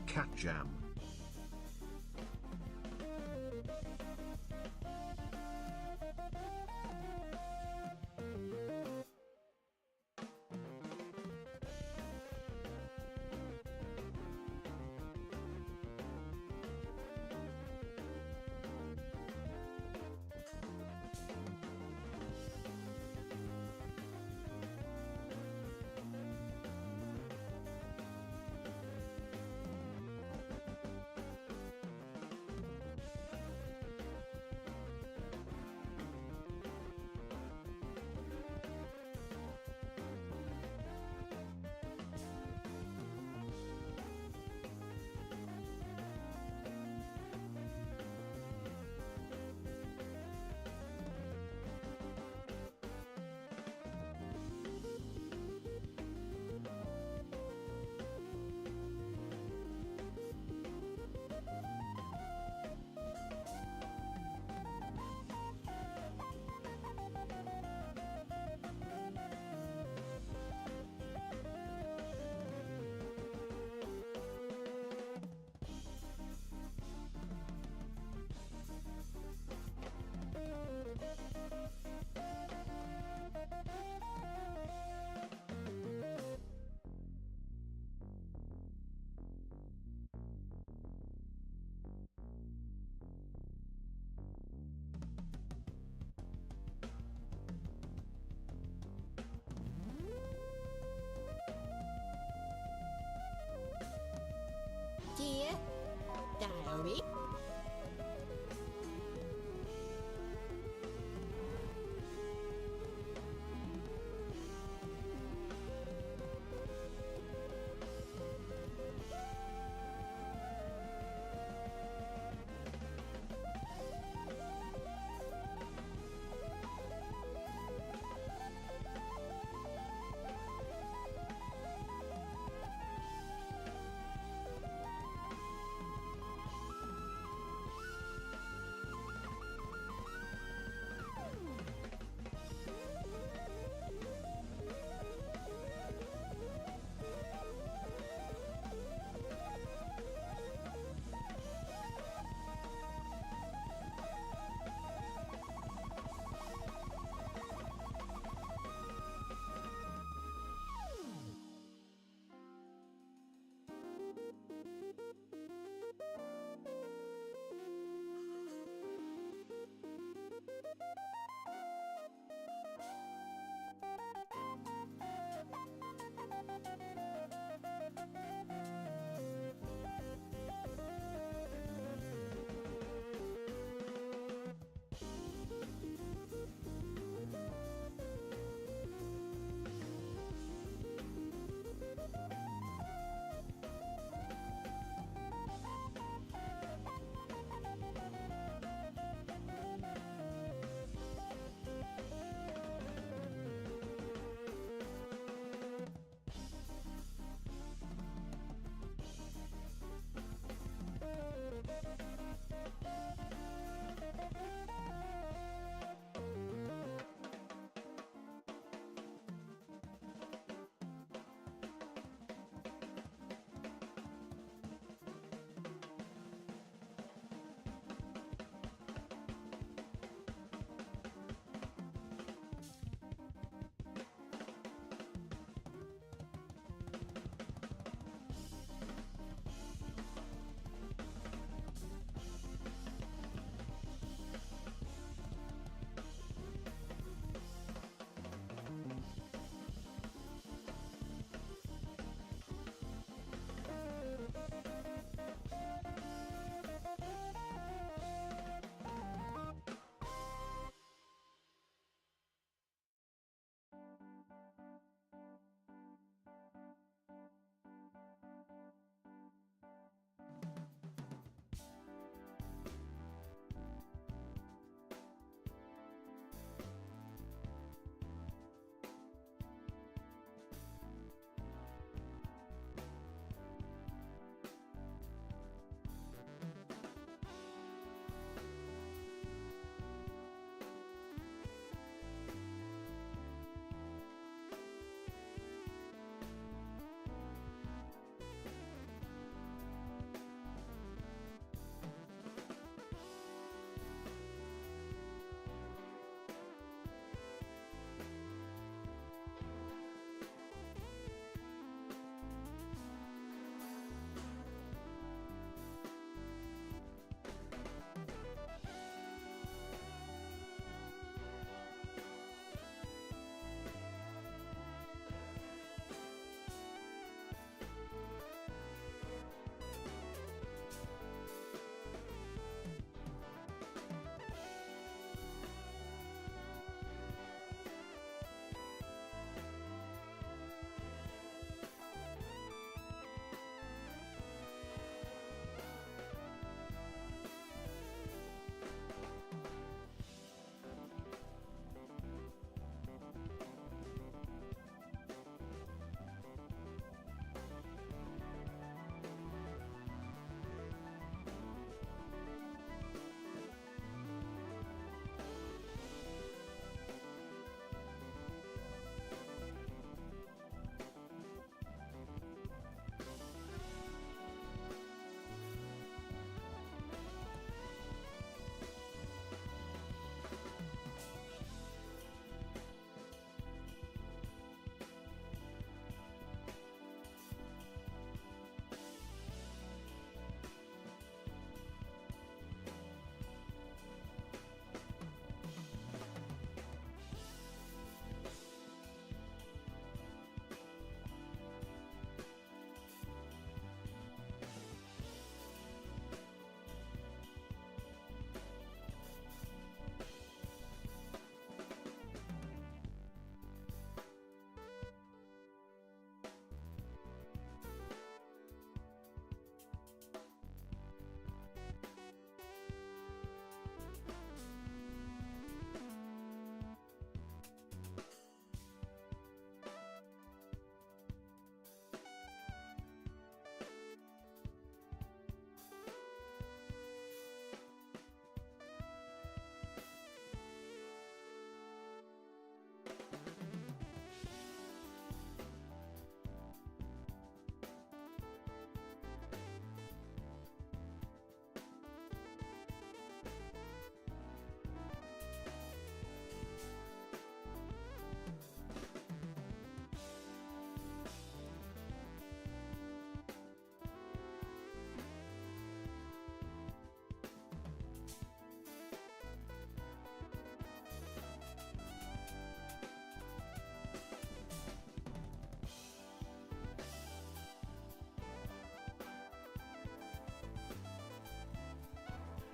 cat jam.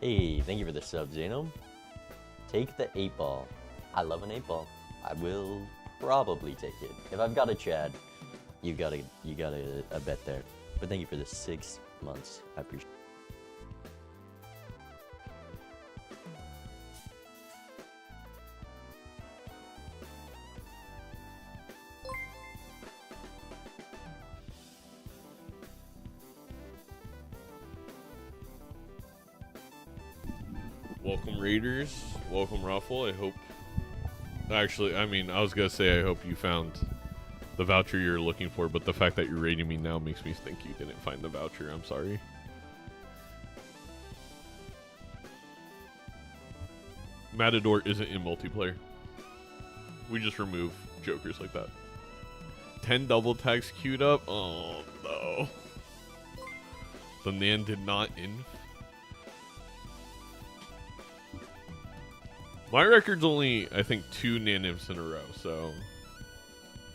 Hey, thank you for the sub, Zanom. Take the 8-ball. I love an 8-ball. I will probably take it. If I've got a Chad, you got a bet there. But thank you for the 6 months. I appreciate it. Welcome Raiders, welcome Ruffle. I hope, actually, I mean, I was gonna say I hope you found the voucher you're looking for, but the fact that you're rating me now makes me think you didn't find the voucher. I'm sorry. Matador isn't in multiplayer. We just remove jokers like that. 10 double tags queued up. Oh no. The Nan did not inf. My record's only, I think, 2 Nan-Imps in a row, so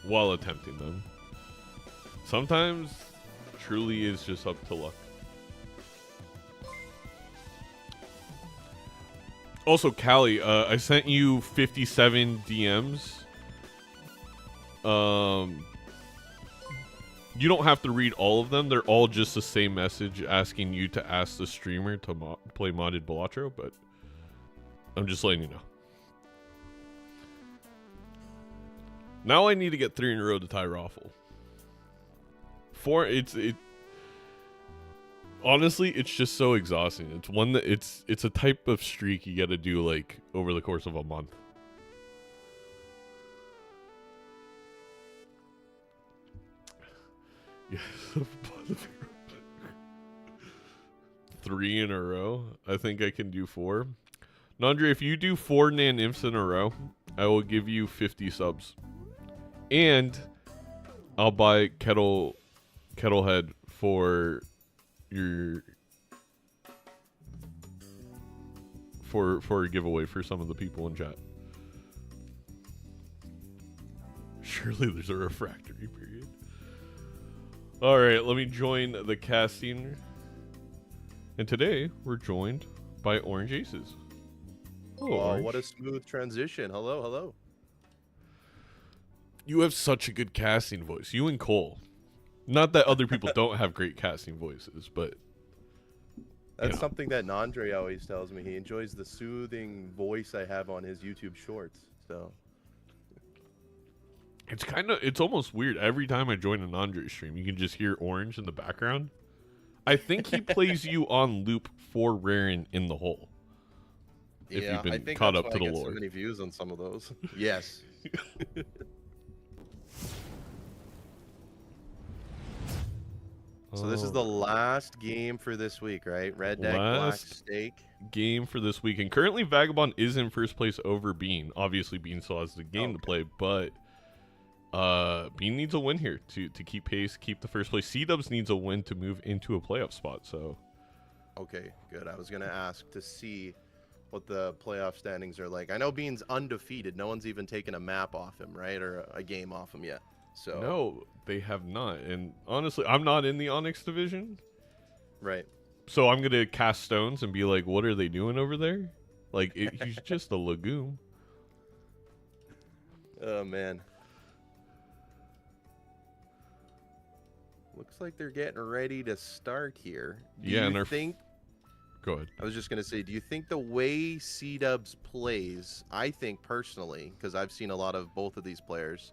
while attempting them. Sometimes truly is just up to luck. Also, Callie, I sent you 57 DMs. You don't have to read all of them. They're all just the same message asking you to ask the streamer to play modded Balatro, but I'm just letting you know. Now I need to get 3 in a row to tie Raffle. 4, honestly, it's just so exhausting. It's one that it's a type of streak you got to do like over the course of a month. Yes, 3 in a row. I think I can do 4. Nandre, if you do 4 Nan-Imps in a row, I will give you 50 subs. And I'll buy Kettlehead for your for a giveaway for some of the people in chat. Surely there's a refractory period. Alright, let me join the casting. And today we're joined by Orange Aces. Hello, Orange. What a smooth transition. Hello, hello. You have such a good casting voice. You and Cole. Not that other people don't have great casting voices, but that's something that Nandre always tells me. He enjoys the soothing voice I have on his YouTube shorts. So it's almost weird. Every time I join an Nandre stream, you can just hear Orange in the background. I think he plays you on loop for Rarin in the hole. If you've been caught up to the lore. So many views on some of those. Yes. So this is the last game for this week, right? Red deck, black stake. Game for this week. And currently Vagabond is in first place over Bean. Obviously Bean still has the game to play, but Bean needs a win here to keep pace, keep the first place. Seadubbs needs a win to move into a playoff spot, so. Okay, good. I was going to ask to see what the playoff standings are like. I know Bean's undefeated. No one's even taken a map off him, right? Or a game off him yet. So no, they have not. And honestly, I'm not in the Onyx division. Right. So I'm going to cast stones and be like, what are they doing over there? Like, he's just a legume. Oh, man. Looks like they're getting ready to start here. Do you think... Go ahead. I was just going to say, do you think the way Seadubbs plays, I think personally, because I've seen a lot of both of these players,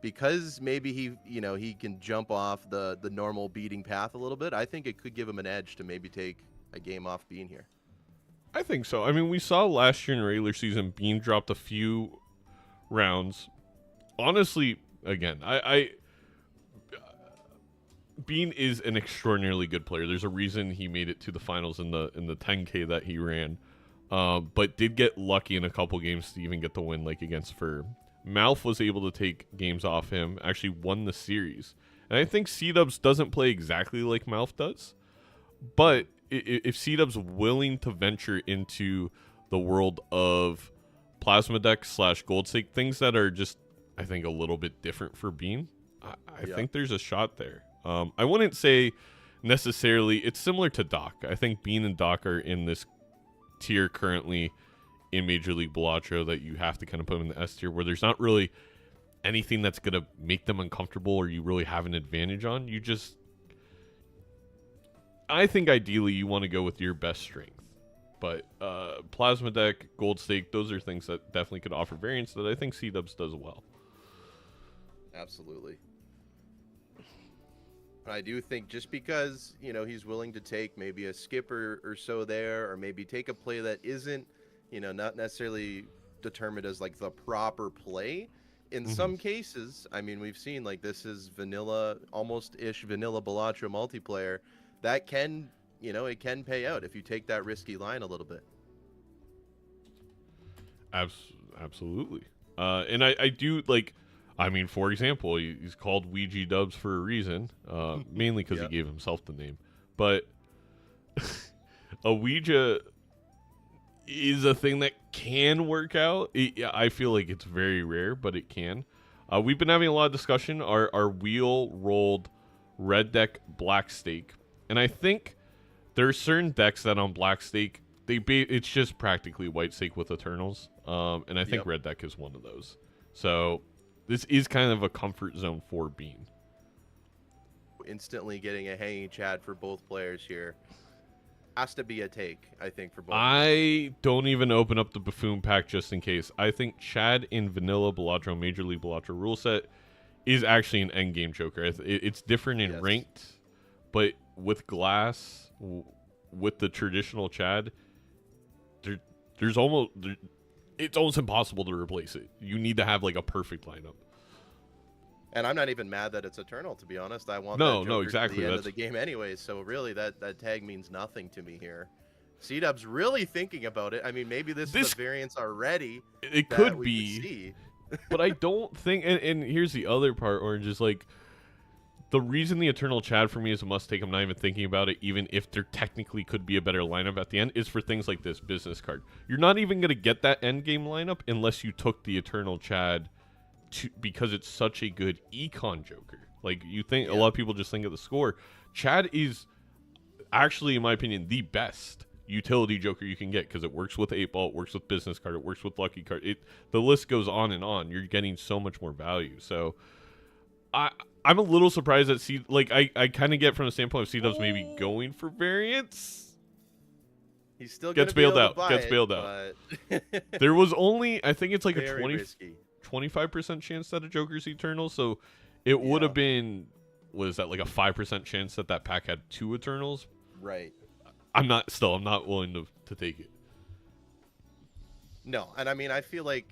because maybe he can jump off the normal beating path a little bit, I think it could give him an edge to maybe take a game off Bean here. I think so. I mean, we saw last year in regular season, Bean dropped a few rounds. Honestly, again, Bean is an extraordinarily good player. There's a reason he made it to the finals in the 10K that he ran, but did get lucky in a couple games to even get the win, like against Fur. Malf was able to take games off him, actually won the series. And I think Seadubbs doesn't play exactly like Malf does, but if Seadubbs willing to venture into the world of plasma deck / gold stake, things that are just, I think, a little bit different for Bean, I think there's a shot there. I wouldn't say necessarily it's similar to Doc. I think Bean and Doc are in this tier currently in Major League Balatro that you have to kind of put them in the S tier, where there's not really anything that's going to make them uncomfortable or you really have an advantage on. I think ideally you want to go with your best strength. But Plasma Deck, Gold Stake, those are things that definitely could offer variance that I think Seadubbs does well. Absolutely. I do think just because, he's willing to take maybe a skip or so there, or maybe take a play that isn't, not necessarily determined as like the proper play. In some cases, I mean, we've seen like this is vanilla, almost-ish vanilla Balatro multiplayer. That can, it can pay out if you take that risky line a little bit. Absolutely. And I do like, I mean, for example, he's called Ouija Dubs for a reason, mainly because he gave himself the name. But a Ouija is a thing that can work out. I feel like it's very rare, but it can. We've been having a lot of discussion. Our wheel rolled red deck black stake. And I think there are certain decks that on black stake, it's just practically white stake with Eternals. And I think red deck is one of those. So this is kind of a comfort zone for Bean. Instantly getting a hanging Chad for both players here. Has to be a take, I think, for both. I don't even open up the Buffoon pack just in case. I think Chad in Vanilla Balatro, Major League Balatro rule set is actually an endgame Joker. It's different in ranked, but with Glass, with the traditional Chad, it's almost impossible to replace it. You need to have like a perfect lineup. And I'm not even mad that it's Eternal, to be honest. I want exactly. To the end of the game anyways. So really, that tag means nothing to me here. Seadubbs really thinking about it. I mean, maybe this is a variance already. It could be, but I don't think. And here's the other part, Orange, is like the reason the Eternal Chad for me is a must take. I'm not even thinking about it, even if there technically could be a better lineup at the end, is for things like this business card. You're not even going to get that end game lineup unless you took the Eternal Chad. Because it's such a good econ Joker. Like, you think a lot of people just think of the score. Chad is actually, in my opinion, the best utility Joker you can get because it works with 8-ball, it works with business card, it works with lucky card. The list goes on and on. You're getting so much more value. So I'm a little surprised that I kind of get from the standpoint of Seadubbs maybe going for variance. He's still gets bailed out. There was only, I think it's like a 25% chance that a Joker's Eternal, so it would have been, what is that, like a 5% chance that pack had 2 Eternals? Right. I'm not willing to take it. No, and I mean, I feel like,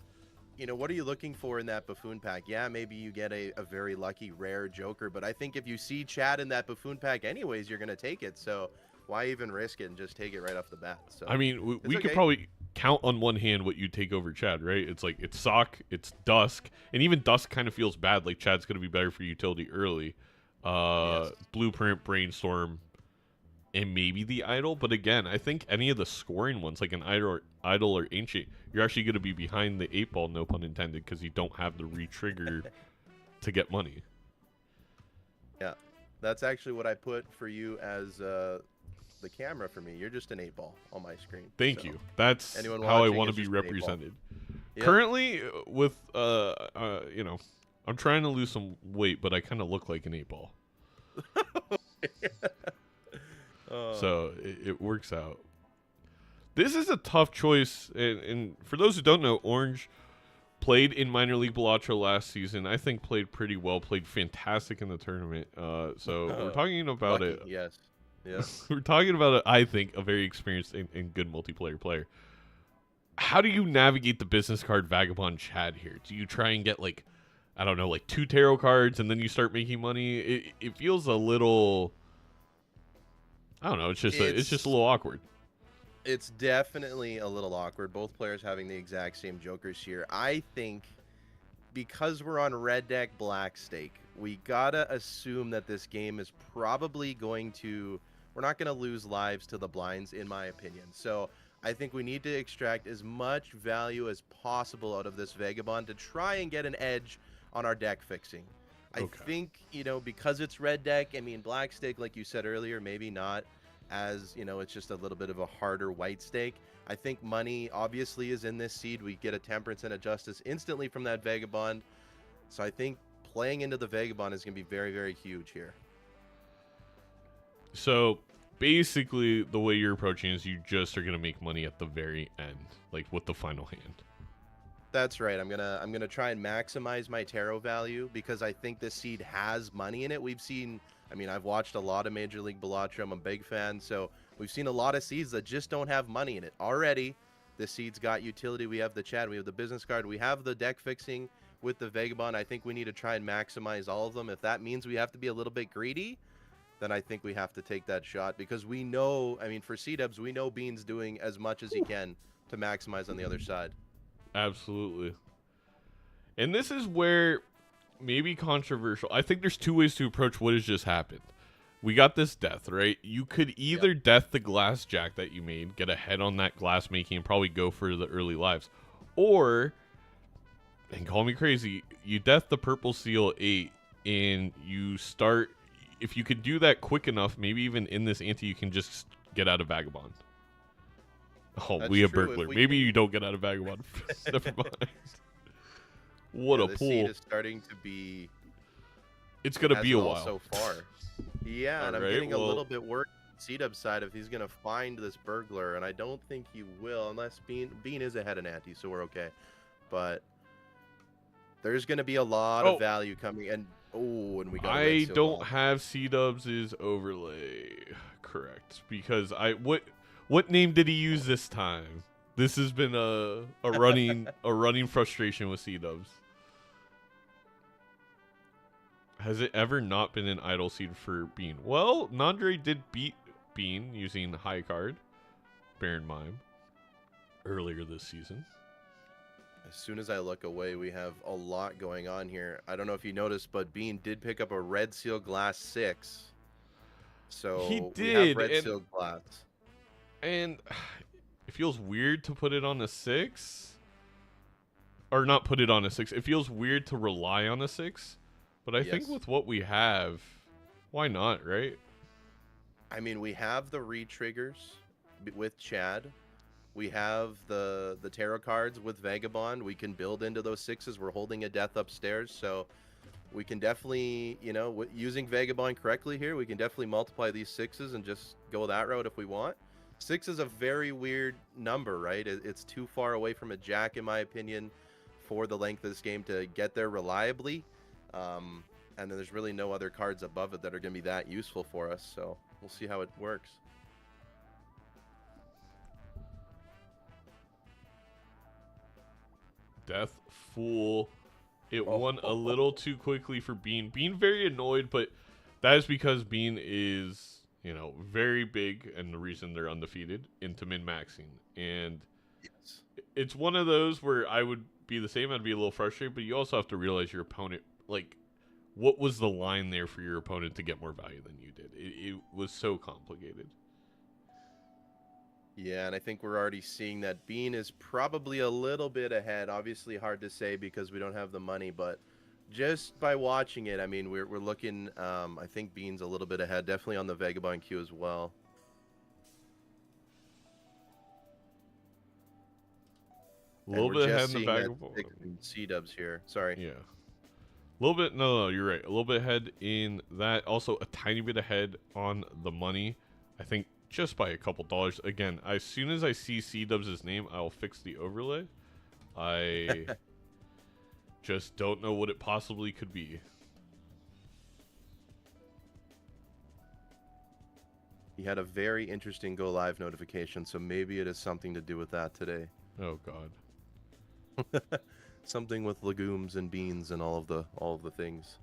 what are you looking for in that Buffoon pack? Yeah, maybe you get a very lucky rare Joker, but I think if you see Chad in that Buffoon pack anyways, you're going to take it, so why even risk it and just take it right off the bat? So I mean, we could probably count on one hand what you take over Chad, right? It's like it's Sock, it's Dusk, and even Dusk kind of feels bad. Like Chad's going to be better for utility early. Blueprint, Brainstorm, and maybe the Idol. But again, I think any of the scoring ones, like an Idol or Ancient, you're actually going to be behind the 8-ball, no pun intended, because you don't have the re-trigger to get money. Yeah, that's actually what I put for you as the camera for me. You're just an 8-ball on my screen. Thank you. That's how I want to be represented. Yep. Currently, with I'm trying to lose some weight, but I kind of look like an 8-ball. So it works out. This is a tough choice, and for those who don't know, Orange played in minor league Balatro last season. I think played pretty well, played fantastic in the tournament. So we're talking about lucky, it. Yes. Yeah. We're talking about, I think, a very experienced and good multiplayer player. How do you navigate the business card Vagabond Chad here? Do you try and get, like, I don't know, like 2 tarot cards and then you start making money? It feels a little, I don't know, it's just a little awkward. It's definitely a little awkward. Both players having the exact same Jokers here. I think because we're on red deck black stake, we gotta assume that this game is probably going to, we're not going to lose lives to the blinds, in my opinion. So I think we need to extract as much value as possible out of this Vagabond to try and get an edge on our deck fixing. I think, because it's red deck, I mean, black stake, like you said earlier, maybe not as you know, it's just a little bit of a harder white stake. I think money obviously is in this seed. We get a Temperance and a Justice instantly from that Vagabond. So I think playing into the Vagabond is going to be very, very huge here. So basically, the way you're approaching is you just are going to make money at the very end, like with the final hand. That's right. I'm gonna try and maximize my tarot value because I think this seed has money in it. We've seen, I mean, I've watched a lot of Major League Balatro. I'm a big fan, so we've seen a lot of seeds that just don't have money in it already. The seed's got utility. We have the Chad, we have the business card, we have the deck fixing with the Vagabond. I think we need to try and maximize all of them. If that means we have to be a little bit greedy, then I think we have to take that shot because we know, I mean, for Seadubbs, we know Bean's doing as much as he can to maximize on the other side. Absolutely. And this is where maybe controversial. I think there's two ways to approach what has just happened. We got this death, right? You could either death the glass jack that you made, get ahead on that glass making, and probably go for the early lives. Or, and call me crazy, you death the purple seal 8 and you start, if you could do that quick enough, maybe even in this ante, you can just get out of Vagabond. Oh, That's we have true. burglar. Maybe you don't get out of Vagabond. Never mind. What a the pull. seed is starting to be. It's going to be a while. So far. Yeah, and I'm getting a little bit worried on Seadubbs' side if he's going to find this burglar, and I don't think he will unless Bean is ahead of Nanty, so we're okay. But there's going to be a lot of value coming, and and we got. I don't have Seadubbs' overlay correct because what name did he use this time? This has been a running frustration with Seadubbs. Has it ever not been an idle seed for Bean? Well, Nandre did beat Bean using high card, bear in mind, earlier this season. As soon as I look away, we have a lot going on here. I don't know if you noticed, but Bean did pick up a red seal glass 6. So he did, we have red seal glass. And it feels weird to put it on a 6. Or not put it on a 6. It feels weird to rely on a 6. But I think with what we have, why not, right? I mean, we have the re-triggers with Chad. We have the tarot cards with Vagabond. We can build into those 6s. We're holding a death upstairs, so we can definitely, you know, using Vagabond correctly here, we can definitely multiply these 6s and just go that route if we want. 6 is a very weird number, right? It's too far away from a jack, in my opinion, for the length of this game to get there reliably. And then there's really no other cards above it that are going to be that useful for us. So we'll see how it works. Death Fool. It won a little too quickly for Bean. Bean very annoyed, but that is because Bean is, you know, very big and the reason they're undefeated into min-maxing. And it's one of those where I would be the same. I'd be a little frustrated, but you also have to realize your opponent, like, what was the line there for your opponent to get more value than you did? It was so complicated. Yeah, and I think we're already seeing that Bean is probably a little bit ahead. Obviously hard to say because we don't have the money, but just by watching it, I mean, we're looking, I think Bean's a little bit ahead, definitely on the Vagabond queue as well. A little bit ahead in the Vagabond. Seadubbs here, sorry. Yeah. A little bit, no, you're right. A little bit ahead in that. Also, a tiny bit ahead on the money. I think just by a couple dollars. Again, as soon as I see Seadubbs' name, I'll fix the overlay. I just don't know what it possibly could be. He had a very interesting go live notification, so maybe it has something to do with that today. Oh God. Something with legumes and beans and all of the things.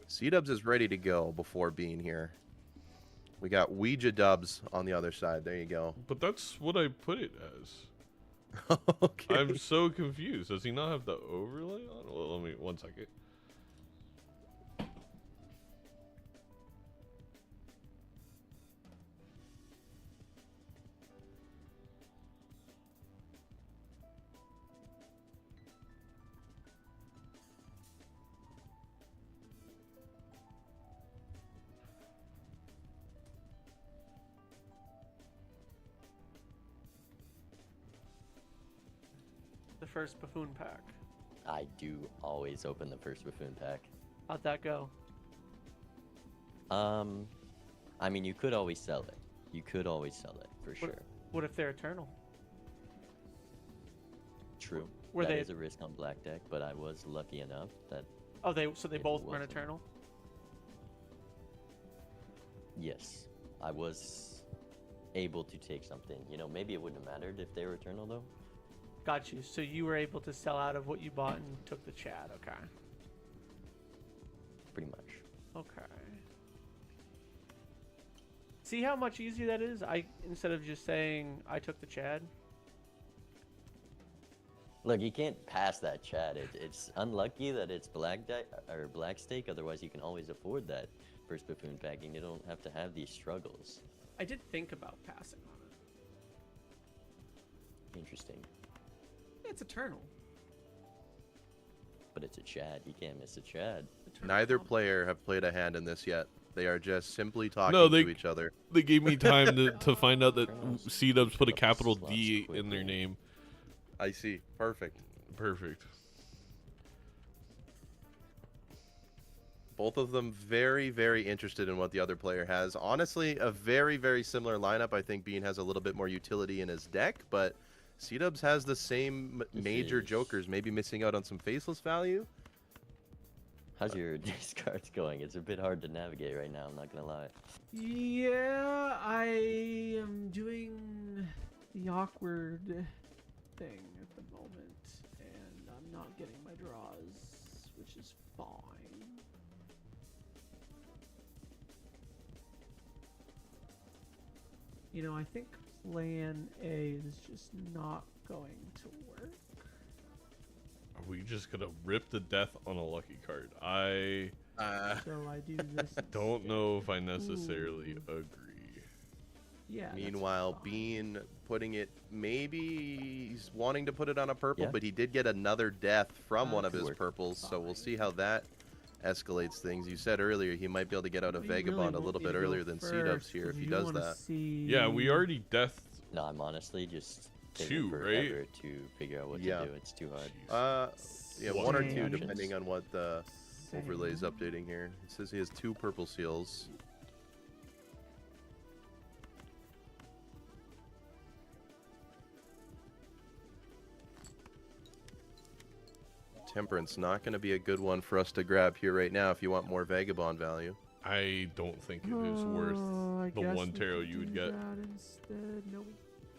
Seadubbs is ready to go before Bean here. We got Ouija Dubs on the other side. There you go. But that's what I put it as. Okay. I'm so confused. Does he not have the overlay on? Well, let me 1 second. first buffoon pack? I do always open the first buffoon pack. How'd that go? I mean, you could always sell it. You could always sell it for sure. What if they're eternal? True. Were That they? is a risk on black deck, but I was lucky enough that Oh, they it both run wasn't. eternal. yes, I was able to take something. You know, maybe it wouldn't have mattered if they were eternal though. Got you. So you were able to sell out of what you bought and took the Chad. Okay. Pretty much. Okay. See how much easier that is? Instead of just saying I took the Chad. Look, you can't pass that chat. It's unlucky that it's black deck or black stake. Otherwise, you can always afford that first buffoon packing. You don't have to have these struggles. I did think about passing on it. Interesting. It's eternal. But it's a Chad. You can't miss a Chad. Eternal Neither combo. player have played a hand in this yet. They are just simply talking No, they- to each other. They gave me time to find out that Colonels Seadubbs put a up the capital slots D in their quickly. name. I see. Perfect. Perfect. Both of them very, very interested in what the other player has. Honestly, a very, very similar lineup. I think Bean has a little bit more utility in his deck, but Seadubbs has the same This major is- jokers, maybe missing out on some faceless value. How's your discards going? It's a bit hard to navigate right now. I'm not gonna lie. Yeah, I am doing the awkward thing at the moment, and I'm not getting my draws, which is fine. You know, I think plan A is just not going to work. Are we just gonna rip the death on a lucky card? I So I do this. don't instead. know if I necessarily Ooh. agree. Yeah. that's Meanwhile, fine. Bean putting it, maybe he's wanting to put it on a purple, Yeah. but he did get another death from one of Could his work. purples, so we'll Fine. see how that escalates things. You said earlier he might be able to get out of We really Vagabond a want little me bit to go earlier than Seadubbs first, here if 'cause he you does wanna that. see- Yeah, we already deathed. No, I'm honestly just taking Two, right? forever to figure out what Yeah. to do. It's too hard. Jeez. Yeah, What? one or two, Same. depending on what the overlay's Same. updating here. It says he has 2 purple seals. Temperance not going to be a good one for us to grab here right now if you want more Vagabond value. I don't think it is worth I the guess one we tarot could you would do get. that instead. No,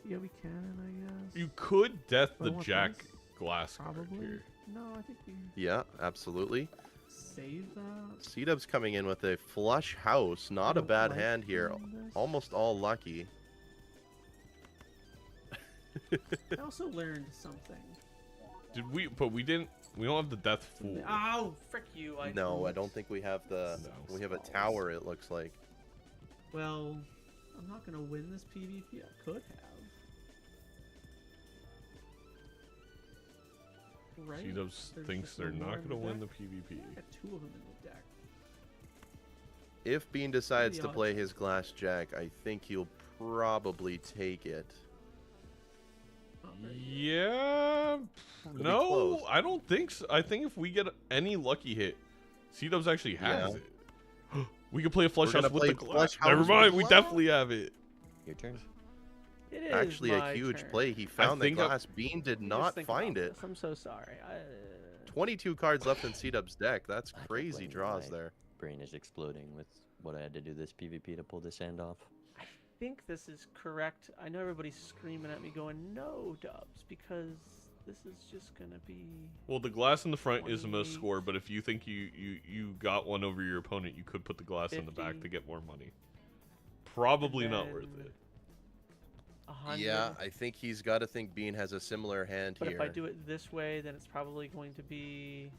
yeah, we can, I guess. You could death But I the want Jack this, glass card Probably. here. No, I think we Yeah, absolutely. save that. Seadubbs coming in with a flush house. Not a don't bad like hand here. doing this. Almost all lucky. I also learned something. Did we? But we didn't. We don't have the death fool. Oh, frick you! No, I don't think we have the. No. We have a tower. It looks like. Well, I'm not gonna win this PvP. I could have. Right? Seadubbs There's thinks just they're no more not in gonna the win the deck. PvP. I got 2 of them in the deck. If Bean decides The to odds. play his glass jack, I think he'll probably take it. Not very good. Yeah. be No, close. I don't think so. I think if we get any lucky hit, Seadubbs actually has Yeah. it. We could play a flush We're house gonna with the play glass. flush Never house mind, with we glass? definitely have it. Your turn. It is Actually, a my huge turn. play. He found the think I- glass. Bean did Let me just not think find about it. this. I'm so sorry. 22 cards left in Seadubbs' deck. That's I don't crazy blame you, draws my there. Brain is exploding with what I had to do this PvP to pull this hand off. I think this is correct. I know everybody's screaming at me going, no, Dubs, because this is just going to be... Well, the glass in the front is the most 28. score, but if you think you got one over your opponent, you could put the glass in the back 50. to get more money. Probably not then worth it. 100. Yeah, I think he's got to think Bean has a similar hand But here. if I do it this way, then it's probably going to be...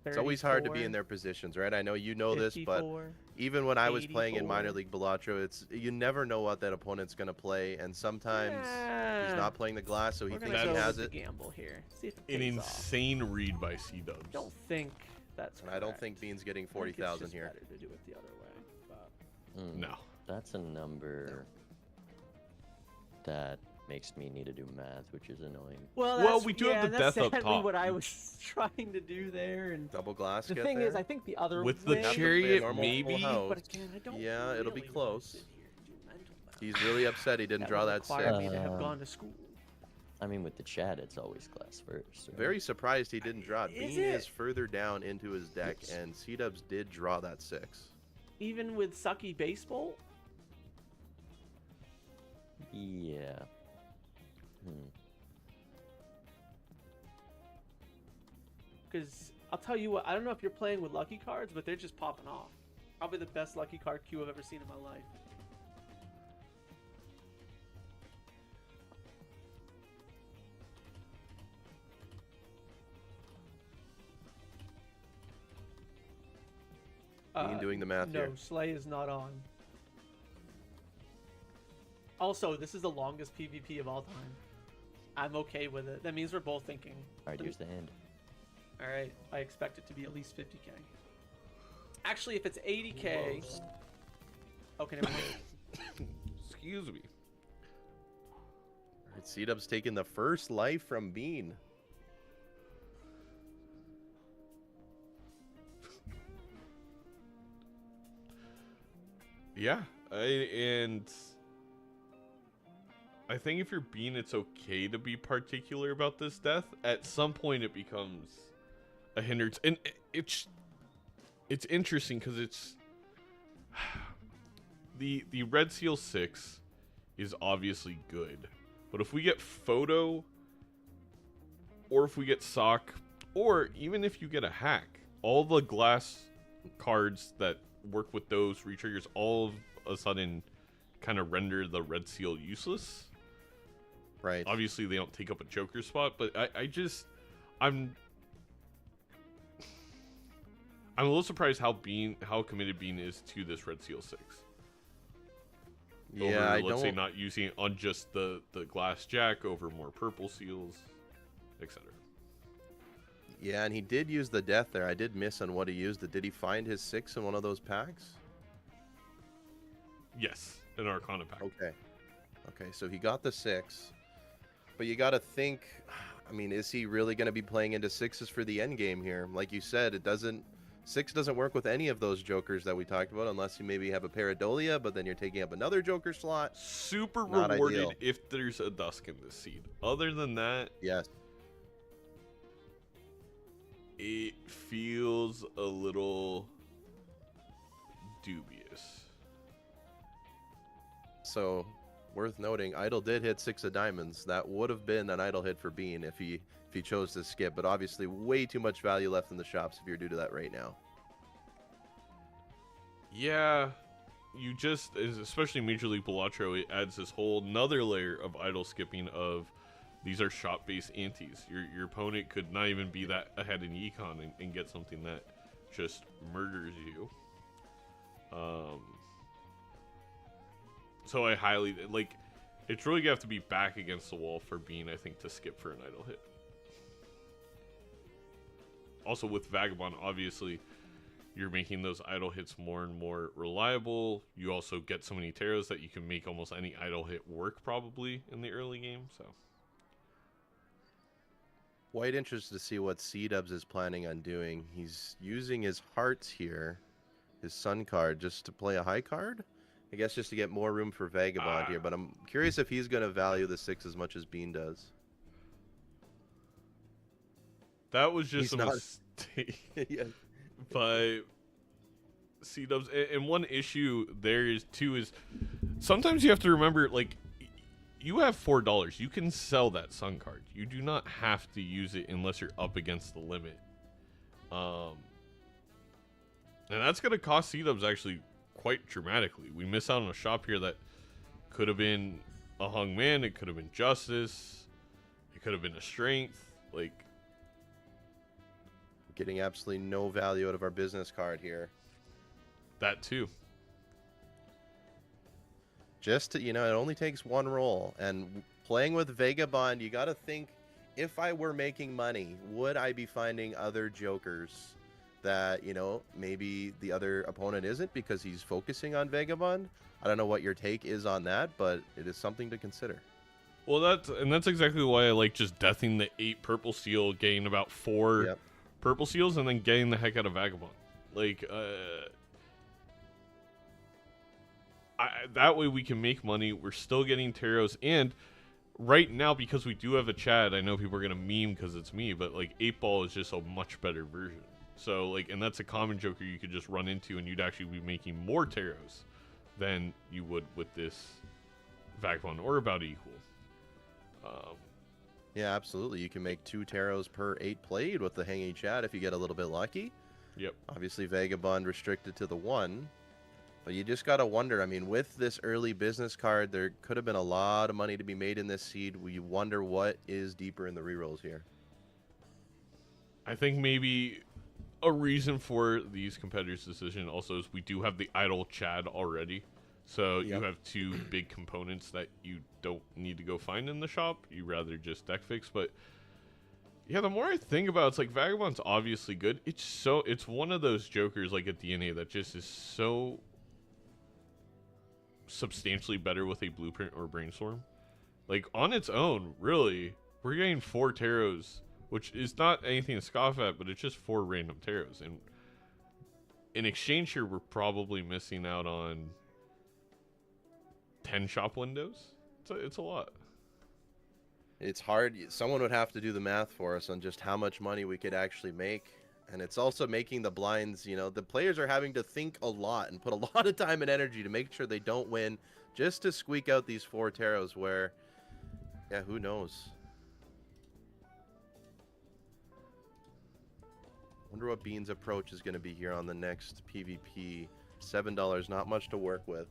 It's always hard to be 34, in their positions, right? I know you know this, but 54. even when I was playing in minor 84. league Balatro, it's you never know what that opponent's gonna play, and sometimes he's Yeah. not playing the glass, so he We're thinks gonna he go has with it. the gamble here. See if it An pays off. insane read by Seadubbs. Don't think that's And I don't think correct. Bean's getting I think it's 40,000 just here. better to do it the other way. But Mm, No. That's a number that makes me need to do math, which is annoying. Well, Well, that's- we do have the that's death up sadly top. what I was trying to do there, and Double glass. the get thing there. is, I think the other With the way, Have to play a chariot, normal maybe? full house. but again, I don't. Yeah, it'll be really wanna close. sit here and do mental math. He's really upset he didn't That draw would that require six. me to have Um, gone to school. I mean, with the chat, it's always glass first. right? Very surprised he didn't draw it. Is Bean is it? further down into his deck, Yes. and Seadubbs did draw that 6. Even with sucky baseball, Yeah. because I'll tell you what, I don't know if you're playing with lucky cards, but they're just popping off. Probably the best lucky card queue I've ever seen in my life. Bean doing the math no, here. Slay is not on. Also, this is the longest PvP of all time. I'm okay with it. That means we're both thinking. Alright, here's the hand. Alright, I expect it to be at least 50k. Actually, if it's 80k... Okay, never mind. Excuse me. All right, Seadubbs taking the first life from Bean. Yeah, and I think if you're Bean, it's okay to be particular about this death. At some point, it becomes a hindrance, and it's interesting because it's the Red Seal 6 is obviously good, but if we get Photo, or if we get Sock, or even if you get a hack, all the glass cards that work with those retriggers all of a sudden kind of render the Red Seal useless. Right. Obviously, they don't take up a Joker spot, but I'm a little surprised how committed Bean is to this Red Seal 6. Yeah, Over, I let's say don't. not using it on just the glass jack over more purple seals, etc. Yeah, and he did use the death there. I did miss on what he used. Did he find his 6 in one of those packs? Yes, an Arcana pack. Okay. Okay, so he got the 6. But you got to think, I mean, is he really going to be playing into 6s for the end game here? Like you said, 6 doesn't work with any of those jokers that we talked about unless you maybe have a Pareidolia, but then you're taking up another joker slot. Super Not rewarded ideal. if there's a Dusk in this seed. Other than that, Yes. it feels a little dubious. So, worth noting, Idle did hit 6 of diamonds. That would have been an Idle hit for Bean if he chose to skip, but obviously way too much value left in the shops if you're due to that right now. Yeah, you just, especially Major League Balatro, it adds this whole another layer of idle skipping of these are shop-based antes. Your opponent could not even be that ahead in econ and get something that just murders you. So I highly, like, it's really gonna have to be back against the wall for Bean, I think, to skip for an idle hit. Also with Vagabond, obviously, you're making those idle hits more and more reliable. You also get so many taros that you can make almost any idle hit work probably in the early game. So Quite interested to see what Seadubbs is planning on doing. He's using his hearts here, his sun card, just to play a high card. I guess just to get more room for Vagabond here, but I'm curious if he's going to value the 6 as much as Bean does. that was just He's a not- mistake. Yeah. But Seadubbs, and one issue there is too is sometimes you have to remember, like, you have $4. You can sell that sun card. You do not have to use it unless you're up against the limit. And that's gonna cost Seadubbs actually quite dramatically. We miss out on a shop here that could have been a hung man. It could have been justice. It could have been a strength. Like, Getting absolutely no value out of our business card here. that too. Just to, it only takes one roll. And playing with Vagabond, you got to think, if I were making money, would I be finding other jokers that, maybe the other opponent isn't because he's focusing on Vagabond? I don't know what your take is on that, but it is something to consider. Well, that's exactly why I like just deathing the 8 purple seal, getting about 4 Yep. purple seals, and then getting the heck out of Vagabond. Like, that way we can make money. We're still getting Taros, and right now, because we do have a Chad, I know people are gonna meme because it's me, but like 8-ball is just a much better version. So like, and that's a common joker you could just run into, and you'd actually be making more Taros than you would with this Vagabond, or about equal. Yeah, absolutely. You can make 2 Taros per 8 played with the hanging Chad if you get a little bit lucky. Yep. Obviously, Vagabond restricted to the 1. But you just got to wonder, I mean, with this early business card, there could have been a lot of money to be made in this seed. We wonder what is deeper in the rerolls here. I think maybe a reason for these competitors' decision also is we do have the idle Chad already. So you have 2 big components that you don't need to go find in the shop. You rather just deck fix. But yeah, the more I think about it, it's like Vagabond's obviously good. It's one of those jokers like a DNA that just is so substantially better with a blueprint or brainstorm. Like on its own, really, we're getting 4 Taros, which is not anything to scoff at, but it's just 4 random Taros. And in exchange here, we're probably missing out on 10 shop windows. It's a lot. It's hard. Someone would have to do the math for us on just how much money we could actually make. And it's also making the blinds, you know, the players are having to think a lot and put a lot of time and energy to make sure they don't win just to squeak out these 4 Taros where, yeah, who knows? Wonder what Bean's approach is going to be here on the next PvP. $7, not much to work with.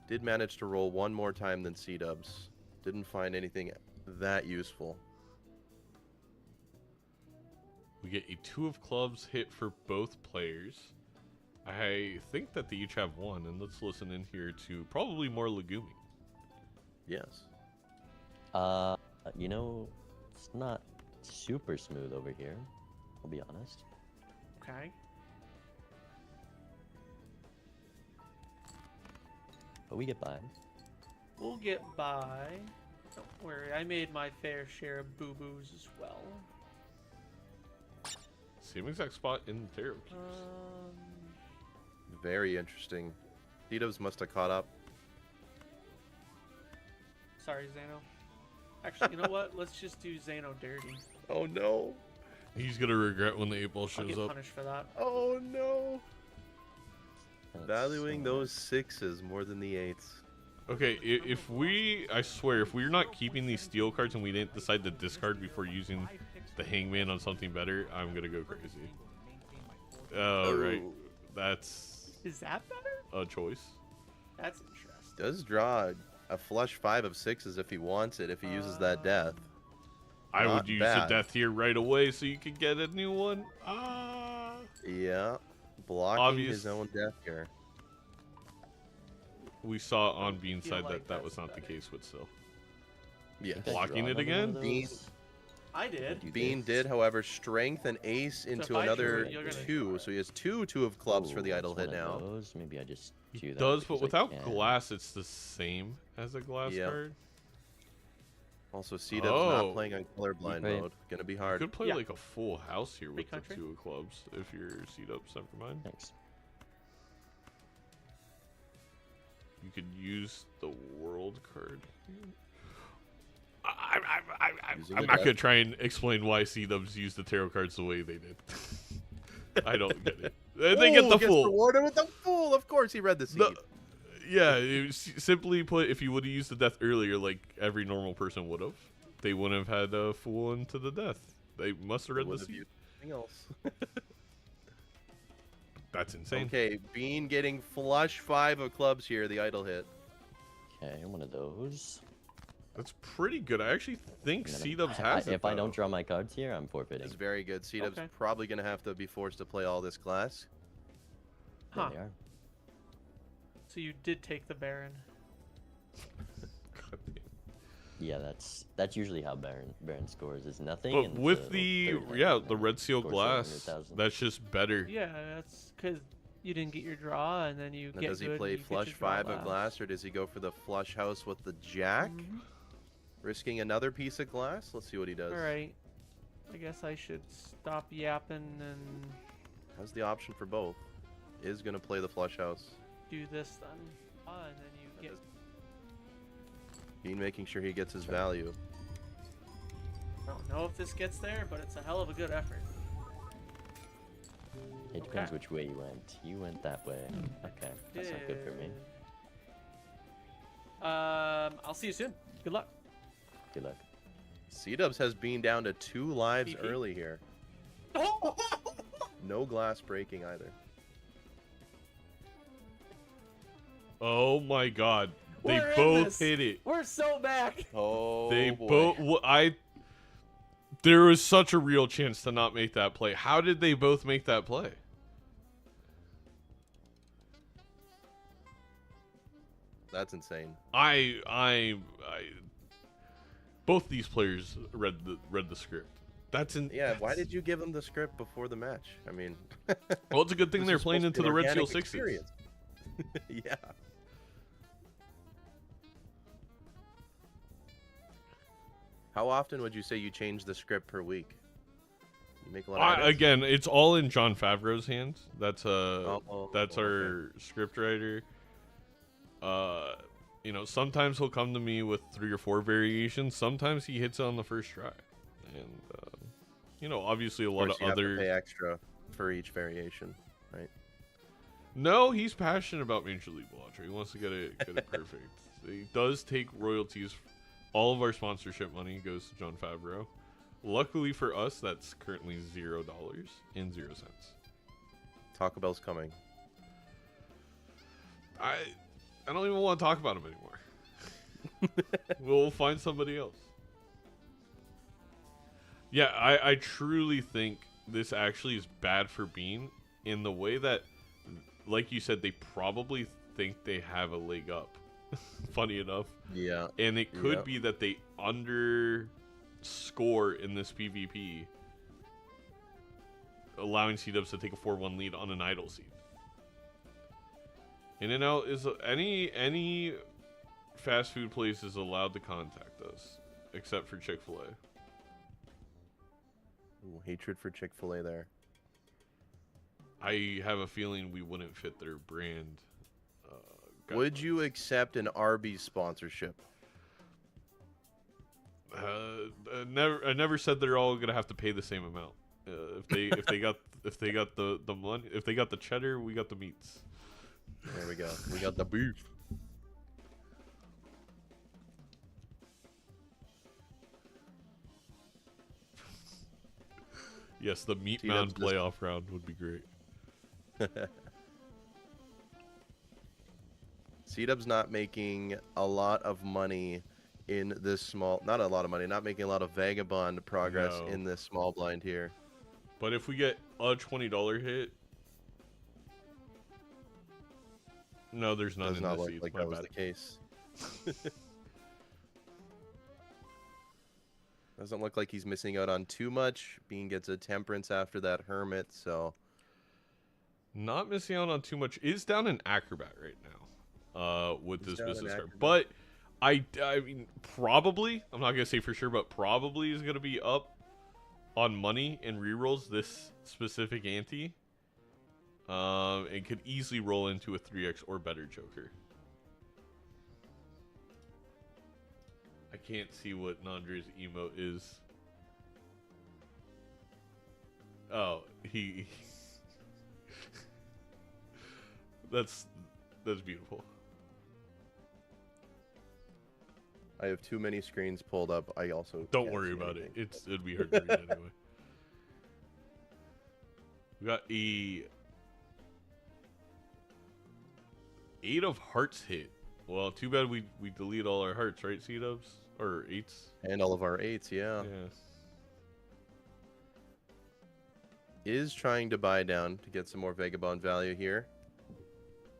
Did manage to roll 1 more time than Seadubbs. Didn't find anything that useful. We get a 2 of clubs hit for both players. I think that they each have 1, and let's listen in here to probably more Legumi. Yes. You know, it's not super smooth over here. I'll be honest. Okay. But we get by. We'll get by. Don't worry, I made my fair share of boo-boos as well. Same exact spot in the Tarot keys. Very interesting. Seadubbs must have caught up. Sorry, Zano. Actually, you know what? Let's just do Zano dirty. Oh no. He's gonna regret when the 8-ball I'll shows get up. punished for that. Oh no. That's Valuing so- those 6s more than the 8s. Okay, I swear, if we're not keeping these steel cards and we didn't decide to discard before using the Hangman on something better, I'm gonna go crazy. Oh, right. That's Is that better? a choice. That's interesting. Does draw a flush 5 of 6s if he wants it, if he uses that death. I Not would use bad. the death here right away so you could get a new one. Yeah. Blocking Obvious. his own death here. We saw on Bean's feel side like that was that's not the better. case with Still. Yes. Think I Blocking draw it another again? one of Bean- those? I did. Bean did, however, strength and ace into if I another drew it, you're gonna 2, draw so he has 2 of clubs for the Ooh, idle it's hit one now. of those. Maybe I just do He that. does, because but I without can. glass, it's the same as a glass Yep. card. Also, Seadubbs Oh. not playing on colorblind Right. mode. Gonna be You hard. could play Yeah. like a full house here with the country? 2 of clubs if you're Seadubbs, never mind. Thanks. You could use the world card. Using I'm the not death. gonna try and explain why Seadubbs used the tarot cards the way they did. I don't get it. They get Ooh, the gets fool. rewarded with the fool. Of course, he read the seed. Yeah, simply put, if you would have used the death earlier, like every normal person would have, they wouldn't have had a fool into the death. They must have read the Wouldn't have seed. used anything else. That's insane. Okay, Bean getting flush 5 of clubs here. The idle hit. Okay, one of those. That's pretty good. I actually think And then Seadubbs has it. if I don't though. draw my cards here, I'm forfeiting. It's very good. Seadubbs Okay. probably gonna have to be forced to play all this class. There Huh. they are. So you did take the Baron. God damn. Yeah, that's usually how Baron scores. Is nothing. But and with it's a the 39, the and red seal scores glass, 700,000. that's just better. Yeah, that's because you didn't get your draw, and then you Now, get does he good play and you get flush your draw 5 of glass, or does he go for the flush house with the jack? Mhm. Risking another piece of glass. Let's see what he does. All right. I guess I should stop yapping and Has the option for both. Is going to play the flush house. do this then. And then you get. Bean making sure he gets his value. I don't know if this gets there, but it's a hell of a good effort. It depends which way you went. You went that way. Okay, that's not good for me. I'll see you soon. Good luck. Good luck. Seadubbs has Bean down to 2 lives PP. early here. No glass breaking either. Oh my god. They We're in both this. hit it. We're so back. Oh, They boy. both. There was such a real chance to not make that play. How did they both make that play? That's insane. Both these players read the script. Yeah, why did you give him the script before the match? I mean, Well, it's a good thing this they're is playing supposed to into be the an Red Seal organic Sixes. experience. Yeah. How often would you say you change the script per week? You make a lot of edits? Again, it's all in John Favreau's hands. That's okay. our script writer. You know, sometimes he'll come to me with 3 or 4 variations. Sometimes he hits it on the first try, and you know, obviously a lot of you have to other. pay extra for each variation, right? No, he's passionate about Major League Balatro. He wants to get it perfect. He does take royalties. All of our sponsorship money goes to John Favreau. Luckily for us, that's currently $0 and 0 cents. Taco Bell's coming. I don't even want to talk about him anymore. We'll find somebody else. Yeah, I truly think this actually is bad for Bean in the way that, like you said, they probably think they have a leg up. Funny enough. Yeah. And it could be that they underscore in this PvP, allowing Seadubbs to take a 4-1 lead on an idle seed. In and out is any fast food place is allowed to contact us, except for Chick-fil-A. Ooh, hatred for Chick-fil-A there. I have a feeling we wouldn't fit their brand. Would you accept an Arby's sponsorship? I never said they're all gonna have to pay the same amount. If they got the money, if they got the cheddar, we got the meats. There we go. We got the beef. Yes, the Meat Seadubbs Mound just- playoff round would be great. Seadubbs not making a lot of money in this small... Not a lot of money. Not making a lot of vagabond progress No. in this small blind here. But if we get a $20 hit... No, there's none Does in not this look seed. like My that was bad. the case. Doesn't look like he's missing out on too much. Bean gets a temperance after that hermit, so... Not missing out on too much. Is down an acrobat right now. With He's this down an business card. acrobat. But I mean, probably, I'm not gonna say for sure, but probably is gonna be up on money and rerolls this specific ante. And could easily roll into a 3x or better Joker. I can't see what Nandra's emote is. Oh, he that's beautiful. I have too many screens pulled up. I also Don't can't worry see about anything. it. It'd be hard to read anyway. We got a 8 of hearts hit. Well, too bad we delete all our hearts, right, Seadubbs? Or 8s? And all of our 8s, yeah. Yeah. Is trying to buy down to get some more vagabond value here.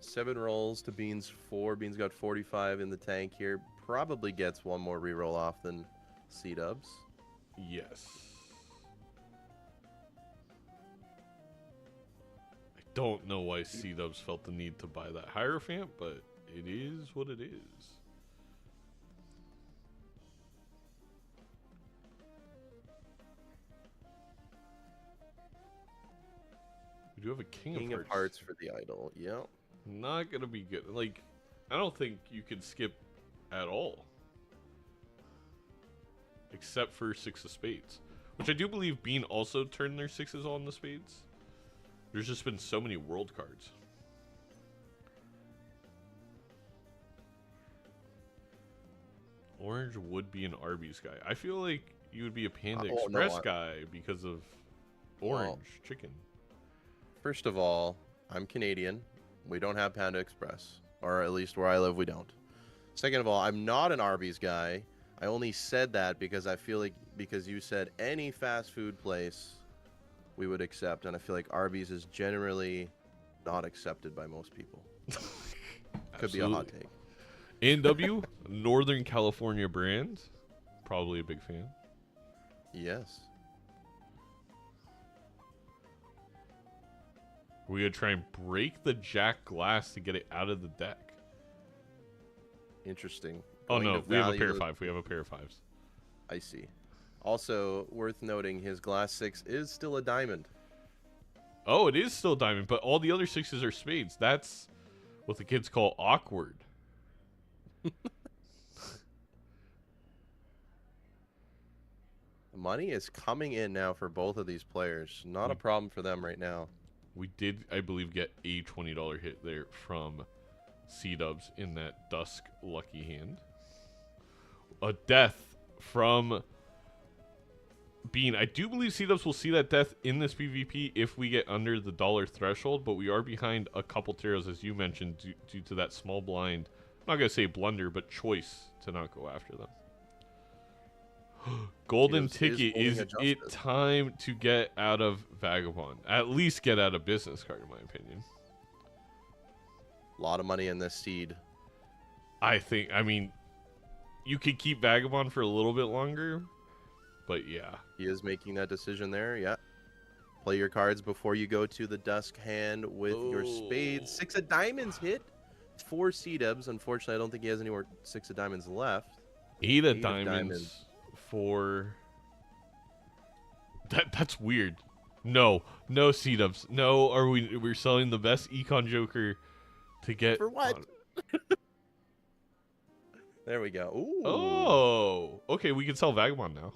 7 rolls to Bean's 4. Bean's got 45 in the tank here. Probably gets one more reroll off than Seadubbs. Yes. I don't know why Seadubbs felt the need to buy that Hierophant, but it is what it is. We do have a King King of of Hearts. Hearts for the idol. Yep. Not gonna be good. Like, I don't think you could skip at all. Except for 6 of spades. Which I do believe Bean also turned their 6s on the spades. There's just been so many world cards. Orange would be an Arby's guy. I feel like you would be a Panda Express guy because of orange chicken. First of all, I'm Canadian. We don't have Panda Express. Or at least where I live, we don't. Second of all, I'm not an Arby's guy. I only said that because I feel like, because you said any fast food place we would accept. And I feel like Arby's is generally not accepted by most people. Could be a hot take. A&W, Northern California brand. Probably a big fan. Yes. We're going to try and break the Jack glass to get it out of the deck. Interesting. Oh, Going no. to We have a value pair of 5. We have a pair of 5s. I see. Also, worth noting, his glass 6 is still a diamond. Oh, it is still diamond, but all the other 6s are spades. That's what the kids call awkward. Money is coming in now for both of these players. Not a problem for them right now. We did, I believe, get a $20 hit there from Seadubbs in that Dusk lucky hand. A death from Bean. I do believe Seadubbs will see that death in this PvP if we get under the dollar threshold, but we are behind a couple taros, as you mentioned, due to that small blind. I'm not going to say blunder, but choice to not go after them. Golden ticket. Is it time to get out of Vagabond? At least get out of business card, in my opinion. A lot of money in this seed. I mean, you could keep Vagabond for a little bit longer, but yeah. He is making that decision there, yeah. Play your cards before you go to the Dusk hand with your spades. 6 of diamonds hit for Seadubbs. Unfortunately, I don't think he has any more 6 of diamonds left. 8 of diamonds for... That's weird. No Seadubbs. No, we're selling the best econ joker to get... For what? There we go. Ooh. Oh, okay, we can sell Vagabond now.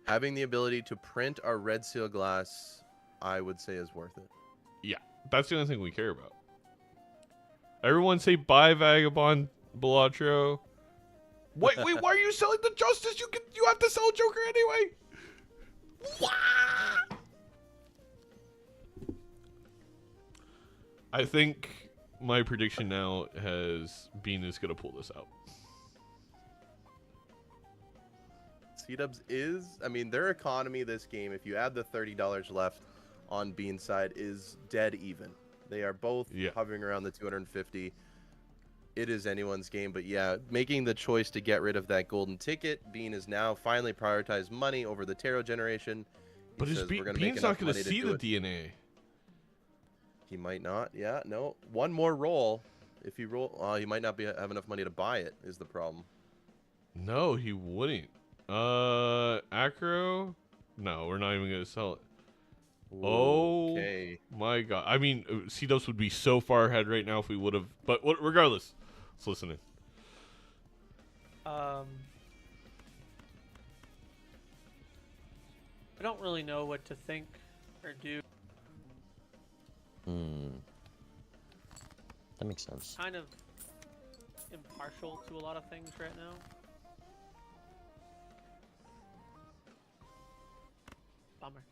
Having the ability to print our red seal glass, I would say, is worth it. Yeah, that's the only thing we care about. Everyone say buy Vagabond, Balatro. Wait, why are you selling the Justice? You have to sell a Joker anyway. I think my prediction now has Bean is gonna pull this out. Seadubbs is, I mean, their economy this game, if you add the $30 left on Bean's side, is dead even. They are both hovering around the 250. It is anyone's game, but yeah, making the choice to get rid of that golden ticket, Bean is now finally prioritized money over the tarot generation. But Bean's not going to see the DNA. He might not. Yeah, no. One more roll. If he roll, he might not have enough money to buy it. Is the problem? No, he wouldn't. Acro? No, we're not even going to sell it. Okay. Oh my god. I mean, Seadubbs would be so far ahead right now if we would have. But regardless, let's listen in. I don't really know what to think or do. That makes sense. Kind of impartial to a lot of things right now. Bummer.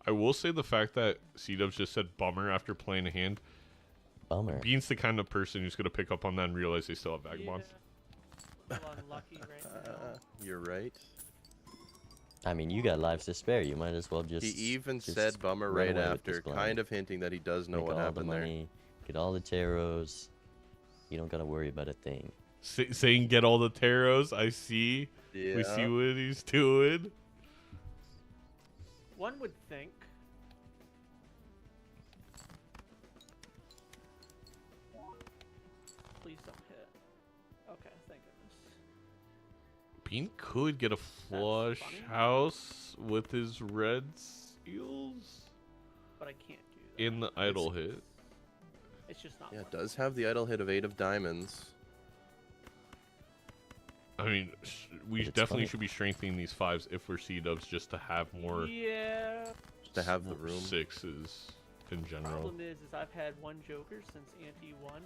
I will say the fact that Seadubbs just said bummer after playing a hand. Bummer. Bean's the kind of person who's going to pick up on that and realize they still have Vagabond. Yeah. A little unlucky right now. You're right. I mean, you got lives to spare. You might as well just... He even just said bummer run right away with this after, blind. kind of hinting that he does know Make what all the happened there. money, get all the taros. You don't got to worry about a thing. Saying get all the taros, I see. Yeah. We see what he's doing. One would think. Please don't hit. Okay, thank goodness. Bean could get a flush funny. house with his red seals But I can't do that. in the idle hit. It's just not. Yeah, it fun. does have the idle hit of 8 of diamonds. I mean, we But it's definitely funny. should be strengthening these 5s if we're Seadubbs just to have more Yeah. Just to have the room. 6s in general. Problem is I have had one Joker since Ante 1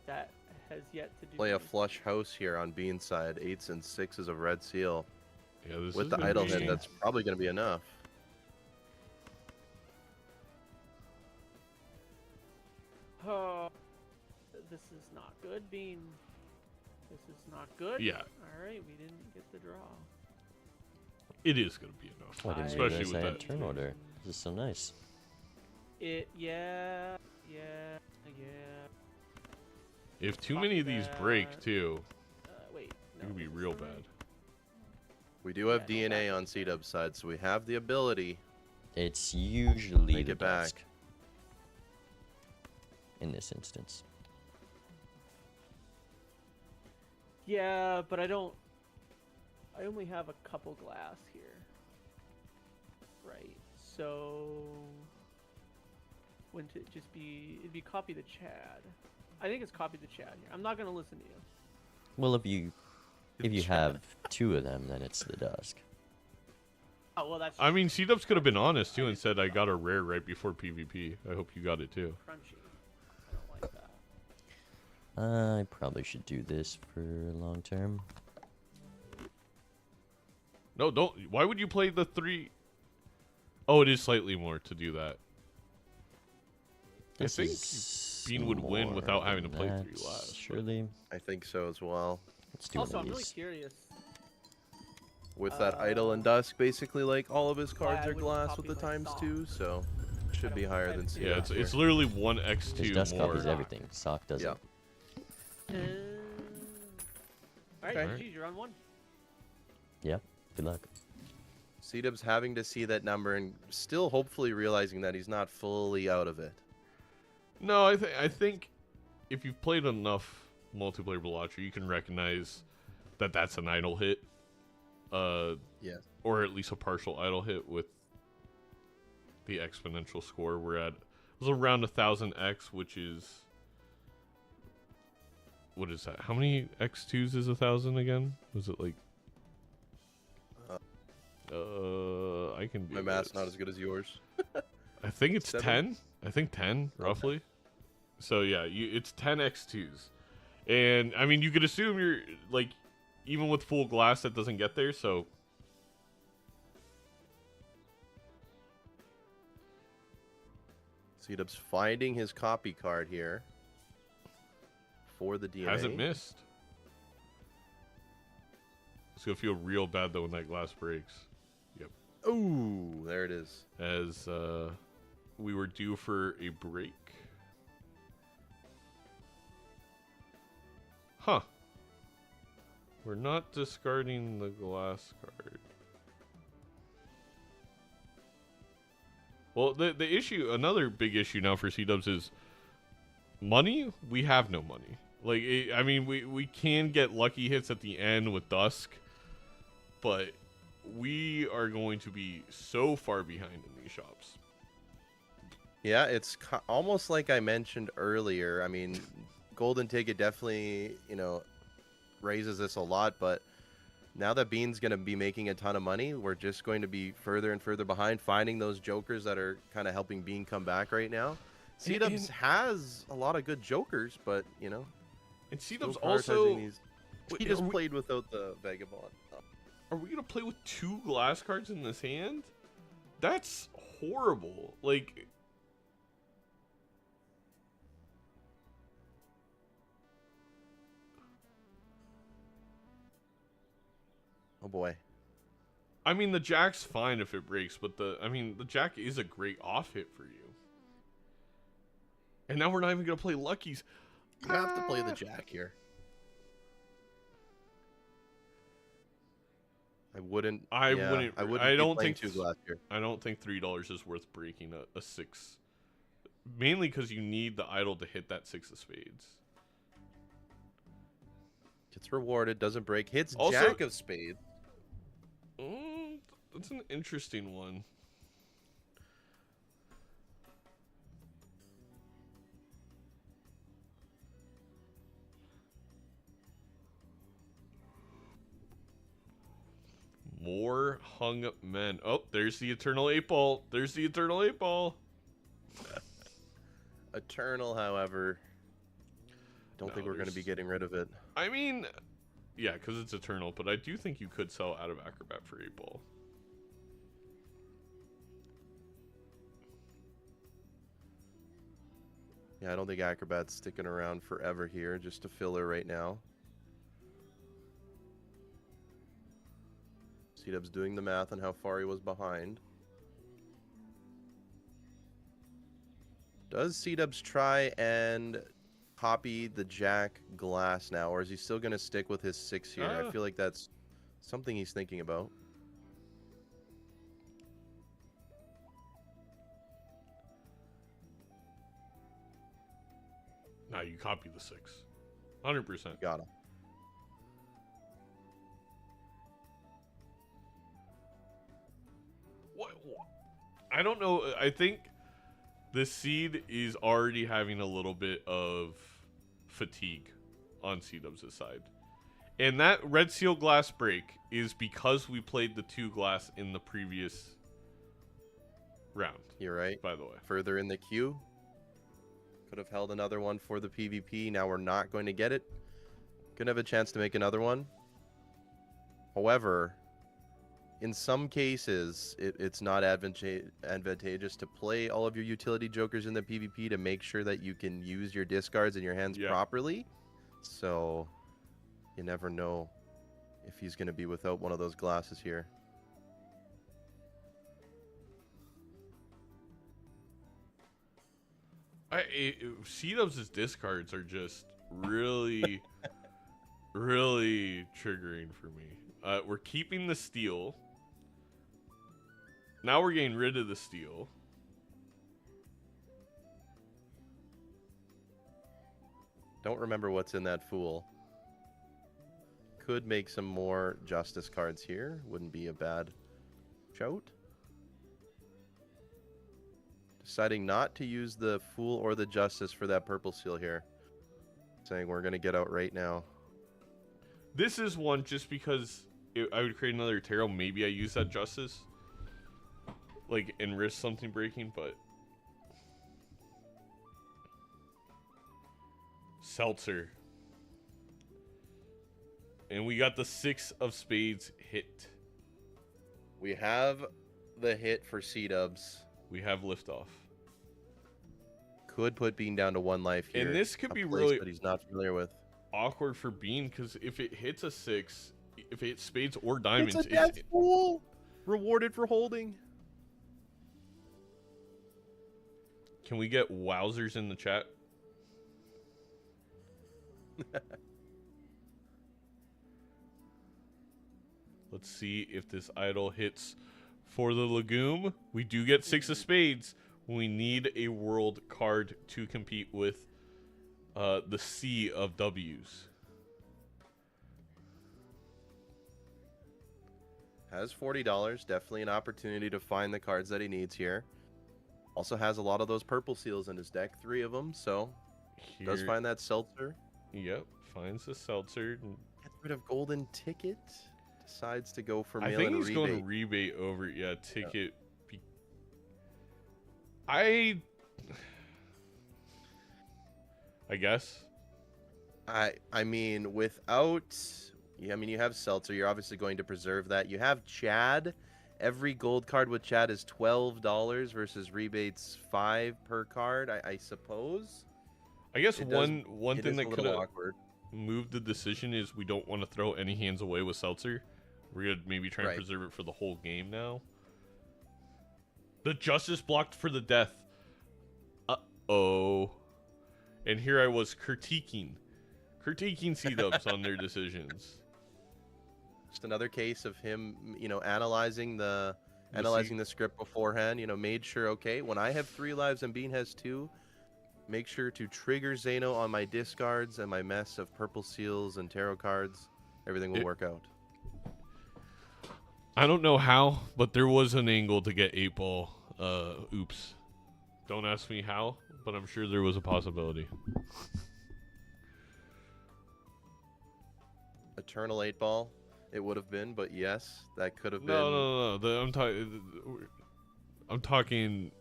that has yet to do. Play a anything. flush house here on Bean's side. 8s and 6s of red seal. Yeah, this With is the gonna idle be- hit, that's probably going to be enough. Oh, this is not good, Bean. This is not good. Yeah. All right, we didn't get the draw. It is going to be enough, I didn't especially realize with I had that. turn order. This is so nice. Yeah. If too Fuck many of these break that. too, Wait. it No, could be this is real the right- bad. We do have Yeah, no, DNA that- on Seadubbs' side, so we have the ability. It's usually Make the it back. dusk. In this instance. Yeah, but I don't. I only have a couple glass here. Right. So. Wouldn't it just be? It'd be copy the Chad. I think it's copy the Chad here. I'm not gonna listen to you. Well, if you have 2 of them, then it's the dusk. Oh well, that's. I mean, Seadubbs could have been honest too and said, "I got a rare right before PvP. I hope you got it too." crunchy. I don't like that. I probably should do this for long term. No, don't. Why would you play the 3? Oh, it is slightly more to do that. I This think is Bean would win more without having to than play that, 3 last, but- Surely. I think so as well. Let's do Also, one I'm of really these. curious. With that idle and dusk, basically, like all of his cards I are wouldn't glass copy with the my times stock. 2, so should be don't- higher I than haven't seen Seadubbs. Yeah, it's here. literally one His x2 dust more. copies everything. Sock doesn't. Yeah. All right, Okay. GG, you're on 1. Yeah. Good luck. Seadubbs having to see that number and still hopefully realizing that he's not fully out of it. No, I think if you've played enough multiplayer Balatro, you can recognize that that's an idle hit. Yes. Or at least a partial idle hit with the exponential score. We're at, it was around 1000x, which is, what is that? How many x2s is 1000 again? Was it like, I can do My math's this. not as good as yours. I think it's 7? 10. I think 10, roughly. So yeah, it's 10 x2s. And I mean, you could assume you're like, even with full glass, that doesn't get there. So Seadubbs finding his copy card here for the DNA. hasn't missed. It's gonna feel real bad though when that glass breaks. Ooh, there it is. As we were due for a break. Huh. We're not discarding the glass card. Well, the issue, another big issue now for Seadubbs is money. We have no money. Like, I mean, we can get lucky hits at the end with Dusk, but we are going to be so far behind in these shops. Yeah, it's almost like I mentioned earlier. I mean, Golden Ticket definitely, raises this a lot, but now that Bean's going to be making a ton of money, we're just going to be further and further behind, finding those jokers that are kind of helping Bean come back right now. Seadubbs has a lot of good jokers, but, And still Seadubbs also... prioritizing these. Wait, He just are we- played without the Vagabond. Are we gonna play with 2 glass cards in this hand? That's horrible. Like, Oh boy. I mean, the Jack's fine if it breaks, but the Jack is a great off hit for you. And now we're not even gonna play Luckies. You have to play the Jack here. I wouldn't. I yeah, wouldn't. I wouldn't. I be don't playing think 2 glass here. I don't think $3 is worth breaking a 6. Mainly because you need the idol to hit that 6 of spades. Gets rewarded, doesn't break. Hits Also- Jack of Spades. That's an interesting one. More hung men. Oh, there's the Eternal 8-Ball. There's the Eternal 8-Ball. Eternal, however, don't No, think we're going to be there's- getting rid of it. I mean, yeah, because it's Eternal, but I do think you could sell out of Acrobat for 8-Ball. Yeah, I don't think Acrobat's sticking around forever here, just a filler right now. Seadubbs doing the math on how far he was behind. Does Seadubbs try and copy the Jack glass now, or is he still going to stick with his 6 here? I feel like that's something he's thinking about. Nah, you copy the 6. 100%. Got him. What? I don't know. I think the seed is already having a little bit of fatigue on Seadubbs' side. And that red seal glass break is because we played the 2 glass in the previous round. You're right. By the way. Further in the queue. Could have held another one for the PvP. Now we're not going to get it. Gonna have a chance to make another one. However, in some cases, it's not advantageous to play all of your utility jokers in the PvP to make sure that you can use your discards in your hands properly. So, you never know if he's going to be without one of those glasses here. Seadubbs' discards are just really, really triggering for me. We're keeping the steel. Now we're getting rid of the steel. Don't remember what's in that Fool. Could make some more Justice cards here. Wouldn't be a bad shout. Deciding not to use the Fool or the Justice for that purple seal here. Saying we're going to get out right now. This is one just because I would create another tarot. Maybe I use that Justice. Like, and risk something breaking, but... Seltzer. And we got the 6 of spades hit. We have the hit for Seadubbs. We have liftoff. Could put Bean down to 1 life here. And this could a be place really that he's not familiar with. awkward for Bean, because if it hits a 6, if it hits spades or diamonds... It's a death Fool! Rewarded for holding. Can we get wowzers in the chat? Let's see if this idol hits for the legume. We do get 6 of spades. We need a world card to compete with the C of W's. Has $40. Definitely an opportunity to find the cards that he needs here. Also has a lot of those purple seals in his deck. 3 of them, so does Here- find that Seltzer. Yep, finds the seltzer. Gets rid of Golden Ticket. Decides to go for I mail think and he's rebate. going rebate over, ticket. I guess. I mean, without... I mean, you have Seltzer. You're obviously going to preserve that. You have Chad. Every gold card with Chad is $12 versus rebates 5 per card, I suppose. I guess It one It thing is that a could little have awkward. moved the decision is we don't want to throw any hands away with Seltzer. We're gonna maybe try and Right. preserve it for the whole game now. The Justice blocked for the death. Uh-oh. And here I was critiquing Seadubbs on their decisions. Just another case of him, analyzing the script beforehand. Made sure, okay, when I have 3 lives and Bean has 2, Make sure to trigger Zeno on my discards and my mess of purple seals and tarot cards. Everything will work out. I don't know how, but there was an angle to get 8-ball. Oops. Don't ask me how, but I'm sure there was a possibility. Eternal 8-ball, it would have been, but yes, that could have been. No. I'm talking.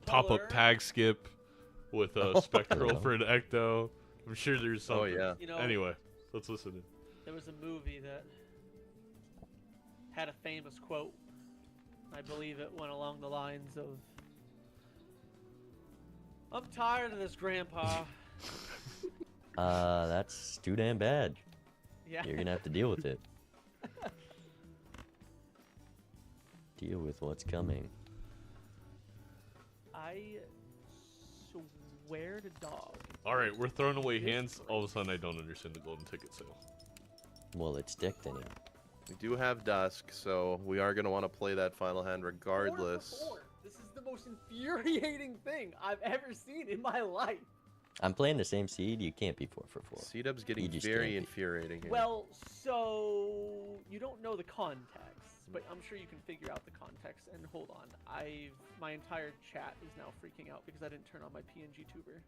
Top up Color. tag skip with a spectral for an ecto. I'm sure there's something. Oh yeah. You know, Anyway, let's listen in. there was a movie that had a famous quote. I believe it went along the lines of, "I'm tired of this, Grandpa." That's too damn bad. Yeah. You're gonna have to deal with it. Deal with what's coming. I swear to dog. All right, we're throwing away hands. All of a sudden, I don't understand the golden ticket sale. Well, it's decked anyhow. We do have Dusk, so we are going to want to play that final hand regardless. 4 for 4. This is the most infuriating thing I've ever seen in my life. I'm playing the same seed. You can't be 4 for 4. Seadubbs getting You just very can't be. infuriating here. Well, so you don't know the context, but I'm sure you can figure out the context. And hold on, my entire chat is now freaking out because I didn't turn on my PNG tuber.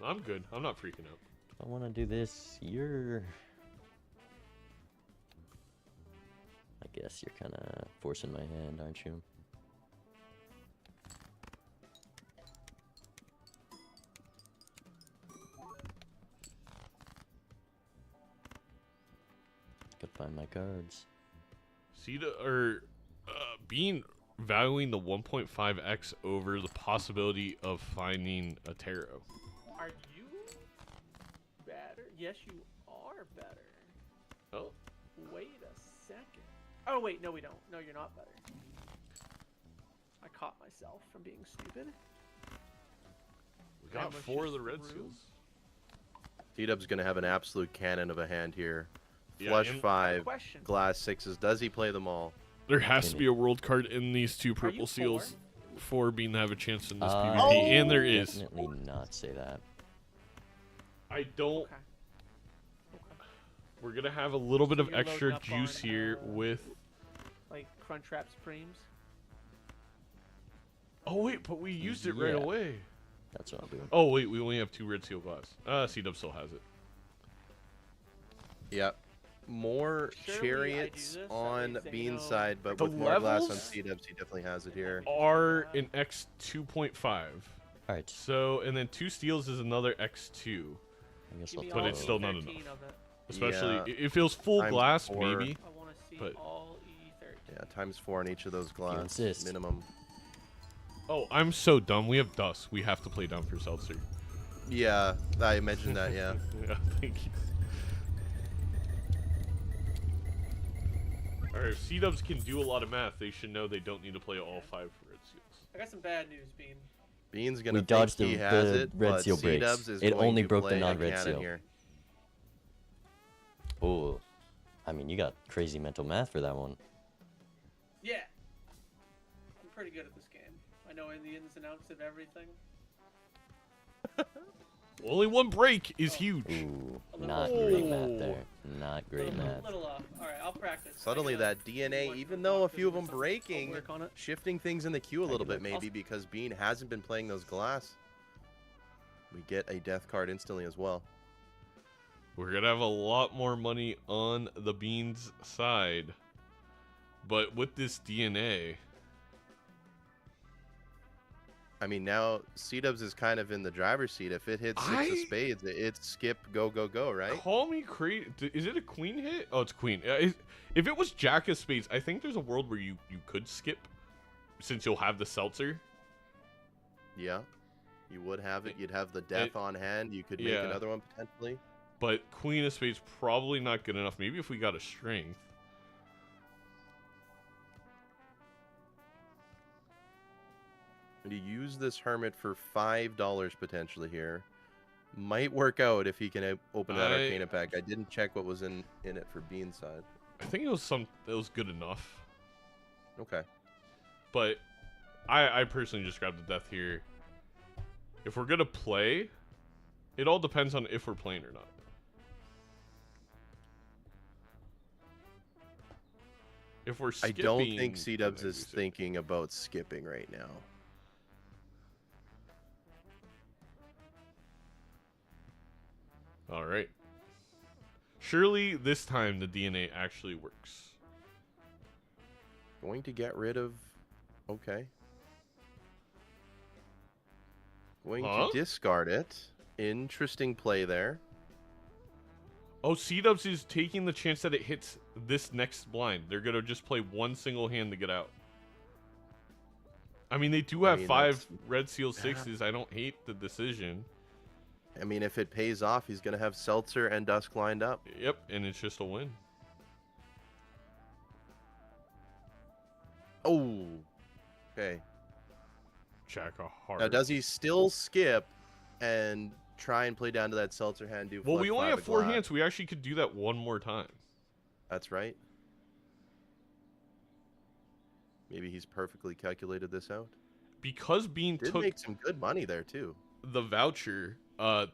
I'm good. I'm not freaking out. If I want to do this, I guess you're kind of forcing my hand, aren't you? Gotta find my cards. Being valuing the 1.5x over the possibility of finding a tarot. Are you better? Yes, you are better. Oh, Wait a second. Oh, wait, no, we don't. No, you're not better. I caught myself from being stupid. we got That was 4 of the just red rude. seals. Seadubbs going to have an absolute cannon of a hand here. Yeah, Flush and- 5, Question. glass 6s. Does he play them all? There has to be a world card in these 2 you purple seals for being to have a chance in this I PvP, and there is. Definitely not say that. I don't. Okay. We're gonna have a little bit So of you're extra loading up juice on, here with. Like Crunchwrap Supremes. Oh wait, but we used it right Yeah. away. That's what I'm doing. Oh wait, we only have 2 red seal glass. Seadubbs still has it. Yep. More Surely I do chariots this, that on way Bean's Zeno- side, but The with more glass on levels- Seadubbs, he definitely has it here. Are an X 2.5. All right. So and then 2 steals is another X2. I guess Give I'll me But all it's still not 13 enough. of it. Especially Yeah. if it was full Times glass, 4. maybe. I want to see But- all E13. Yeah, times 4 on each of those glass insist. minimum. Oh, I'm so dumb. We have Dusk. We have to play down for Seltzer. Yeah, I mentioned that, yeah. Yeah, thank you. Alright, if Seadubbs can do a lot of math, they should know they don't need to play all 5 red seals. I got some bad news, Bean. Bean's going We to think dodged he the has it, red but seal breaks. Seadubbs is It going only to broke the play a non-red cannon seal. here. Oh, I mean, you got crazy mental math for that one. Yeah. I'm pretty good at this game. I know the ins and outs of everything. Only 1 break is huge. Ooh, A little- not great math there. Not great math. Alright, I'll practice. Suddenly I gotta that see DNA, what even the though a fuck few of is. them I'll breaking, work on it. shifting things in the queue a little bit like- maybe because Bean hasn't been playing those glass. We get a death card instantly as well. We're going to have a lot more money on the Beans side. But with this DNA, I mean, now Seadubbs is kind of in the driver's seat. If it hits 6 of I- spades, it's skip, go, go, go, right? call me crazy. Is it a queen hit? Oh, it's queen. If it was jack of spades, I think there's a world where you could skip since you'll have the Seltzer. Yeah. You would have it. You'd have the death on hand. You could make yeah. another one potentially. But queen of spades probably not good enough. Maybe if we got a strength. And you use this hermit for $5 potentially here. Might work out if he can open that Arcana pack. I didn't check what was in it for Bean's side. I think it was good enough. Okay. But I personally just grabbed the death here. If we're gonna play, it all depends on if we're playing or not. If we're I skipping, don't think then Seadubbs I is do say- thinking about skipping right now. All right. Surely this time the DNA actually works. Going to get rid of... Okay. Going Huh? to discard it. Interesting play there. Oh, Seadubbs is taking the chance that it hits this next blind. They're gonna just play one single hand to get out. I mean, they do have mean, 5 that's- red seal 6s. I don't hate the decision. I mean, if it pays off, he's going to have Seltzer and Dusk lined up. Yep, and it's just a win. Oh. Okay. Jack a heart. Now, does he still skip and try and play down to that Seltzer hand? Do Well, flip we only 5 have 4 o'clock? hands. We actually could do that one more time. That's right. Maybe he's perfectly calculated this out. Because Bean Did took make some good money there, too. the voucher,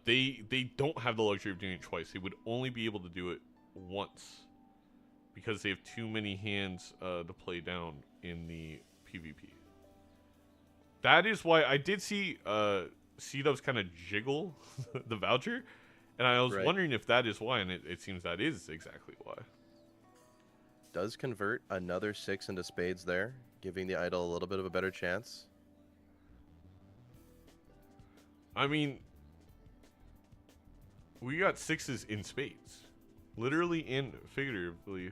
they don't have the luxury of doing it twice. They would only be able to do it once because they have too many hands to play down in the PvP. That is why I did see Seadubbs kind of jiggle the voucher, and I was Right. wondering if that is why, and it seems that is exactly why. Does convert another 6 into spades there, giving the idol a little bit of a better chance. I mean, we got 6s in spades, literally and figuratively,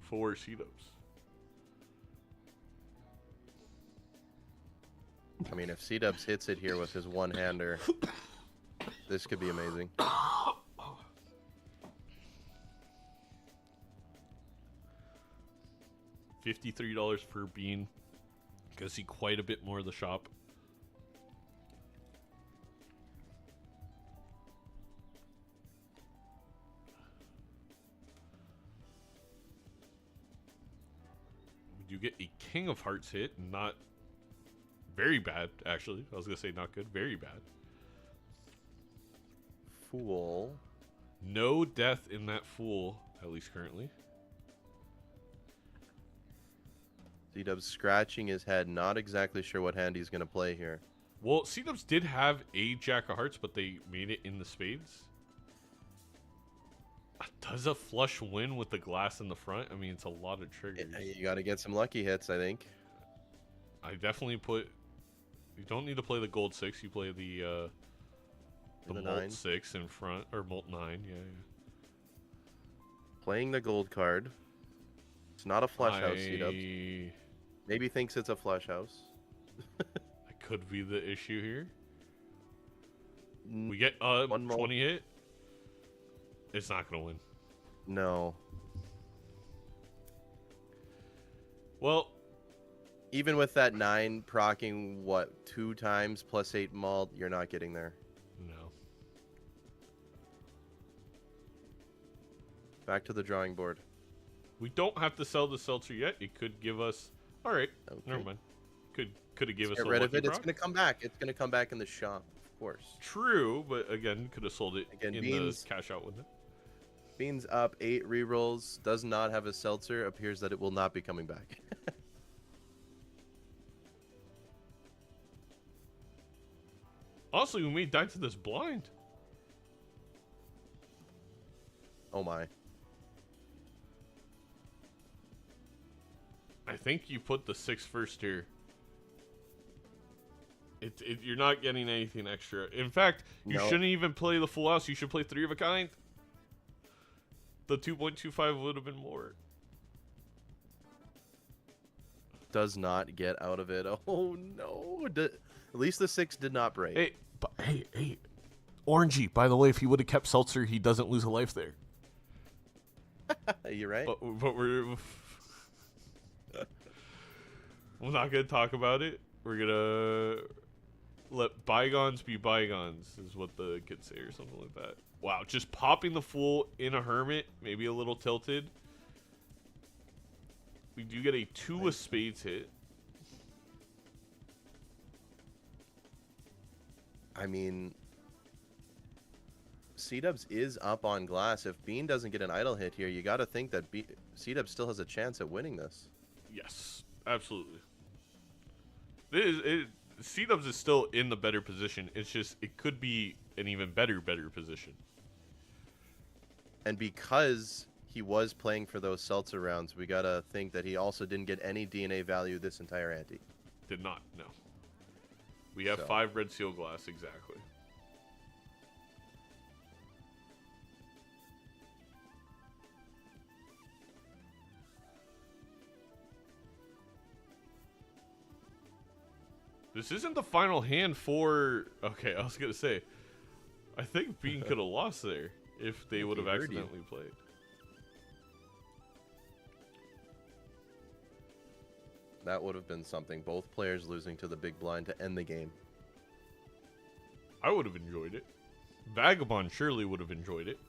for Seadubbs. I mean, if Seadubbs hits it here with his one-hander, this could be amazing. $53 per bean. Gonna see quite a bit more of the shop. We do get a King of Hearts hit, not very bad, actually. I was gonna say not good, very bad. Fool. No death in that Fool, at least currently. Seadubbs scratching his head, not exactly sure what hand he's going to play here. Well, Seadubbs did have a Jack of Hearts, but they made it in the spades. Does a flush win with the glass in the front? I mean, it's a lot of triggers. You got to get some lucky hits, I think. I definitely put... You don't need to play the gold 6. You play the The Molt 9. 6 in front. Or Molt 9, yeah. Playing the gold card. It's not a flush house, Seadubbs. Maybe thinks it's a flush house. That could be the issue here. N- We get One more. 20 hit. It's not going to win. No. Well, Even with that 9 procking, what, 2 times plus 8 malt, you're not getting there. no. Back to the drawing board. We don't have to sell the seltzer yet. It could give us... All right. Okay. Never mind. Could have given us Get a rid of lucky it. It's proc. going to come back. It's going to come back in the shop, of course. True, but again, could have sold it Again, in Beans- the cash out window. Beans up 8 rerolls. Does not have a seltzer. Appears that it will not be coming back. Also, we may die to this blind. Oh my. I think you put the 6 first here. You're not getting anything extra. In fact, you No. shouldn't even play the full house. You should play 3 of a kind. The 2.25 would have been more. Does not get out of it. Oh no. At least the 6 did not break. Hey. Orangey, by the way, if he would have kept Seltzer, he doesn't lose a life there. You're right. But we're not gonna talk about it. We're gonna let bygones be bygones, is what the kids say, or something like that. Wow, just popping the Fool in a Hermit, maybe a little tilted. We do get a 2 of spades hit. I mean, Seadubbs is up on glass. If Bean doesn't get an idle hit here, you got to think that Seadubbs still has a chance at winning this. Yes, absolutely. Seadubbs is still in the better position. It's just it could be an even better position. And because he was playing for those seltzer rounds, we got to think that he also didn't get any DNA value this entire ante. Did not, no. We have So. 5 red seal glass, exactly. This isn't the final hand for... Okay, I was going to say, I think Bean could have lost there if they would have accidentally played. That would have been something. Both players losing to the big blind to end the game. I would have enjoyed it. Vagabond surely would have enjoyed it.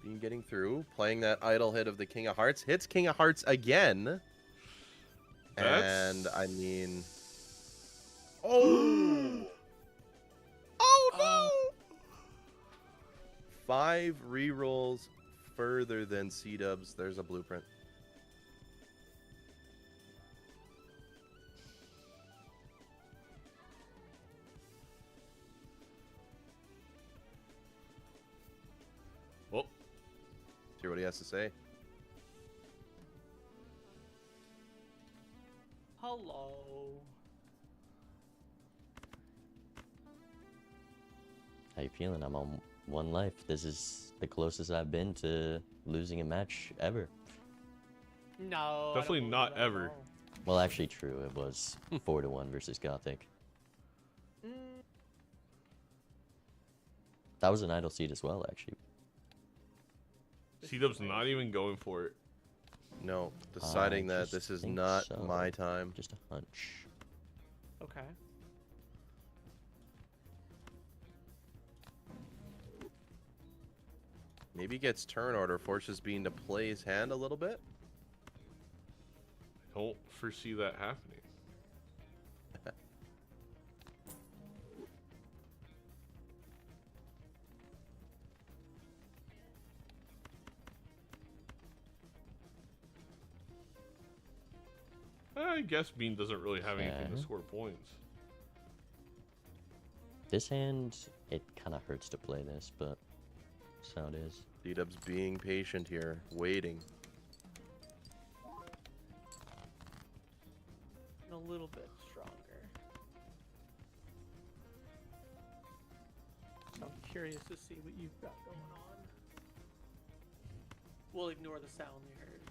Bean getting through, playing that idle hit of the King of Hearts. Hits King of Hearts again. And, I mean... Oh! Oh, no! 5 rerolls further than Seadubbs. There's a blueprint. Well, Hear what he has to say. Hello. How you feeling? I'm on 1 life. This is the closest I've been to losing a match ever. No. I don't Definitely believe not that at ever. all. Well, actually, true. It was 4-1 versus Gothic. Mm, That was an idle seat as well, actually. Seadubbs not even going for it. No, deciding that just this is think not so. my time. Just a hunch. okay. Maybe gets turn order, forces Bean to play his hand a little bit. I don't foresee that happening. I guess Bean doesn't really have anything to Okay. score points. This hand, it kind of hurts to play this, but that's how it is. Seadubbs being patient here, waiting. And a little bit stronger. So I'm curious to see what you've got going on. We'll ignore the sound we heard.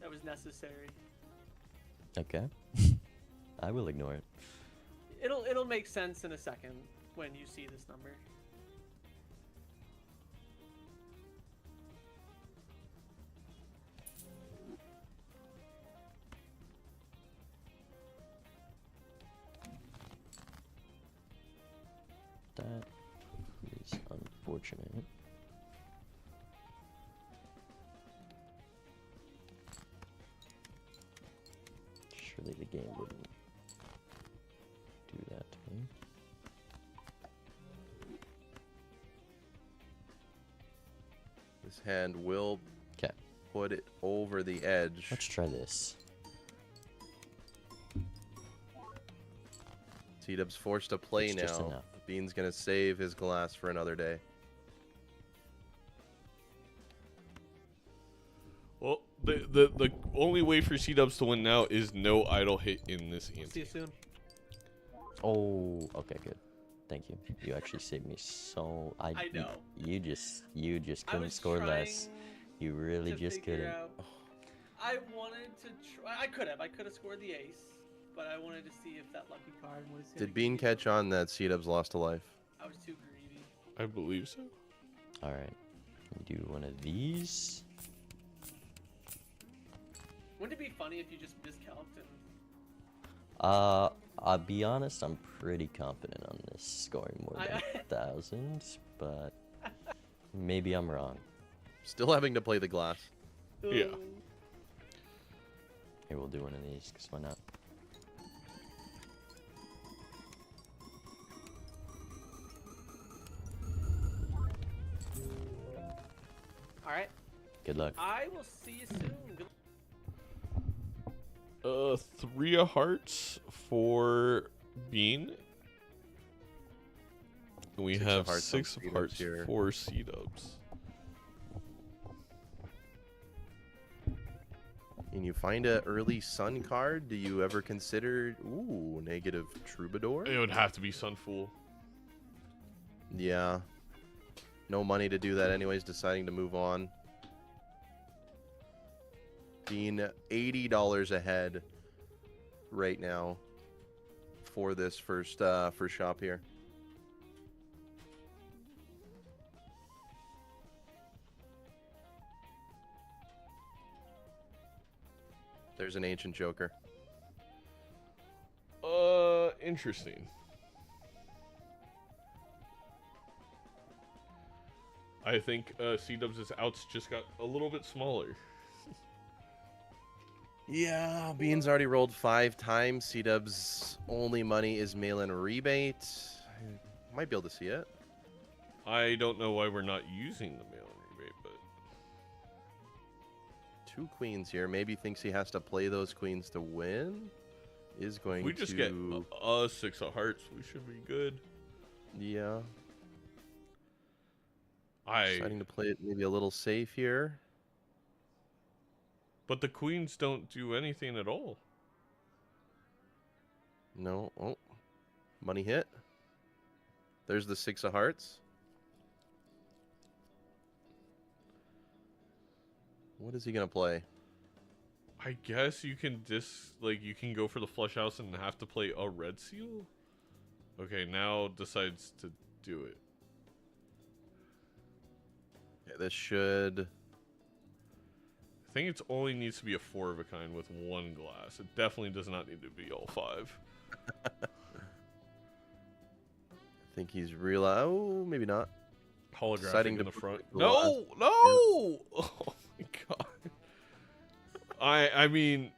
That was necessary. Okay. I will ignore it. It'll make sense in a second when you see this number. That is unfortunate. Surely the game wouldn't do that to me. This hand will Okay, put it over the edge. let's try this. Seadubbs forced to play It's just now. enough. Bean's gonna save his glass for another day. Well, the only way for Seadubbs to win now is no idle hit in this See ante. you soon. Oh, okay, good. Thank you. You actually saved me so. I know. You just I couldn't was score trying less. You really to just figure couldn't. out- I wanted to try. I could have scored the ace, but I wanted to see if that lucky card was. gonna Did Bean give me- catch on that Seadubbs lost a life? I was too greedy. I believe so. All right. Do one of these. Wouldn't it be funny if you just miscalced and I'll be honest. I'm pretty confident on this scoring more than 1,000, but maybe I'm wrong. Still having to play the glass. Yeah. Here, we'll do one of these, because why not? Good luck. I will see you soon. Good 3 of hearts for Bean. We 6 of have hearts 6 on of Seadubbs hearts here. for Seadubbs. And you find a early Sun card. Do you ever consider negative Troubadour? It would have to be Sunfool. Yeah. No money to do that anyways, deciding to move on. Being $80 ahead right now for this first shop here. There's an Ancient Joker. Interesting. I think Seadubbs' outs just got a little bit smaller. Yeah, Bean's already rolled 5 times. Seadubbs' only money is mail-in rebate. Might be able to see it. I don't know why we're not using the mail-in rebate, but 2 queens here. Maybe thinks he has to play those queens to win. Is going we just to get a 6 of hearts. We should be good. yeah. Deciding to play it maybe a little safe here. But the queens don't do anything at all. No. Oh, money hit. There's the 6 of hearts. What is he gonna play? I guess you can you can go for the flush house and have to play a red seal. Okay, now decides to do it. Okay, this should. I think it only needs to be a 4 of a kind with 1 glass. It definitely does not need to be all 5. I think he's real. Oh, maybe not. Holographic Deciding in to the put front. the No, glass- no! Oh my god. I mean,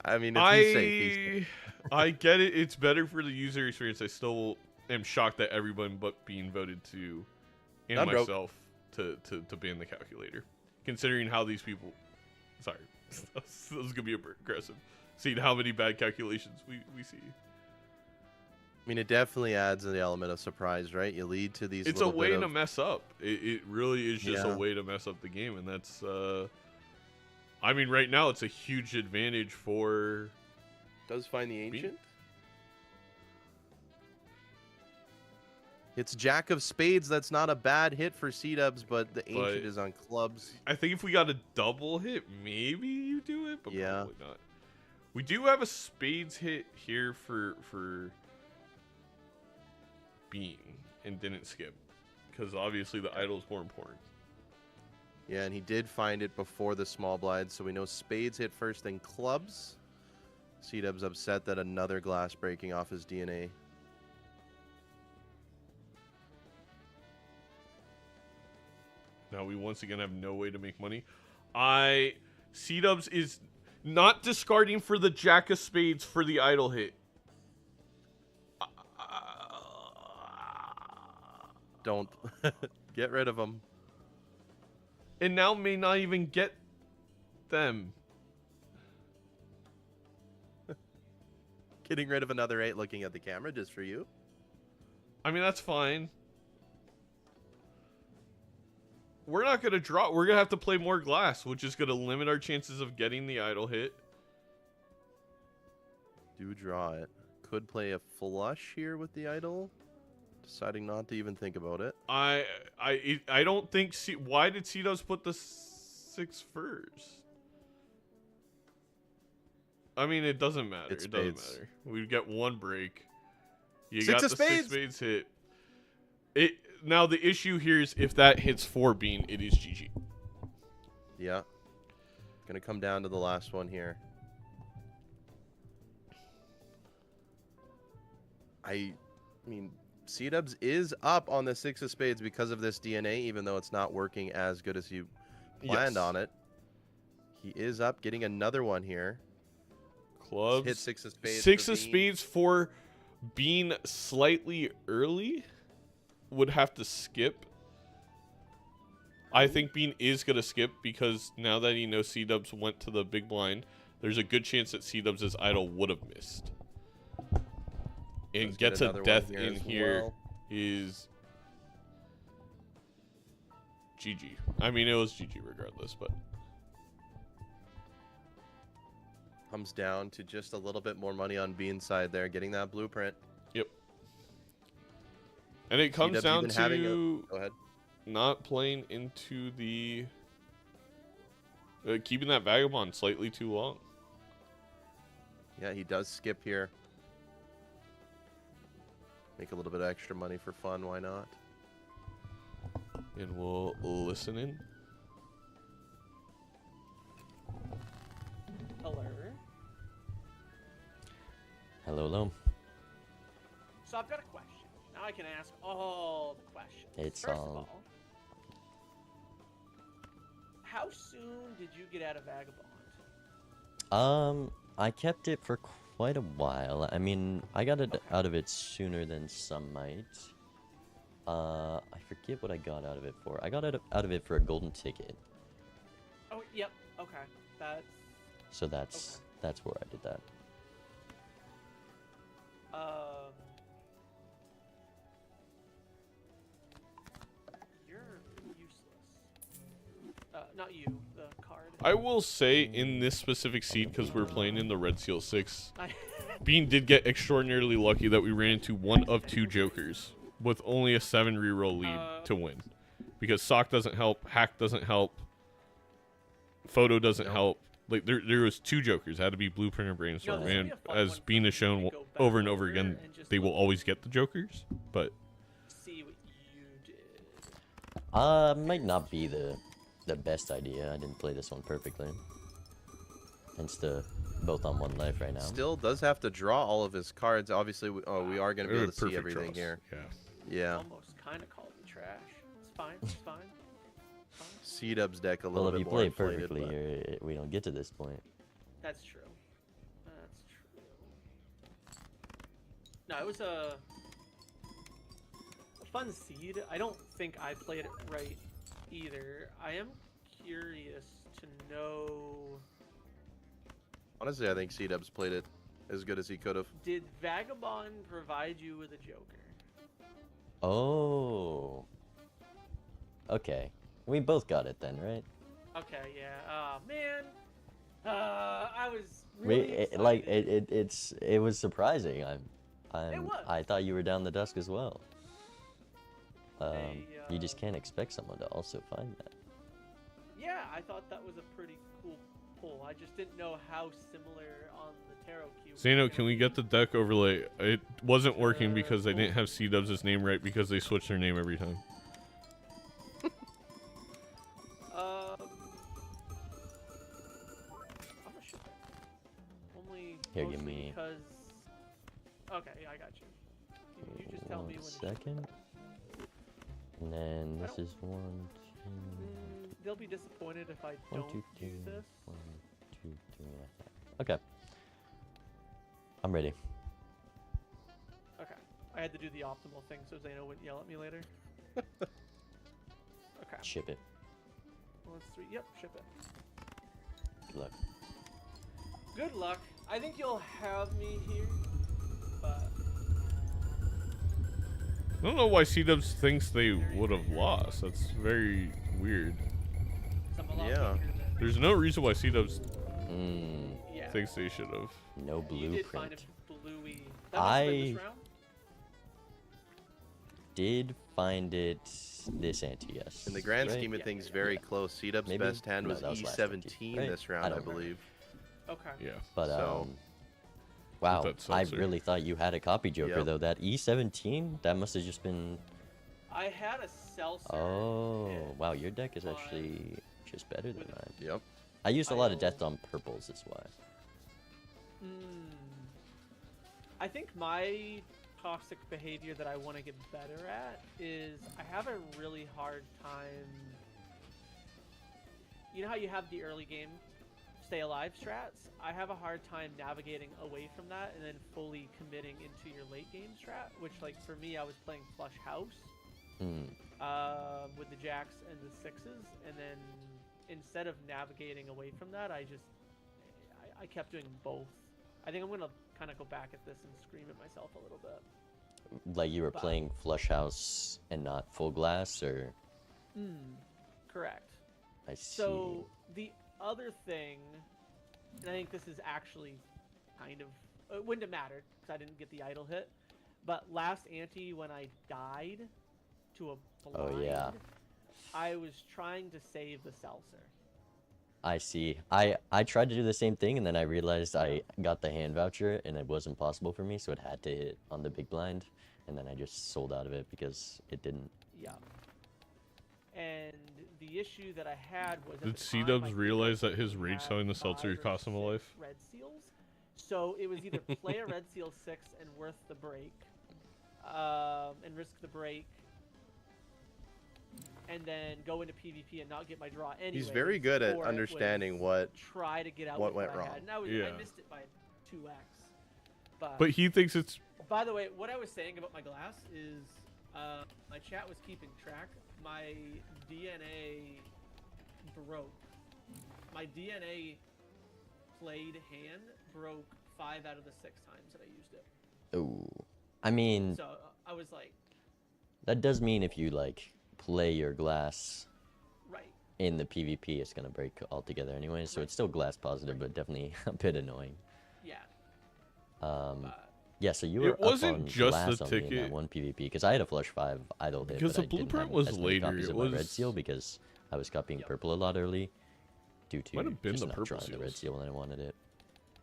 if he's safe, he's safe. I get it. It's better for the user experience. I still am shocked that everyone but Bean voted to, and Not broke. myself, to ban the calculator. Considering how these people, sorry, that was gonna be a bit aggressive. Seeing how many bad calculations we see. I mean, it definitely adds the element of surprise, right? You lead to these. It's a little way bit to of, mess up. It really is just Yeah. a way to mess up the game, and that's. I mean, right now it's a huge advantage for. Does find the Ancient. It's Jack of Spades. That's not a bad hit for Seadubbs, but the Ancient is on clubs. I think if we got a double hit, maybe you do it, but Yeah. probably not. We do have a spades hit here for Bean and didn't skip because obviously the idol is more important. Yeah, and he did find it before the small blind, so we know Spades hit first, then clubs. Seadubbs upset that another glass breaking off his DNA. Now we once again have no way to make money. Seadubbs is not discarding for the Jack of Spades for the idol hit. Don't get rid of him. And now may not even get them. Getting rid of another 8 looking at the camera just for you. I mean, that's fine. We're not going to draw. We're going to have to play more glass, which is going to limit our chances of getting the idol hit. Do draw it. Could play a flush here with the idol. Deciding not to even think about it. I don't think... why did Seadubbs put the 6 first? I mean, it doesn't matter. It's It doesn't spades. matter. We get 1 break. You 6 got of the spades. 6 spades hit. Now, the issue here is if that hits 4 Bean, it is GG. Yeah. Gonna come down to the last one here. I mean, Seadubbs is up on the 6 of spades because of this DNA, even though it's not working as good as you planned Yes. on it. He is up, getting another one here. Clubs. Hit 6 of spades. 6 for of Bean. spades for Bean slightly early. Would have to skip. I think Bean is going to skip because now that he knows Seadubbs went to the big blind, there's a good chance that Seadubbs' idol would have missed. And Let's gets get a another one death here in as here well. is GG. I mean, it was GG regardless, but Comes down to just a little bit more money on Bean's side there, getting that blueprint. yep. And it comes Seadubbs down even having to Go ahead. not playing into the keeping that vagabond slightly too long. Yeah, he does skip here. Make a little bit of extra money for fun, why not? And we'll listen in. Hello. Hello, hello. So I've got a question. Now I can ask all the questions. It's First all- of all, how soon did you get out of Vagabond? I kept it for quite a while. I mean, I got it out of it sooner than some might. I forget what I got out of it for. I got it out of it for a golden ticket. Oh, yep. Okay. That's So that's where I did that. you're useless. Not you, the card. I will say in this specific seed, because we're playing in the Red Seal 6, I Bean did get extraordinarily lucky that we ran into one of two Jokers with only a 7 reroll lead to win. Because Sock doesn't help, Hack doesn't help, Photo doesn't help. Like there was 2 Jokers. It had to be Blueprint or Brainstorm. this would And be a fun as one Bean for has me shown to go back over and over over again, and just they will look always get the Jokers. But see what you did. Might not be the best idea. I didn't play this one perfectly. Hence the both on one life right now. Still does have to draw all of his cards. Obviously, we are going to be able to see perfect everything draws. here. Yeah. Yeah. Almost kind of called me trash. It's fine. It's fine. Seadubbs deck a Well, little if you bit more play it inflated, perfectly, but- we don't get to this point. That's true. That's true. No, it was a fun seed. I don't think I played it right either. I am curious to know, Honestly, I think Seadubbs played it as good as he could have. did Vagabond provide you with a Joker? Oh. Okay. We both got it then, right? Okay, yeah. Oh man. I was really excited. It was surprising. It was. I thought you were down the dusk as well. They, You just can't expect someone to also find that. Yeah, I thought that was a pretty cool pull. I just didn't know how similar on the tarot cue. Zano, can we get the deck overlay? It wasn't working because they didn't have Seadubbs' name right because they switched their name every time. I'm gonna ship it. Only Here, mostly give me- because. Okay, yeah, I got you. You just tell me when. to ship it. Second. And then I this don't- is 1, 2, They'll be disappointed if I 1, don't 2, 3, use this. 1, 2, 3. Okay. I'm ready. Okay, I had to do the optimal thing so Zano wouldn't yell at me later. Okay, Ship it. 1, 3. Yep, ship it. Good luck. Good luck. I think you'll have me here, but I don't know why Seadubbs thinks they would have lost. That's very weird. I'm a lot Yeah. weaker than- There's no reason why Seadubbs Yeah. thinks they should have. No You did find blueprint. a bluey. That must have been this round? Did find it this ante, yes. In the grand Right? scheme of Yeah, things, yeah, very yeah. close. Seadubbs' Maybe? best hand No, was that was last E17 right? this I round, I, don't remember. believe. Okay. Yeah. But So- wow, That's I seltzer. really thought you had a copy Joker Yep. though. That E17, that must have just been. I had a seltzer. Oh, yeah, wow, your deck is but actually just better than with- mine. Yep. I used a lot of I'll- death on purples, that's why. I think my toxic behavior that I want to get better at is I have a really hard time. You know how you have the early game stay alive strats? I have a hard time navigating away from that and then fully committing into your late game strat, which like for me I was playing flush house with the jacks and the sixes, and then instead of navigating away from that, I kept doing both. I think I'm gonna kind of go back at this and scream at myself a little bit. Like you were playing flush house and not full glass, or? Correct. I see. So the other thing, and I think this is actually kind of, it wouldn't have mattered because I didn't get the idle hit, but last ante when I died to a blind, Oh, yeah. I was trying to save the seltzer. I see. I tried to do the same thing, and then I realized I got the hand voucher, and it wasn't possible for me, so it had to hit on the big blind, and then I just sold out of it because it didn't. Yeah. And the issue that I had was, Did at the time, Seadubbs I realize that his had rage selling the 5 seltzer or cost him a 6 life? red seals. So it was either play a red seal 6 and worth the break, and risk the break, and then go into PvP and not get my draw anyway. He's very good at understanding what try to get out what with went I wrong. had. And I Yeah. missed it by 2x. But he thinks it's By the way, what I was saying about my glass is my chat was keeping track. My DNA broke. My DNA played hand broke 5 out of the 6 times that I used it. Ooh. I mean, So I was like, that does mean if you like play your glass right. in the PvP, it's gonna break altogether anyway. So it's still glass positive, but definitely a bit annoying. Yeah. Yeah. So you were It wasn't up on just glass the on me in that ticket. one PvP because I had a flush 5 idle hit. Because but the I didn't blueprint have was as many later, copies it of my red was- seal because I was copying purple a lot early due to Might have been just the not purple drawing the red seals. seal when I wanted it.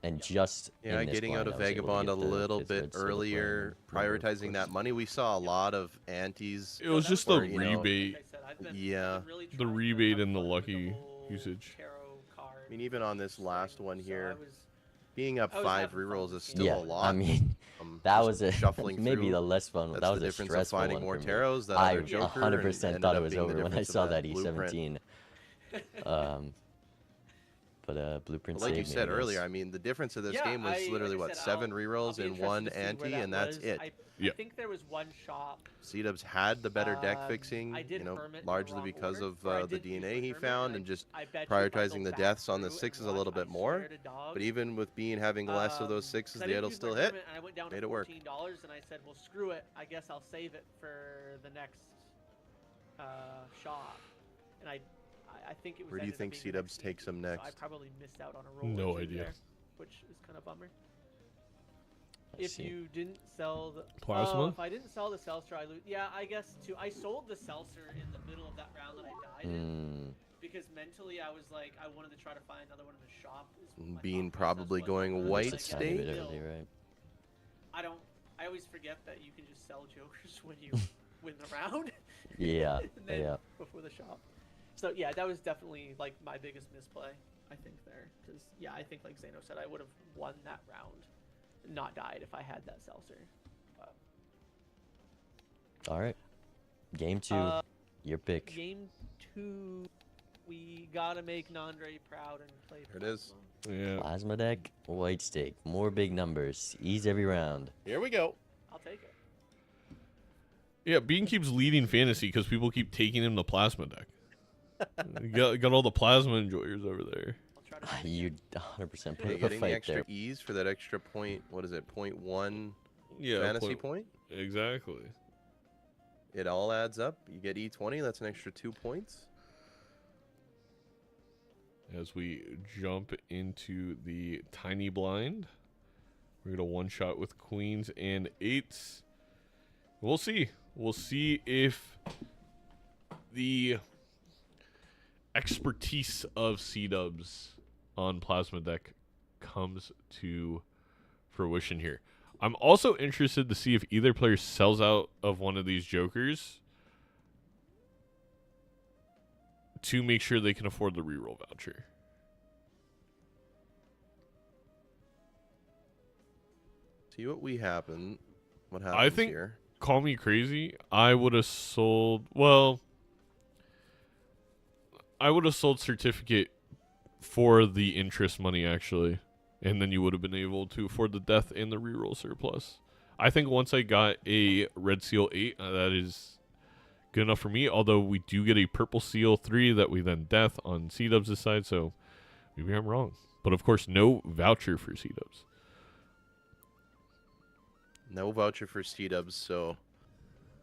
And just Yeah, in this getting out blind, of I was able to Vagabond a get the little 5th bit red seal to play earlier, and number, of prioritizing that course. money. We saw a lot of antes. It was that just was the where, you know, rebate. Like I said, I've been Yeah. really The trying to rebate have and the fun with lucky whole usage. tarot card I mean, even on this last thing, one so here, I was- being up I was 5 having fun rerolls with is it. still Yeah, a lot. I mean, that just was a shuffling maybe through. the less fun. That's That the was a difference of stressful finding one more for me. tarots, that I other Joker, 100% and ended thought it up was being the over when I difference of saw that blueprint. E17. But blueprint But like you saved me, said I earlier, guess. I mean, the difference of this Yeah, game was I- literally, like I what, said, 7 I'll rerolls be in interested one to see where ante, that and that's was. it. I Yeah. think there was one shop. Seadubbs had the better deck I fixing, did you know, Hermit in the largely wrong because order, of or I the did use DNA he Hermit, found, and just I bet you if I prioritizing go the back deaths on the through and 6s a watch, little I bit more. swear to dog, But even with being having less of those 6s, 'cause I the didn't idle use still my hit. Hermit, and I went down Made to it work. $14, and I said, well, screw it. I guess I'll save it for the next shop. And I think it was. Where do you ended up think being the next Seadubbs takes him ante, so I next? probably missed out on a roll. No or two idea. there, which is kind of a bummer. I If see. you didn't sell the Plasma? Oh, if I didn't sell the seltzer, I lose. Yeah, I guess too. I sold the seltzer in the middle of that round that I died in because mentally I was like, I wanted to try to find another one in the shop. Is what my Being thought process probably was. going But white like, Just a tiny bit state? early, right? I don't. I always forget that you can just sell jokers when you win the round. Yeah, and then yeah. Before the shop. So yeah, that was definitely like my biggest misplay. I think there, because yeah, I think like Zeno said, I would have won that round, not died if I had that seltzer. But, All right. Game 2, your pick. game 2, we gotta make Nandre proud and play. Here it is. Plasma. Yeah. Plasma deck, white stake, more big numbers, ease every round. Here we go. I'll take it. Yeah, Bean keeps leading fantasy because people keep taking him the plasma deck. You got all the plasma enjoyers over there. I'll try to. Make it. You 100% put Hey, up a getting the fight extra there. ease for that extra point. What is it? 0.1 Yeah. fantasy point. Exactly. It all adds up. You get E20. That's an extra 2 points. As we jump into the tiny blind, we're gonna one shot with queens and 8s. We'll see. We'll see if the expertise of Seadubbs on plasma deck comes to fruition here. I'm also interested to see if either player sells out of one of these jokers to make sure they can afford the reroll voucher. See what What happens I think, here? call me crazy, I would have sold, well, I would have sold certificate for the interest money, actually. And then you would have been able to afford the death and the reroll surplus. I think once I got a Red Seal 8, that is good enough for me. Although we do get a purple seal 3 that we then death on Seadubbs' side, so maybe I'm wrong. But of course, no voucher for Seadubbs. No voucher for Seadubbs, so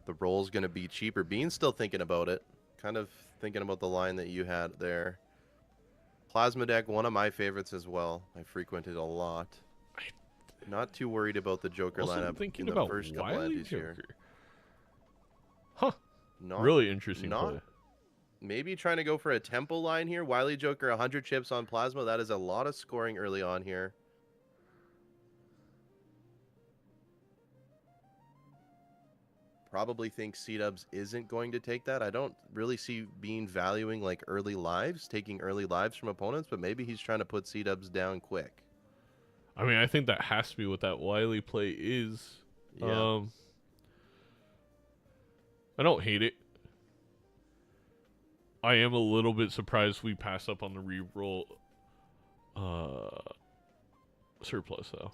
the roll's going to be cheaper. Bean's still thinking about it. Kind of thinking about the line that you had there. Plasma deck, one of my favorites as well. I frequented a lot. Not too worried about the Joker Also lineup thinking in the about first couple Wily eddies here. Joker. Huh. Not, Really interesting play. Maybe trying to go for a tempo line here. Wily Joker, 100 chips on Plasma. That is a lot of scoring early on here. Probably think Seadubbs isn't going to take that. I don't really see Bean valuing like early lives, taking early lives from opponents, but maybe he's trying to put Seadubbs down quick. I mean, I think that has to be what that Wily play is. Yeah. I don't hate it. I am a little bit surprised we pass up on the reroll surplus, though.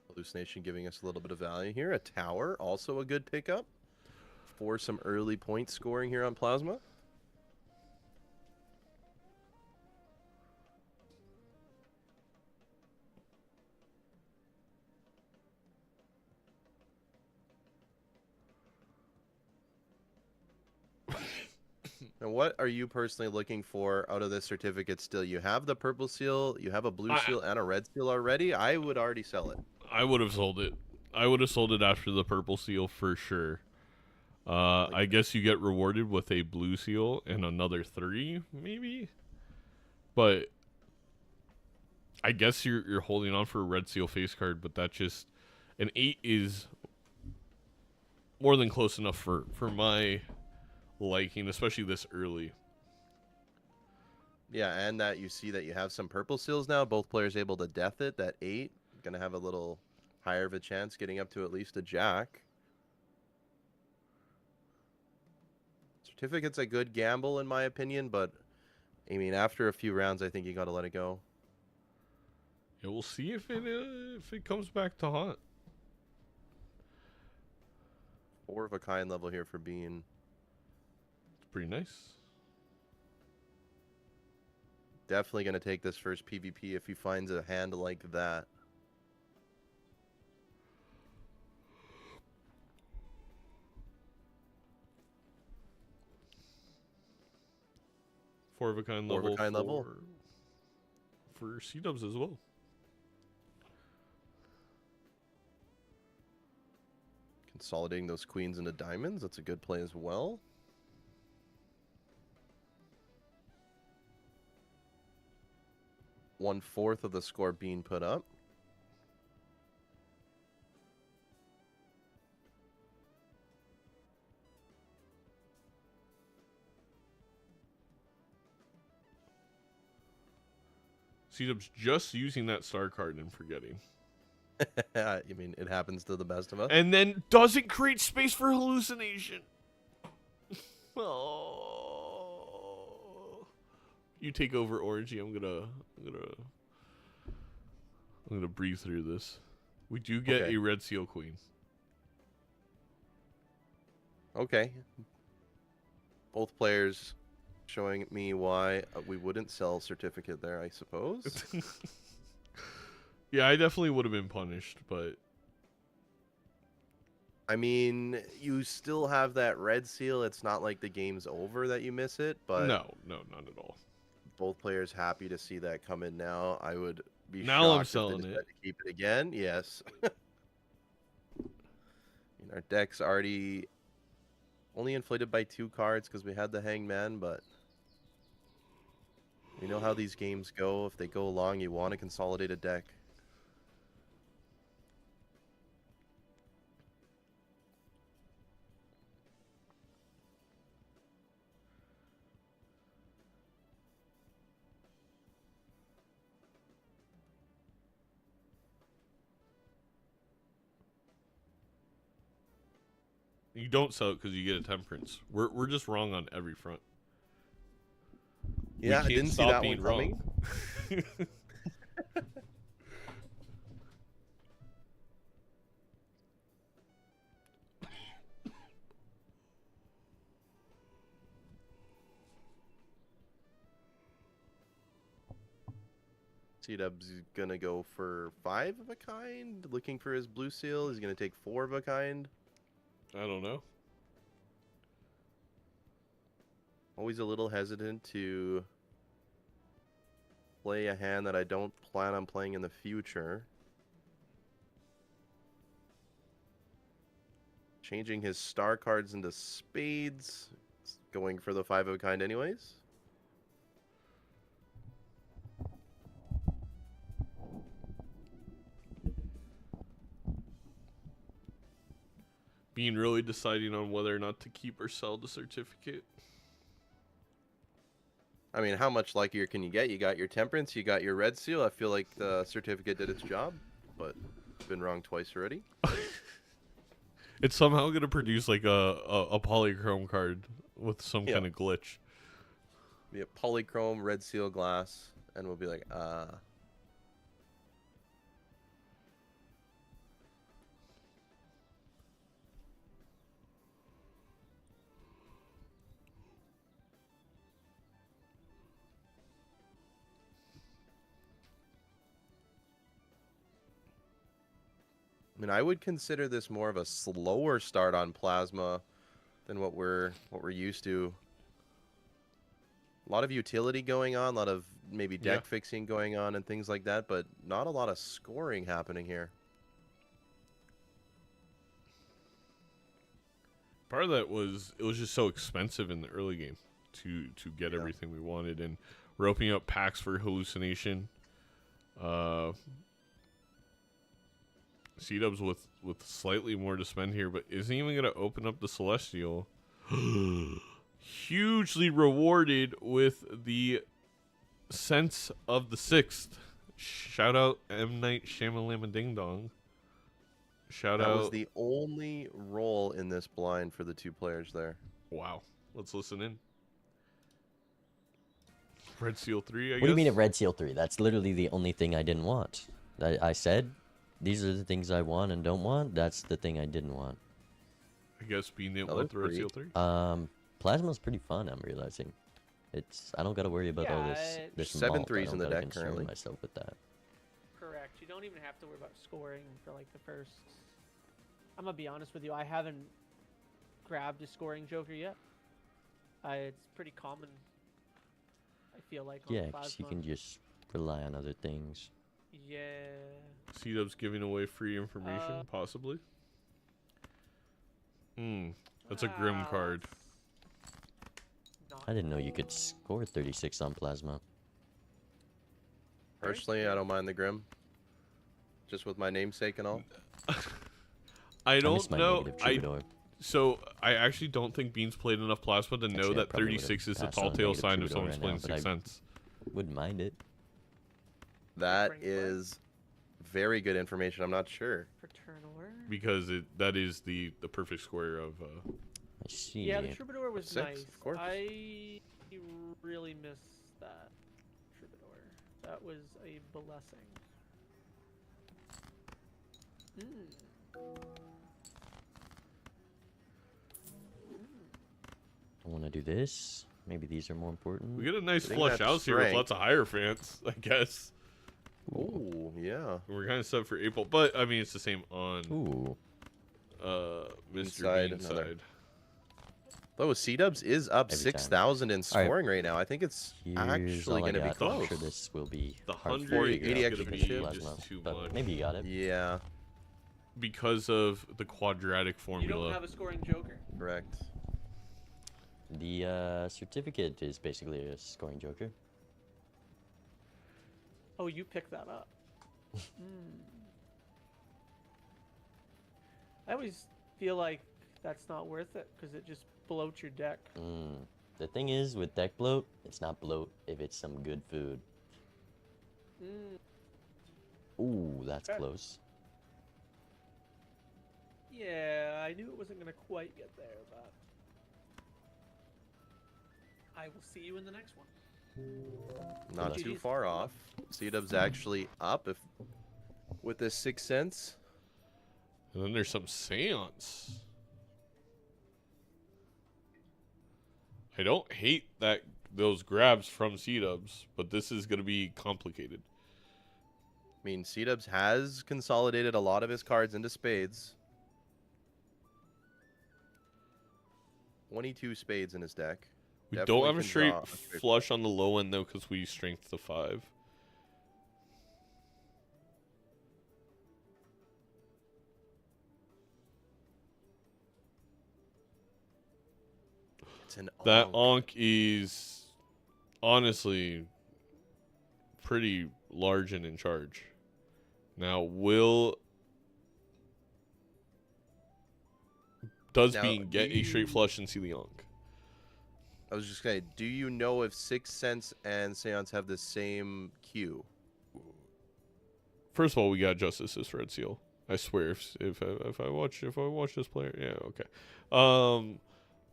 Hallucination giving us a little bit of value here. A tower, also a good pickup for some early point scoring here on Plasma. Now, what are you personally looking for out of this certificate still? You have the purple seal, you have a blue seal, and a red seal already. I would already sell it. I would have sold it. I would have sold it after the purple seal for sure. I guess you get rewarded with a blue seal and another 3, maybe. But I guess you're holding on for a red seal face card, but that just an 8 is more than close enough for my liking, especially this early. Yeah, and that you see that you have some purple seals now. Both players able to death it. That 8 going to have a little higher of a chance getting up to at least a jack. Certificate's a good gamble in my opinion, but I mean after a few rounds I think you got to let it go. Yeah, we'll see if it comes back to haunt. 4 of a kind level here for Bean. Pretty nice. Definitely going to take this first PvP if he finds a hand like that. Four of a kind level for Seadubbs as well. Consolidating those queens into diamonds. That's a good play as well. One-fourth of the score being put up. Seadubbs just using that star card and forgetting. I mean, it happens to the best of us. And then doesn't create space for hallucination. Oh. You take over, Orangey. I'm gonna breathe through this. We do get a red seal queen. Okay. Both players showing me why we wouldn't sell certificate there, I suppose. Yeah, I definitely would have been punished, but I mean, you still have that red seal. It's not like the game's over that you miss it, but no, not at all. Both players happy to see that come in now. I would be now shocked I'm if they selling decided it. to keep it again. Yes. Our deck's already only inflated by 2 cards because we had the Hangman, but we know how these games go. If they go long, you want to consolidate a deck. You don't sell it because you get a temperance. We're just wrong on every front. Yeah, I didn't see that one coming. Seadubbs is gonna go for 5 of a kind, looking for his blue seal. He's gonna take 4 of a kind. I don't know. Always a little hesitant to play a hand that I don't plan on playing in the future. Changing his star cards into spades. Going for the 5 of a kind anyways. Being really deciding on whether or not to keep or sell the certificate. I mean, how much luckier can you get? You got your temperance, you got your red seal. I feel like the certificate did its job, but been wrong twice already. It's somehow going to produce like a polychrome card with some kind of glitch. Be a polychrome, red seal glass, and we'll be like, I mean, I would consider this more of a slower start on Plasma than what we're used to. A lot of utility going on, a lot of maybe deck fixing going on and things like that, but not a lot of scoring happening here. Part of that was it was just so expensive in the early game to get everything we wanted, and we're opening up packs for hallucination. Seadubbs with slightly more to spend here, but isn't even going to open up the Celestial. Hugely rewarded with the Sense of the Sixth. Shout out M. Night Shyamalama Ding Dong. Shout out. That was the only roll in this blind for the 2 players there. Wow. Let's listen in. Red Seal 3, I guess? What do you mean at Red Seal 3? That's literally the only thing I didn't want. I said, these are the things I want and don't want. That's the thing I didn't want. I guess being able with the Red Seal 3? Plasma's pretty fun, I'm realizing. I don't got to worry about all this 7 malt. threes I don't in the gotta deck concern currently. myself with that. Correct. You don't even have to worry about scoring for like the first. I'm gonna be honest with you. I haven't grabbed a scoring joker yet. It's pretty common. I feel like on Yeah, 'cause you Plasma. can just rely on other things. Yeah. Seadubbs giving away free information, possibly? That's a Grim card. I didn't know you could score 36 on Plasma. Personally, I don't mind the Grim. Just with my namesake and all. I don't miss my know. negative troubadour. So I actually don't think Beans played enough Plasma to know Actually, I that probably 36 is would've the passed on tall tale negative sign if troubadour someone's right playing now, but 6 cents. Wouldn't mind it. That is very good information. I'm not sure. For turn order. Because that is the perfect square of I see. Yeah, the troubadour was 6, nice. of course. I really miss that troubadour. That was a blessing. I want to do this. Maybe these are more important. we get a nice I think flush that's house here with strength. lots of Hierophants, I guess. Oh, yeah. We're kind of set for April, but I mean it's the same on Ooh. Mr. Inside, Bean another. side. Though Seadubbs is up Every time. 6,000 in right. scoring right now. I think it's Here's actually all I going to be got. close. I'm sure this will be The hard 100 for you is to 80 get extra with chips. Plasma, Just too but much. maybe you got it. Yeah, Because of the quadratic You formula. don't have a scoring joker. correct. The certificate is basically a scoring joker. Oh, you picked that up. I always feel like that's not worth it because it just bloats your deck. The thing is, with deck bloat, it's not bloat if it's some good food. Ooh, that's Okay. close. Yeah, I knew it wasn't gonna quite get there, but I will see you in the next one. Not luck. too far off. Seadubbs actually up with this 6 cents. And then there's some Seance. I don't hate those grabs from Seadubbs, but this is going to be complicated. I mean, Seadubbs has consolidated a lot of his cards into spades. 22 spades in his deck. We Definitely don't have a can straight draw a straight flush on the low end, though, because we strength the 5. It's an That onk. onk is honestly pretty large and in charge. Now, does Now, Bean get a straight flush and see the onk? I was just gonna. Do you know if Sixth Sense and Seance have the same queue? First of all, we got Justice this Red Seal. I swear, if I watch this player, yeah, okay.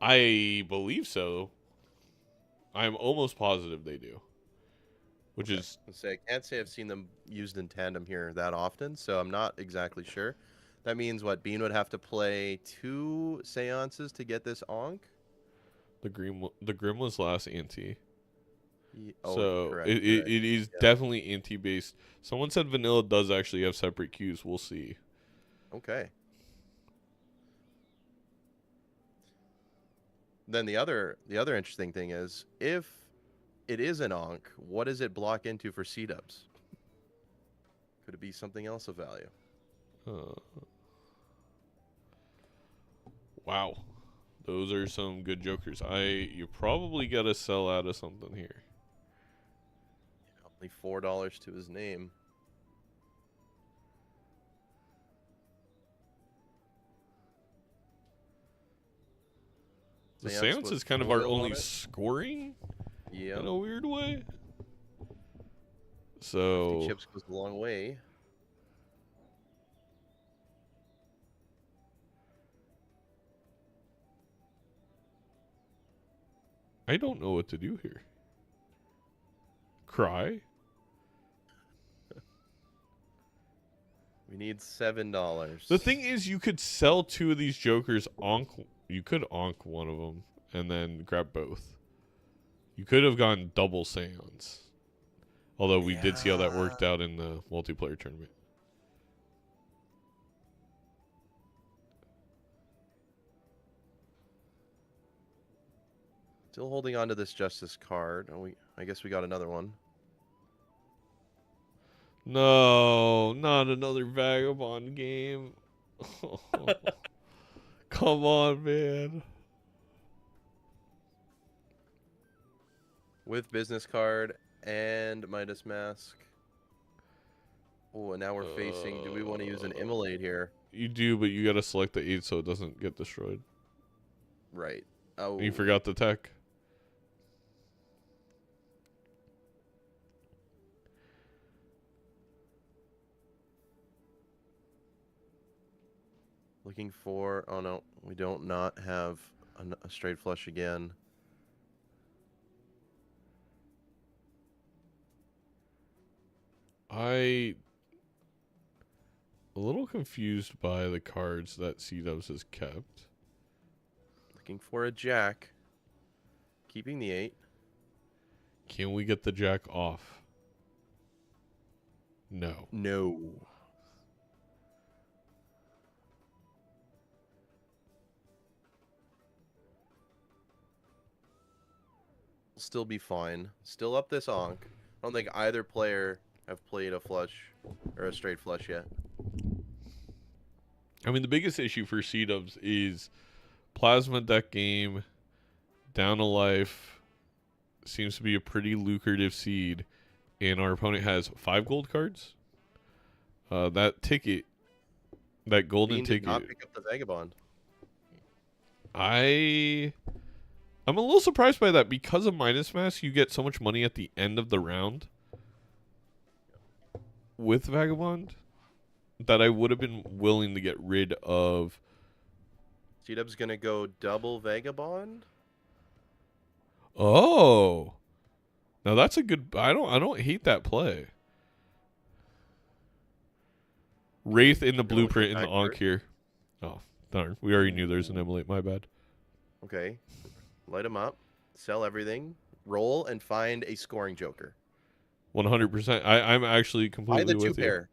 I believe so. I'm almost positive they do. Which is Let's say I can't say I've seen them used in tandem here that often, so I'm not exactly sure. That means what? Bean would have to play 2 Seances to get this onk. the Grim was last anti. Oh, So correct, it correct. is definitely anti-based. Someone said vanilla does actually have separate queues. We'll see. Okay. Then the other interesting thing is, if it is an onk, what does it block into for Seadubbs? Could it be something else of value? Wow, those are some good jokers. You probably gotta sell out of something here. Only $4 to his name. The Seance Seance with is kind of our foil on only it? scoring Yeah. in a weird way. 50 So chips goes a long way. I don't know what to do here. Cry? We need $7. The thing is, you could sell 2 of these jokers. You could onk one of them and then grab both. You could have gone double Seance. Although we did see how that worked out in the multiplayer tournament. Still holding on to this Justice card. Oh, I guess we got another one. No, not another Vagabond game. Come on, man. With business card and Midas Mask. Oh, and now we're facing. Do we want to use an Immolate here? You do, but you gotta select the 8 so it doesn't get destroyed. Right. Oh. You forgot the tech. Looking for. Oh no, we don't not have a straight flush again. A little confused by the cards that Seadubbs has kept. Looking for a Jack. Keeping the 8. Can we get the Jack off? No. No. Still be fine. Still up this onk. I don't think either player have played a flush or a straight flush yet. I mean, the biggest issue for Seadubbs is Plasma deck game, down a life, seems to be a pretty lucrative seed, and our opponent has 5 gold cards. That ticket, that golden Bean did ticket, not pick up the Vagabond. I'm a little surprised by that. Because of Midas Mask, you get so much money at the end of the round with Vagabond that I would have been willing to get rid of. Seadubbs gonna go double Vagabond. Oh, now that's a good. I don't hate that play. Wraith in the blueprint in the Ankh here. Oh darn, we already knew there's an Emulate. My bad. Okay, light him up, sell everything, roll, and find a scoring joker. 100%. I'm actually Buy completely the two with you. pair.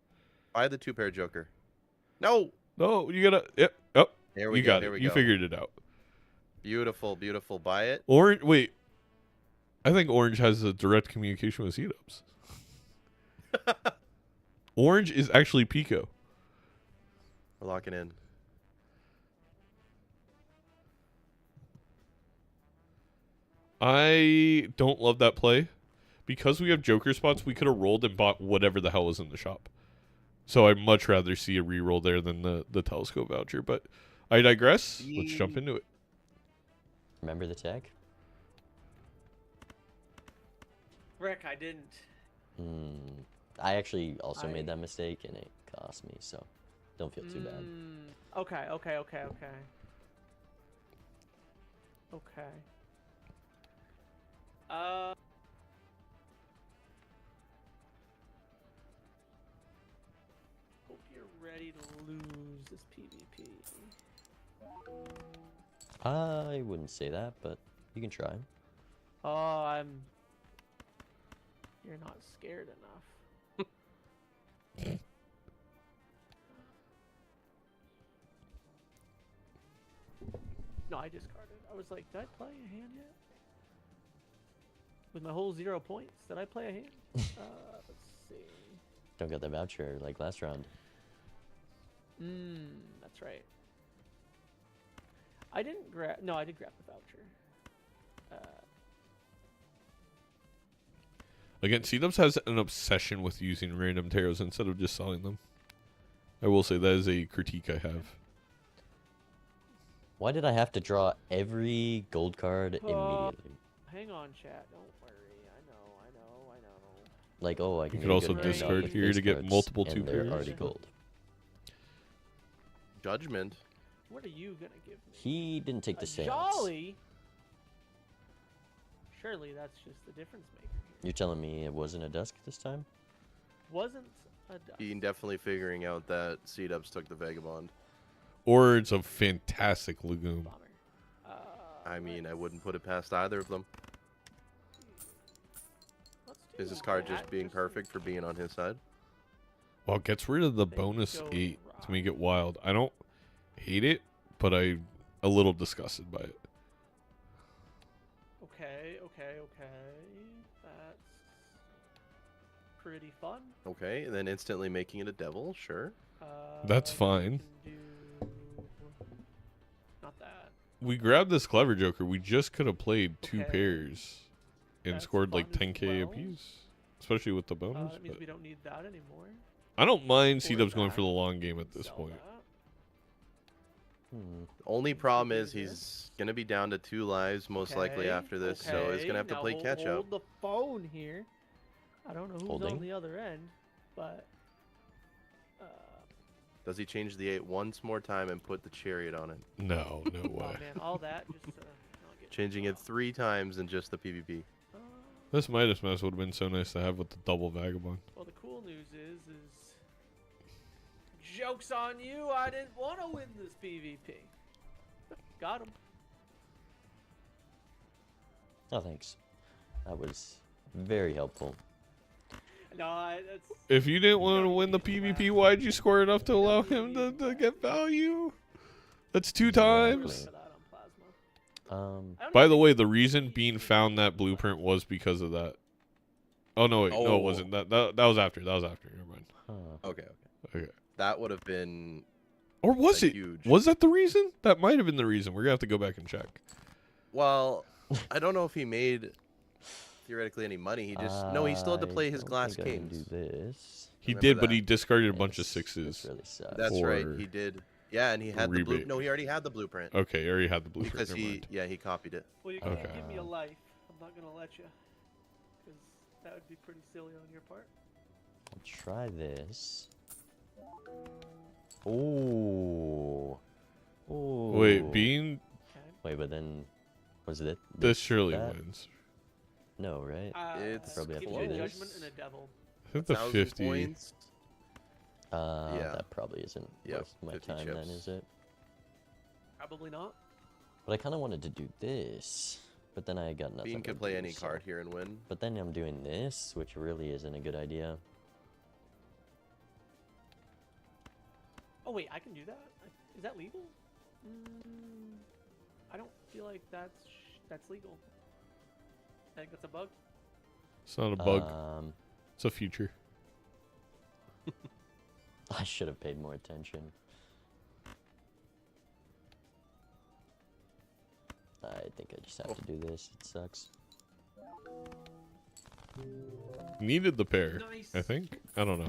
Buy the 2-pair Joker. No. No, you gotta. Yep. Oh, There we you go. got There it. we You go. figured it out. Beautiful, beautiful. Buy it. Orange. Wait. I think Orange has a direct communication with Seadubbs. Orange is actually Pico. We're locking in. I don't love that play. Because we have Joker spots, we could have rolled and bought whatever the hell was in the shop. So I'd much rather see a reroll there than the telescope voucher. But I digress. Let's jump into it. Remember the tag? Rick, I didn't. I actually also made that mistake, and it cost me, so don't feel too bad. Okay. Hope you're ready to lose this PvP. I wouldn't say that, but you can try. Oh, You're not scared enough. No, I discarded. I was like, did I play a hand yet? With my whole 0 points, did I play a hand? Let's see. Don't get the voucher like last round. That's right. I didn't grab. No, I did grab the voucher. Again, Seadubbs has an obsession with using random taros instead of just selling them. I will say that is a critique I have. Why did I have to draw every gold card immediately? Hang on, chat. Don't worry. I know. Like, oh, I can You could get a also good round out discard with here face to get cards, multiple and 2 they're pairs. already gold. Judgment. What are you gonna give me? He didn't take the A seance. jolly? Surely that's just the difference maker here. You're telling me it wasn't a dusk this time? Wasn't a duck. Ian definitely figuring out that Seadubbs took the Vagabond. Or it's a fantastic Lagoon. Bummer. I mean, I wouldn't put it past either of them. Let's do Is this card that, just being perfect for being on his side? Well, it gets rid of the They bonus go 8 right. to make it wild. I don't hate it, but I'm a little disgusted by it. Okay. That's pretty fun. Okay, and then instantly making it a devil, sure. That's we fine. can do- Not that. We grabbed this clever Joker. We just could have played 2 Okay. pairs and That's scored like fun as 10k well. apiece, especially with the bonus. That means but we don't need that anymore. I don't mind Or Seadubbs going for that. the long game at this Sell point. that. Only problem do is this. he's gonna be down to 2 lives most likely Okay, after this, so he's gonna have to now play hold, catch up. Hold the phone here. I don't know who's on Holding. the other end, but Does he change the 8 once more time and put the chariot on it? No, no oh way. man, all that just to not get Changing it 3 times in just the PvP. Uh, This Midas Mouse would have been so nice to have with the double Vagabond. well, the cool news is joke's on you. I didn't want to win this PvP. Got him. Oh, thanks. That was very helpful. No, that's If you didn't want to don't win the need to PvP, laugh. why'd you score enough to allow him to get value? That's 2 times. for that on Plasma. I don't By even the think way, it's the reason PvP Bean is found that the blueprint last. was because of that. Oh no, wait, no, Oh. it wasn't. That was after. That was after. Never mind. Huh. Okay. Okay. That would have been Or was a it? huge. Was that the reason? That might have been the reason. We're gonna have to go back and check. Well, I don't know if he made theoretically any money. He just no, he still had to I play his don't glass think I can kings. do this. He Remember did, but that. he discarded a bunch of This 6s. really sucks. That's right, Or he did. Yeah, and he had the blue. rebate. No, he already had the blueprint Okay, I already had the blueprint. because Never he mind. he copied it. Well, you can't Okay. give me a life. I'm not gonna let you, because that would be pretty silly on your part. I'll try this. Oh. Oh. Wait, Bean. Okay. Wait, but then was it This surely that? wins. No, right? It's Probably have gives to you do a this. judgment and a devil. I think the 1,000 50. points. Yeah. That probably isn't Yep, worth my 50 time then, chips. is it? Probably not. But I kind of wanted to do this. But then I got nothing. Bean to could play do, any so- card here and win. But then I'm doing this, which really isn't a good idea. Oh wait, I can do that. Is that legal? I don't feel like that's legal. I think that's a bug. It's not a bug. Um, It's a feature. I should have paid more attention. I think I just have to do this. It sucks. Needed the pair, Nice. I think. I don't know.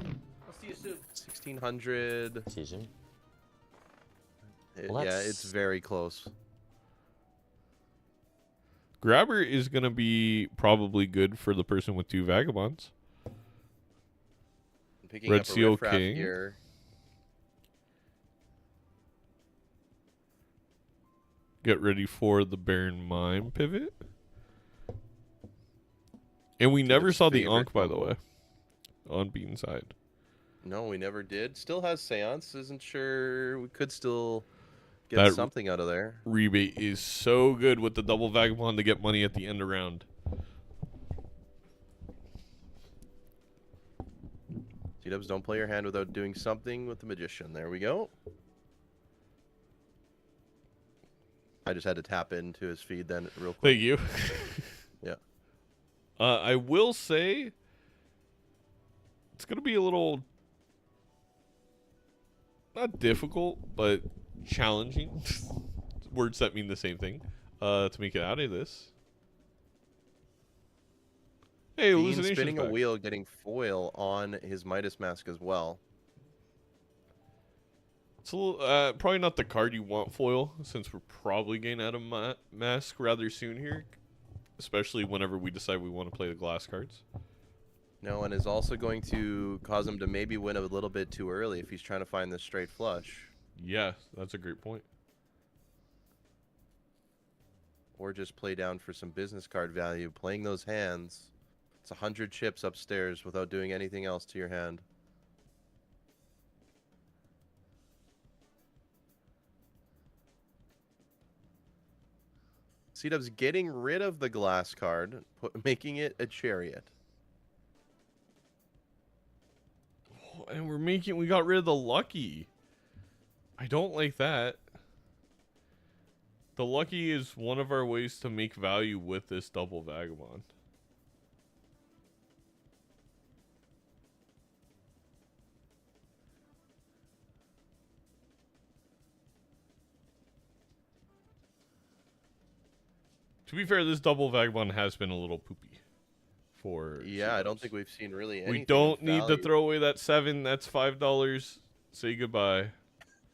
I'll see you soon. 1600. Season. Yeah, it's very close. Grabber is going to be probably good for the person with 2 Vagabonds. Picking Red up a Seal riffraff King. here. Get ready for the Baron Mine pivot. And we never Its saw the favorite Ankh, by the combo. way, on Bean's side. No, we never did. Still has Seance. Isn't sure. We could still get That- something out of there. Rebate is so good with the double Vagabond to get money at the end of round. Seadubbs, don't play your hand without doing something with the Magician. There we go. I just had to tap into his feed then real quick. Thank you. Yeah. I will say it's going to be a little, not difficult, but challenging. Words that mean the same thing. To make it out of this. Hey, Bean hallucination's spinning a back. wheel, getting foil on his Midas mask as well. It's a little, probably not the card you want foil, since we're probably getting out of mask rather soon here, especially whenever we decide we want to play the glass cards. No, and is also going to cause him to maybe win a little bit too early if he's trying to find the straight flush. Yeah, that's a great point. Or just play down for some business card value. Playing those hands, it's 100 chips upstairs without doing anything else to your hand. Seadubbs getting rid of the glass card, making it a chariot. And we got rid of the lucky. I don't like that. The lucky is one of our ways to make value with this double Vagabond. To be fair, this double Vagabond has been a little poopy for Yeah, I don't Seadubbs. think we've seen really anything. We don't of need to value. throw away that 7. That's $5. Say goodbye.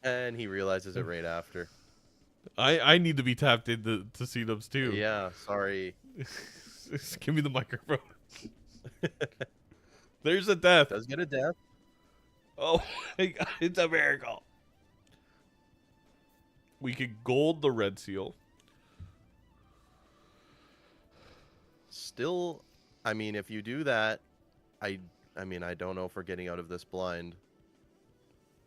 And he realizes it right after. I need to be tapped into to Seadubbs too. Yeah, sorry. Just give me the microphone. There's a death. Does get a death. Oh my god, it's a miracle. We could gold the red seal. Still, I mean, if you do that, I mean, I don't know if we're getting out of this blind.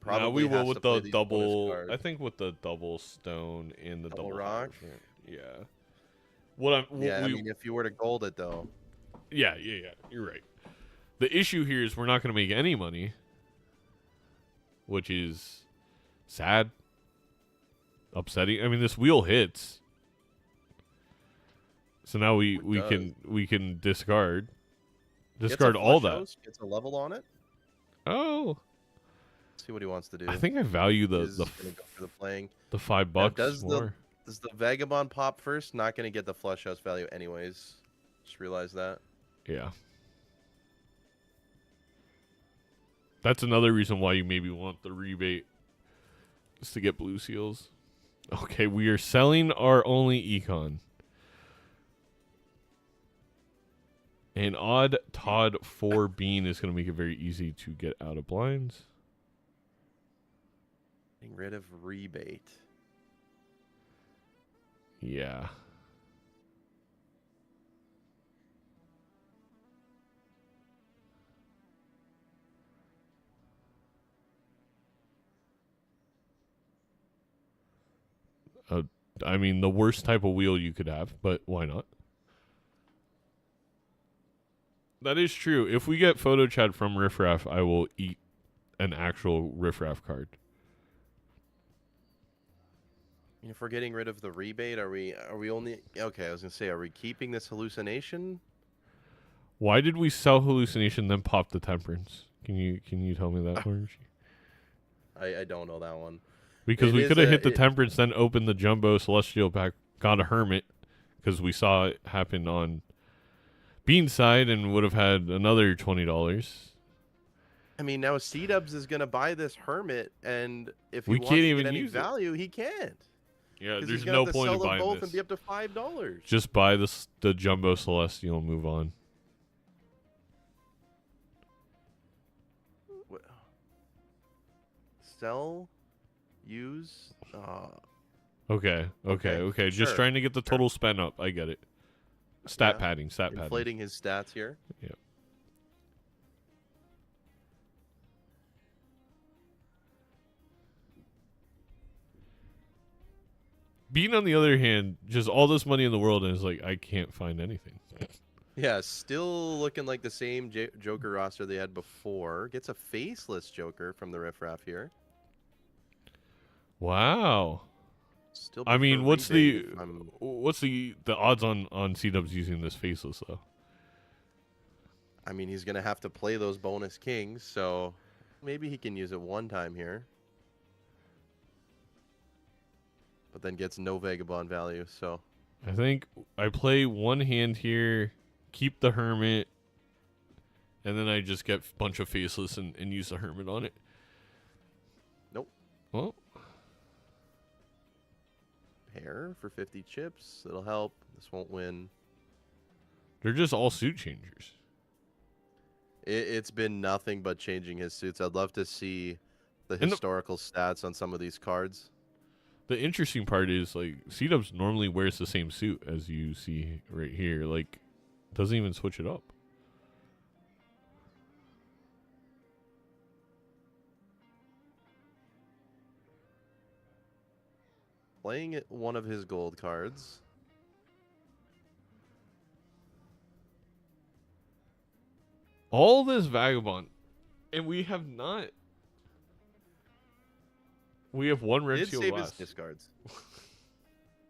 Probably we will has with to play the these bonus double. cards. I think with the double stone and the Double double rock? Hierophant. Yeah. What Yeah, I we, mean, if you were to gold it though, yeah. You're right. The issue here is we're not going to make any money, which is sad, upsetting. I mean, this wheel hits, so now we does. can discard gets a all flush that. host, gets a level on it. Oh, See what he wants to do. I think I value He's the gonna go for the playing. the $5 does more. Does the Vagabond pop first? Not gonna get the flush house value anyways. Just realize that. Yeah. That's another reason why you maybe want the rebate, is to get blue seals. Okay, we are selling our only econ. An odd Todd 4 Bean is going to make it very easy to get out of blinds. Getting rid of rebate. Yeah. I mean, the worst type of wheel you could have, but why not? That is true. If we get photo chat from Riffraff, I will eat an actual Riffraff card. If we're getting rid of the rebate, are we only okay? I was gonna say, are we keeping this hallucination? Why did we sell hallucination then pop the temperance? Can you tell me that, Orange? I don't know that one. Because It we is could have a- hit the it- temperance, then opened the jumbo celestial pack, got a hermit, because we saw it happen on Bean's side, and would have had another $20. I mean, now Seadubbs is gonna buy this hermit, and if he We wants can't to even get any use it. value, he can't. Yeah, 'Cause there's he's gonna no have to point sell in them buying both this. and be up to $5. Just buy the jumbo celestial and move on. Sell, use. Okay. Just sure, trying to get the total spend up. I get it. Stat Yeah. padding. Inflating his stats here. Yep. Bean, on the other hand, just all this money in the world, and is like, I can't find anything. Yeah, still looking like the same Joker roster they had before. Gets a faceless Joker from the Riffraff here. Wow. Still. I mean, prefer what's rebate if I'm- the odds on Seadubbs using this faceless though? I mean, he's gonna have to play those bonus kings, so maybe he can use it one time here. But then gets no Vagabond value, so I think I play one hand here, keep the hermit, and then I just get a bunch of faceless and use the hermit on it. Nope. Well, pair for 50 chips. That'll help. This won't win. they're just all suit changers. It's been nothing but changing his suits. I'd love to see the And the- historical stats on some of these cards. The interesting part is, like, Seadubbs normally wears the same suit as you see right here. Like, doesn't even switch it up. Playing it one of his gold cards. All this Vagabond, and we have not. We have one red Did seal save his last. discards.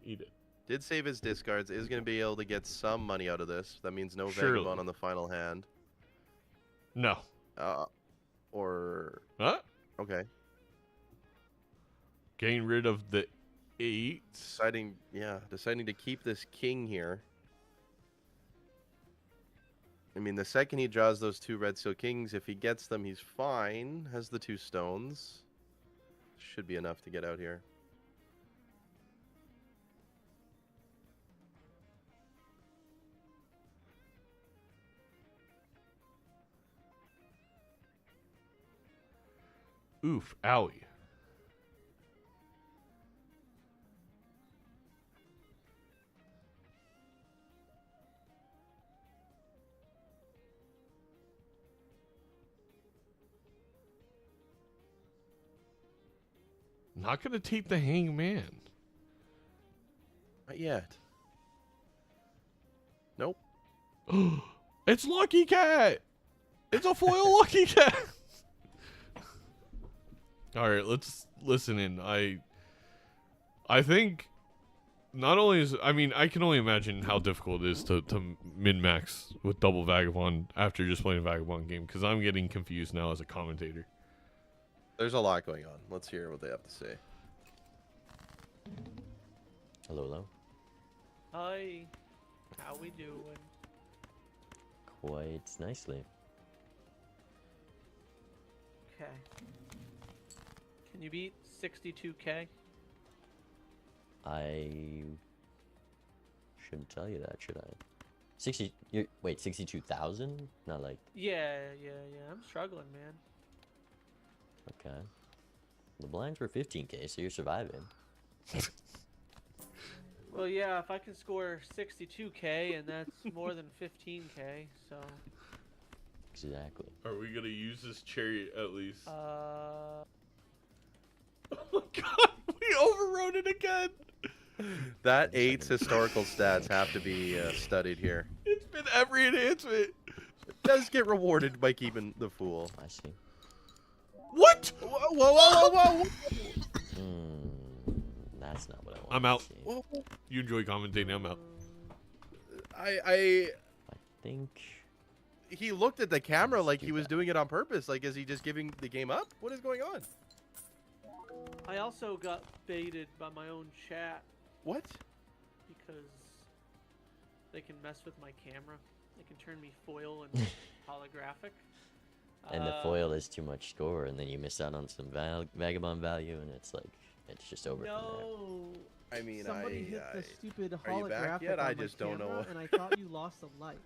Eat it. Did save his discards. Is going to be able to get some money out of this. That means no Surely. Vagabond on the final hand. No. Or Huh? okay. Getting rid of the 8. Deciding to keep this king here. I mean, the second he draws those 2 red seal kings, if he gets them, he's fine. Has the 2 stones. Should be enough to get out here. Oof, owie. Not gonna take the hangman. Not yet. Nope. It's Lucky Cat. It's a foil Lucky Cat. All right, let's listen in. I think not only is, I mean, I can only imagine how difficult it is to min-max with double Vagabond after just playing a Vagabond game, because I'm getting confused now as a commentator. There's a lot going on. Let's hear what they have to say. Hello. Hi. How we doing? Quite nicely. Okay. Can you beat 62K? I shouldn't tell you that, should I? 62,000? Not like, Yeah. I'm struggling, man. okay. The blinds were 15k, so you're surviving. Well, yeah, if I can score 62K, and that's more than 15K, so... Exactly. Are we gonna use this chariot at least? Uh... Oh my god, we overrode it again. That 8's historical stats have to be studied here. It's been every enhancement. does get rewarded by keeping the fool. I see. What? Whoa, whoa, whoa, whoa, whoa. That's not what I want. I'm out. To see. Whoa, whoa. You enjoy commentating. I'm out. I Think. he looked at the camera like he was doing it on purpose. Like, is he just giving the game up? What is going on? I also got baited by my own chat What? because they can mess with my camera. They can turn me foil and holographic. And the foil is too much score, and then you miss out on some vagabond value, and it's like it's just over from No. I mean, Somebody hit the stupid are you back holographic yet? on I my just don't know camera, what- and I thought you lost a life.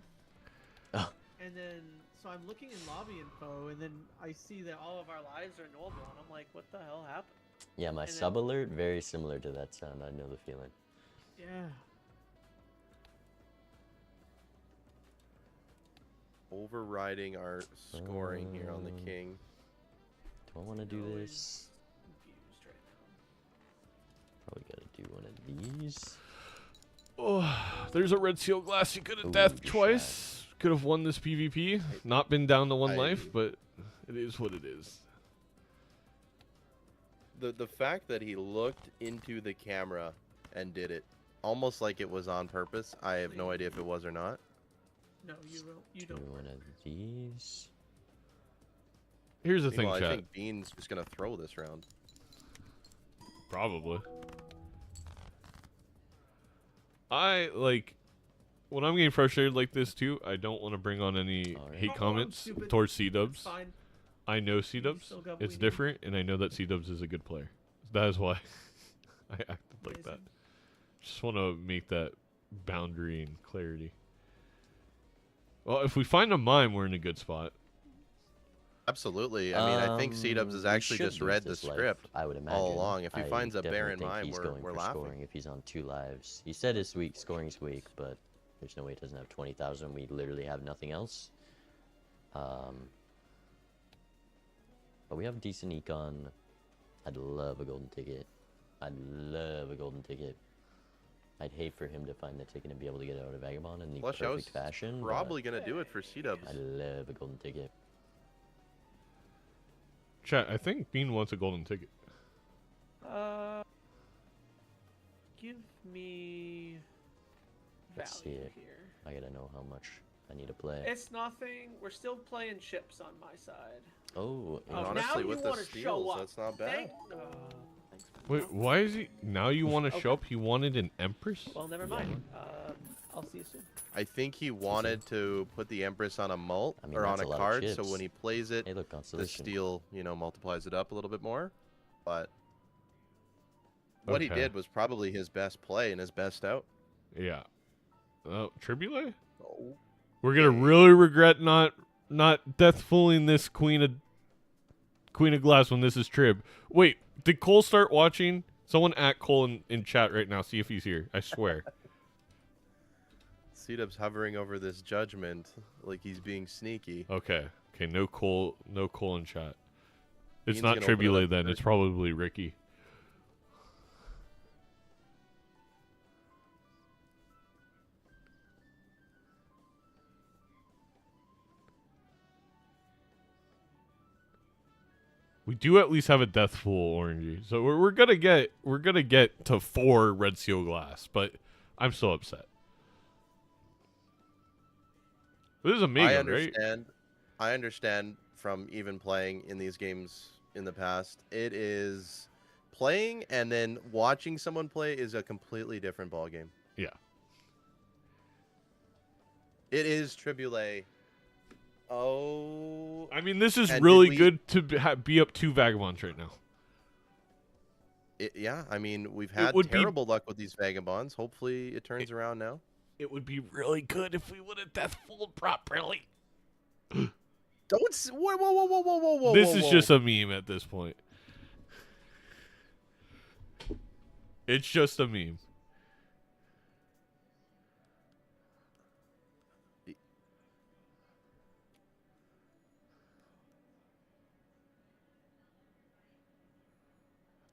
Oh. And then, so I'm looking in lobby info, and then I see that all of our lives are normal, and I'm like, what the hell happened? there. Yeah, my And then- sub alert very similar to that sound. I know the feeling. Yeah. Overriding our scoring here on the Um, king. Do I want to do Going this? Confused right now. Probably gotta do one of these. Oh, there's a red seal glass. You could have Ooh, deathed good twice. Could have won this PvP. Not been down to one I- life, but it is what it is. The fact that he looked into the camera and did it almost like it was on purpose. I have no idea if it was or not. No, you don't. You Do don't. one of these. Here's the thing, Meanwhile, I chat. think Bean's just gonna throw this round. Probably. I like when I'm getting frustrated like this too. I don't want to bring on any Alright. hate Oh, I'm comments stupid. towards It's Seadubbs. fine. I know Seadubbs. still got what It's we need. different, and I know that Seadubbs is a good player. That is why I acted like that. Amazing. Just want to make that boundary and clarity. Well, if we find a mime, we're in a good spot. Absolutely. I mean, I think Seadubbs has we actually should just lose read the this life, script. I would imagine. along. If he I finds a definitely barren think mime, he's we're going for laughing. scoring if he's on 2 lives. He said his scoring's weak, but there's no way he doesn't have 20,000. We literally have nothing else. But we have decent econ. I'd love a golden ticket. I'd love a golden ticket. I'd hate for him to find the ticket and be able to get out of Vagabond in the Flush Out's perfect fashion. Probably gonna do it for I'd Seadubbs. love a golden ticket. Chat, I think Bean wants a golden ticket. Give me Let's see value it. here. I gotta know how much I need to play. It's nothing. We're still playing chips on my side. Oh, Oh, Honestly, now you with the wanna show steals, up. that's not bad. Thanks for Wait, why is he? Now you want to show up? He wanted an Empress? Well, never mind. I'll see you soon. I think he wanted to put the Empress on a mult I mean, or on that's a a lot of card, so chips. when he plays it, hey, look, the constellation. steal, multiplies it up a little bit more. But what he Okay. did was probably his best play and his best out. Yeah. Tribule? Oh. We're gonna really regret not death fooling this Queen of Glass when this is Trib. Wait, did Cole start watching? Someone at Cole in chat right now. See if he's here. I swear. Seadubbs hovering over this judgment like he's being sneaky. Okay. No Cole in chat. It's Bean's not gonna open it Tribule up then. first. It's probably Ricky. We do at least have a death fool orangey, so we're gonna get to 4 red seal glass, but I'm still upset. This is a mega, I right? understand. I understand from even playing in these games in the past. It is playing and then watching someone play is a completely different ballgame. Yeah. It is Tribule. Oh, I mean, this is And really did we- good to be up 2 vagabonds right now. yeah. I mean, we've had would be- terrible luck with these vagabonds. Hopefully, it turns around now. It would be really good if we would have death fooled properly. Don't. Whoa, whoa, whoa, whoa, whoa, whoa, whoa. This whoa, is whoa. just a meme at this point. It's just a meme.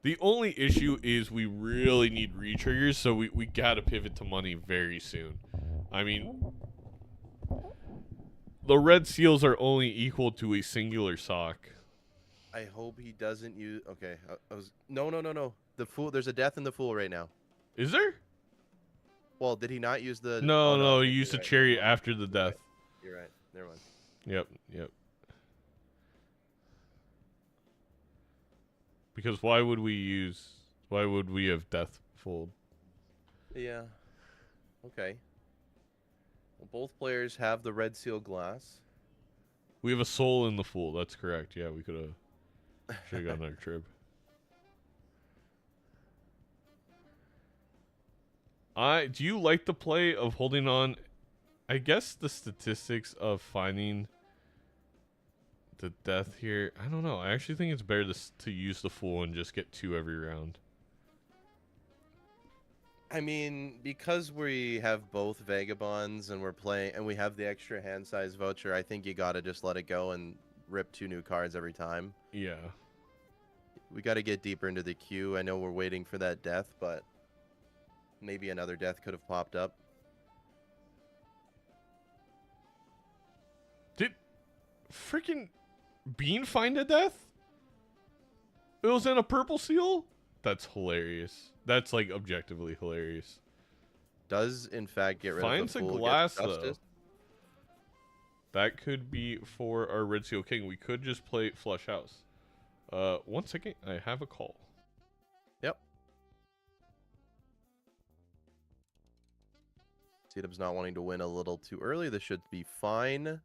The only issue is we really need retriggers, so we gotta pivot to money very soon. I mean, The red seals are only equal to a singular sock. I hope he doesn't use. Okay, I was no. The fool. There's a death in the fool right now. Is there? Well, did he not use the? No, oh, no, okay, he used a you're right, chariot never mind. after the death. You're right. Never mind. Yep. Because why would we have death fold? Yeah. Okay. Well, both players have the red seal glass. We have a soul in the fool. That's correct. Yeah, we should have gotten our trib. Do you like the play of holding on? I guess the statistics of finding the death here. I don't know. I actually think it's better to use the fool and just get 2 every round. I mean, because we have both vagabonds and we're playing, and we have the extra hand size voucher, I think you gotta just let it go and rip 2 new cards every time. Yeah. We gotta get deeper into the queue. I know we're waiting for that death, but maybe another death could have popped up. Did freaking Bean find a death? It was in a purple seal? That's hilarious. That's like objectively hilarious. Does in fact get rid Finds of the a fool, glass gets though. justice. That could be for our red seal king. We could just play flush house. 1 second. I have a call. Yep. Seadubbs not wanting to win a little too early. This should be fine.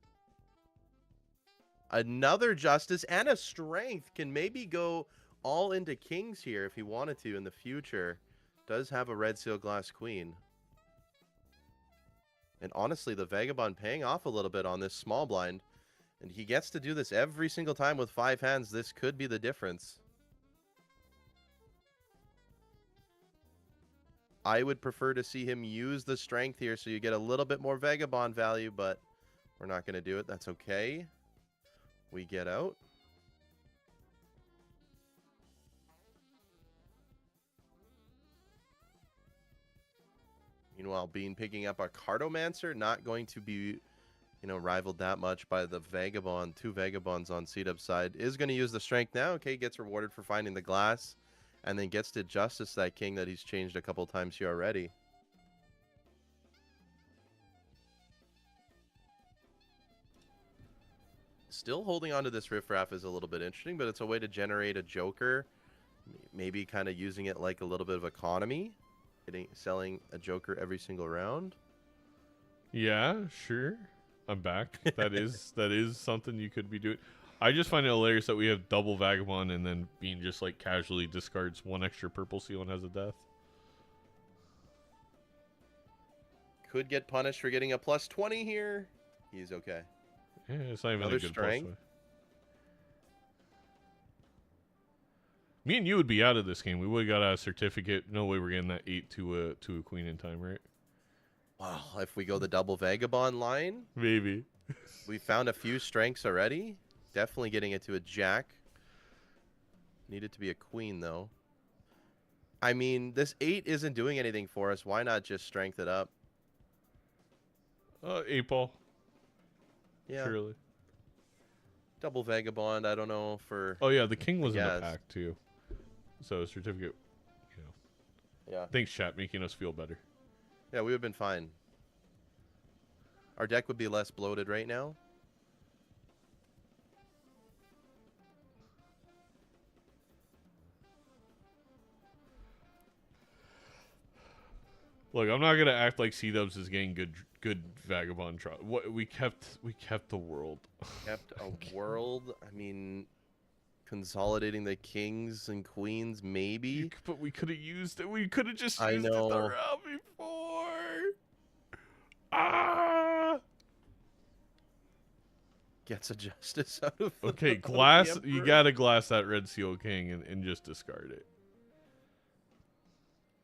Another justice and a strength can maybe go all into kings here if he wanted to in the future. Does have a red seal glass queen. And honestly, the vagabond paying off a little bit on this small blind. And he gets to do this every single time with 5 hands. This could be the difference. I would prefer to see him use the strength here so you get a little bit more vagabond value, but we're not going to do it. That's okay. We get out. Meanwhile, Bean picking up a Cartomancer, not going to be, rivaled that much by the Vagabond. 2 Vagabonds on Seadubbs' side. Is going to use the strength now. Okay, gets rewarded for finding the glass. And then gets to justice that king that he's changed a couple times here already. Still holding on to this riffraff is a little bit interesting, but it's a way to generate a joker. Maybe kind of using it like a little bit of economy. Selling a joker every single round. Yeah, sure. I'm back. That is something you could be doing. I just find it hilarious that we have double vagabond and then Bean just like casually discards 1 extra purple seal and has a death. Could get punished for getting a plus 20 here. He's okay. Yeah, it's not even Another a good strength. plus. Me and you would be out of this game. We would have got a certificate. No way we're getting that 8 to a queen in time, right? Wow, if we go the double vagabond line, Maybe. we found a few strengths already. Definitely getting it to a jack. Needed to be a queen, though. I mean, this 8 isn't doing anything for us. Why not just strength it up? 8 ball. Yeah. Surely. Double vagabond, I don't know for... Oh, yeah, the king was in the Yes. pack, too. So, certificate, Yeah. Thanks, chat, making us feel better. Yeah, we would have been fine. Our deck would be less bloated right now. Look, I'm not gonna act like Seadubbs is getting good vagabond trial. What we kept the world. Kept a world. I mean, consolidating the kings and queens, maybe. But we could have used it. We could have just I used it the know. round before. Ah. Gets a justice out of the Okay, of the glass. You Emperor. gotta glass that red seal king and just discard it.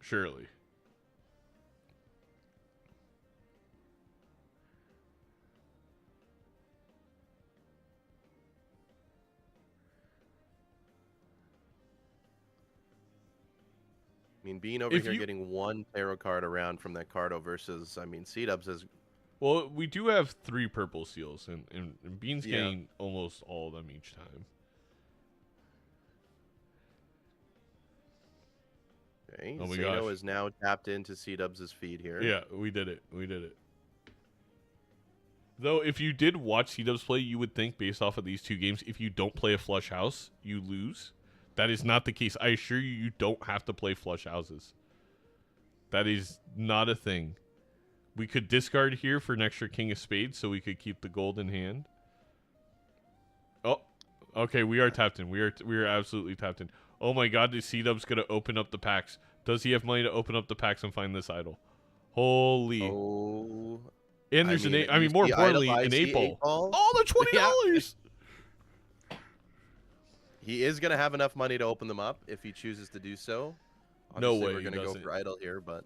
Surely. I mean, being over If here you- getting 1 tarot card around from that Cardo versus, I mean, Seadubbs has Well, we do have 3 purple seals, and Bean's Yeah. getting almost all of them each time. Okay, Oh my Zeno gosh. is now tapped into Seadubbs' feed here. Yeah, we did it. We did it. Though, if you did watch Seadubbs play, you would think, based off of these 2 games, if you don't play a flush house, you lose. That is not the case. I assure you, you don't have to play flush houses. That is not a thing. We could discard here for an extra king of spades, so we could keep the gold in hand. Oh, okay, we are tapped in. We are absolutely tapped in. Oh my God, is Seadubbs gonna open up the packs? Does he have money to open up the packs and find this idol? Holy! Oh, And there's you more see importantly, I an see 8 ball. ball. Oh, the $20. He is gonna have enough money to open them up if he chooses to do so. No Obviously, way we're he gonna go doesn't. for idle here, but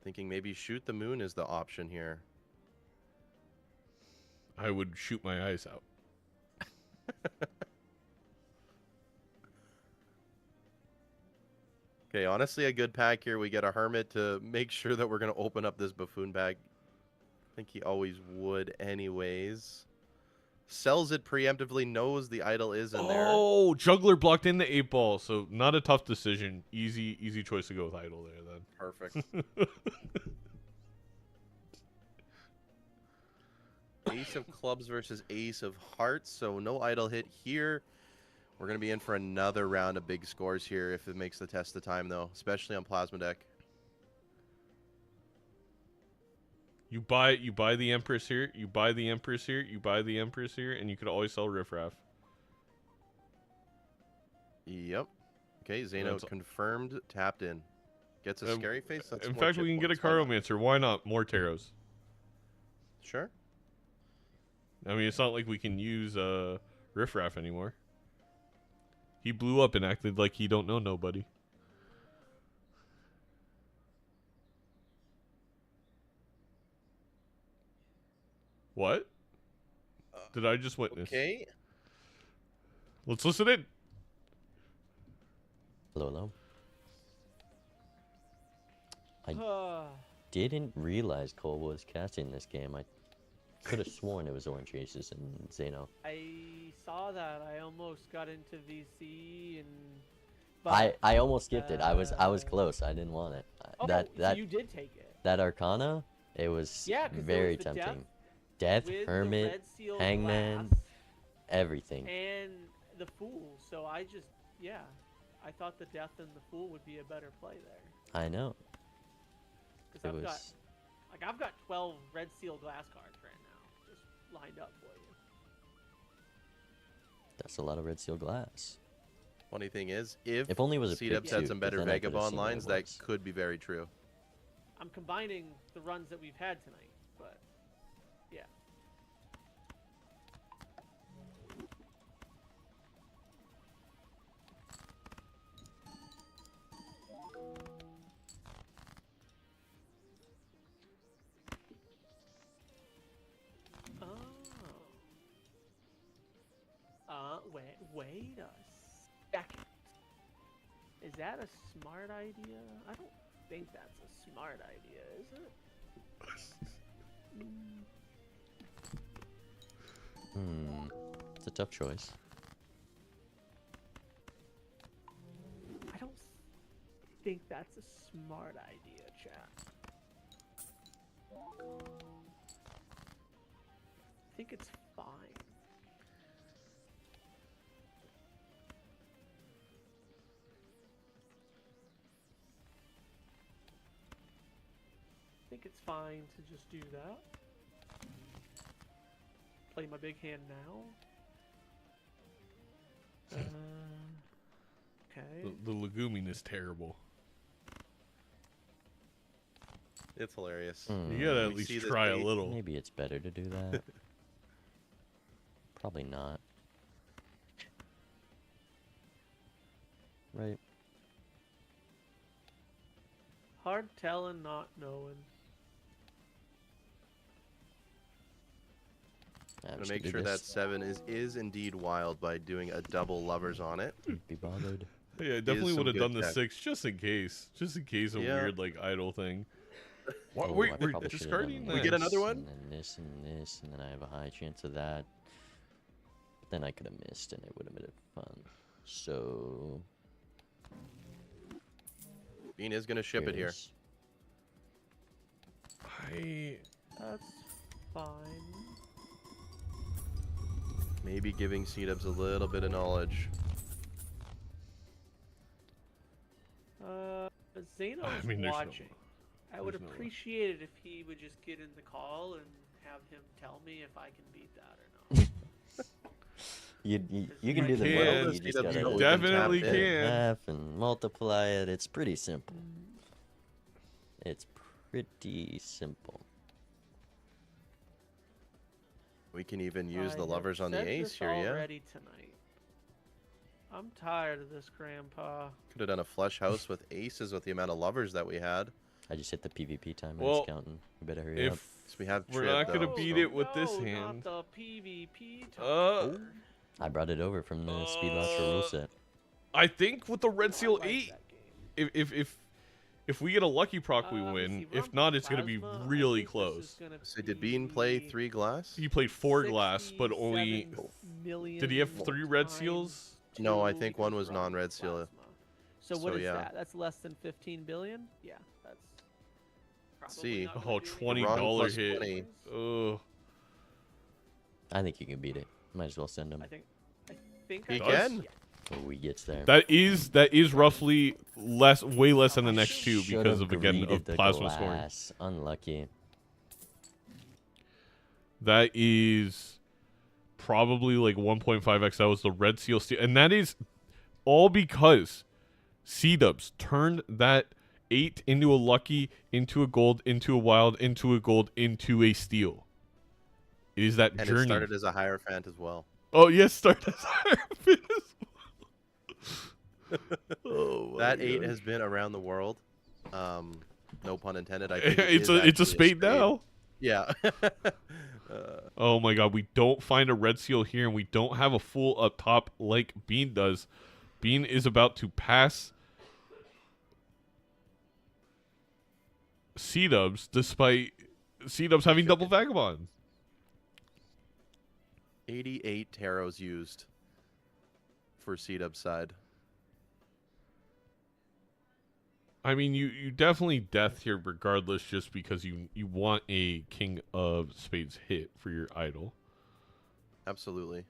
thinking maybe shoot the moon is the option here. I would shoot my eyes out. Okay, honestly, a good pack here. We get a hermit to make sure that we're gonna open up this buffoon bag. I think he always would, anyways. Sells it preemptively, knows the idol is in there. Oh, juggler blocked in the 8 ball, so not a tough decision. Easy choice to go with idol there then. Perfect. Ace of clubs versus ace of hearts, so no idle hit here. We're going to be in for another round of big scores here if it makes the test of time, though, especially on plasma deck. You buy the Empress here, you buy the Empress here, you buy the Empress here, and you could always sell Riffraff. Yep. Okay, Zeno That's- confirmed, tapped in. Gets a scary face. That's In more fact, chip we can get a points. Why not? Caromancer. Why not? More Taros. Sure. I mean, it's not like we can use Riffraff anymore. He blew up and acted like he don't know nobody. What? Did I just witness? Okay. Let's listen in. Hello, hello. I didn't realize Cole was casting this game. I could have sworn it was Orange Aces and Zeno. I saw that. I almost got into VC and. But, I almost skipped it. I was close. I didn't want it. oh, that so you did take it. that Arcana, it was Yeah, 'cause there very was the tempting. Death Death, with the Hermit, red seal Hangman, glass everything. and the Fool. So I just, yeah, I thought the Death and the Fool would be a better play there. I know. Because It was. I've got 12 red seal glass cards right now, just lined up for you. That's a lot of red seal glass. Funny thing is, if If only it was a pick Seadubbs had two, some 'cause better then I could've Vagabond seen what it lines, that was. could be very true. I'm combining the runs that we've had tonight, but yeah. Wait a second. Is that a smart idea? I don't think that's a smart idea, is it? It's a tough choice. I don't think that's a smart idea, chat. I think it's fine. I think it's fine to just do that. Play my big hand now. Okay. The Legumin is terrible. It's hilarious. You gotta at We least see this try a eight. little. Maybe it's better to do that. Probably not. Right. Hard telling, not knowing. I'm I'm just gonna make do sure that this. 7 is indeed wild by doing a double lovers on it. Be bothered. Yeah, I definitely some would have good done the tech. 6 just in case. Just in case a Yeah. weird like idle thing. What? Oh, Wait, I we're probably should've discarding done We that. get another this, one? And then this and this, and then I have a high chance of that. Then I could have missed, and it would have been fun. So Bean is gonna ship it here. is. That's fine. Maybe giving Seadubbs a little bit of knowledge. Zeno's I mean, there's no- watching. I would there's no way. appreciate it if he would just get in the call and have him tell me if I can beat that or not. You can You do the can. math. You just You gotta definitely do tapped in. can. math and multiply it. It's pretty simple. It's pretty simple. We can even use I the have lovers on the said ace this here, yeah? already tonight. I'm tired of this, Grandpa. Could have done a flush house with aces with the amount of lovers that we had. I just hit the PvP timer. Well, It's counting. You better hurry up. If So we have we're trip, not gonna though, beat so- it with this No, hand. Not the PvP Uh, timer. I brought it over from the Speed Balatro rule set. I think with the Red I Seal like 8, that game. if we get a lucky proc, we Let's win. see, we're If on not, it's gonna be Plasma. I really think this close. is gonna So did Bean play be 3 glass? He played 4 glass, but 67 only. million Did he have 3 red times seals? No, I 2 think one equals was non-red seal. plasma. So what So, is yeah. that? That's less than 15 billion? Yeah, that's probably See. not gonna Oh, do anything. $20 Wrong plus hit. 20. Ugh. I think you can beat it. Might as well send him. I think He I can? Yeah. Before we gets there. That is roughly way less than the next two Should've because of again greeted of the plasma scoring. glass. Unlucky. That is probably like 1.5x. That was the red seal steal, and that is all because Seadubbs turned that 8 into a lucky, into a gold, into a wild, into a gold, into a steal. It is that And journey. it started as a Hierophant as well. Oh yes, started as Hierophant as well. Oh, my That 8 gosh. has been around the world. No pun intended. I think it it's is a actually spade now. Yeah. Oh my god, we don't find a red seal here, and we don't have a full up top like Bean does. Bean is about to pass Seadubbs, despite Seadubbs having double Vagabond. 88 tarots used for Seadubbs side. I mean, you definitely death here regardless, just because you want a King of Spades hit for your idol. Absolutely.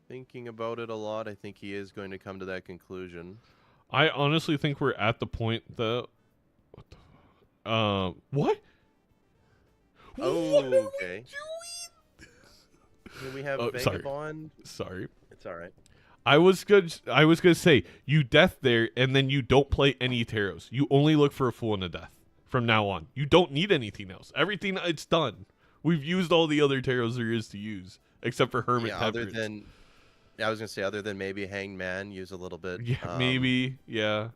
Thinking about it a lot, I think he is going to come to that conclusion. I honestly think we're at the point that. What? Oh, okay. Here we have Oh, sorry. Vagabond. Sorry. It's all right. I was gonna say you death there, and then you don't play any tarots. You only look for a full and a death from now on. You don't need anything else. Everything, it's done. We've used all the other tarots there is to use, except for Hermit Yeah, other Temperance. than, I was gonna say other than maybe Hanged Man, use a little bit. Yeah, maybe. Yeah.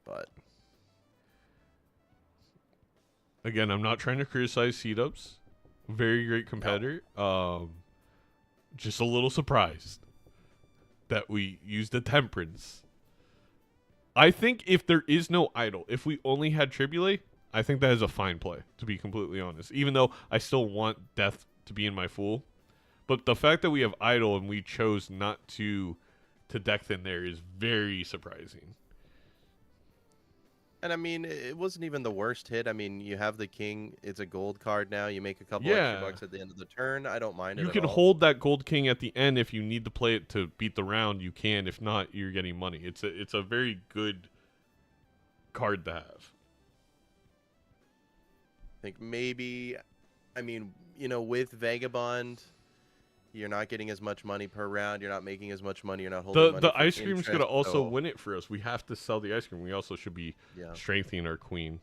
But Again, I'm not trying to criticize Seadubbs. Very great competitor. Just a little surprised that we used the Temperance. I think if there is no idol, if we only had Tribulate, I think that is a fine play, to be completely honest. Even though I still want Death to be in my full. But the fact that we have idol and we chose not to deck in there is very surprising. and I mean, it wasn't even the worst hit. I mean, you have the king. It's a gold card now. You make a couple Yeah. extra bucks at the end of the turn. I don't mind it. You at can all. hold that Gold King at the end if you need to play it to beat the round. You can. If not, you're getting money. It's a very good card to have. I think maybe, I mean, with Vagabond, you're not getting as much money per round. You're not making as much money. You're not holding money The for ice cream's interest, gonna also so, win it for us. We have to sell the ice cream. We also should be Yeah. strengthening our queen.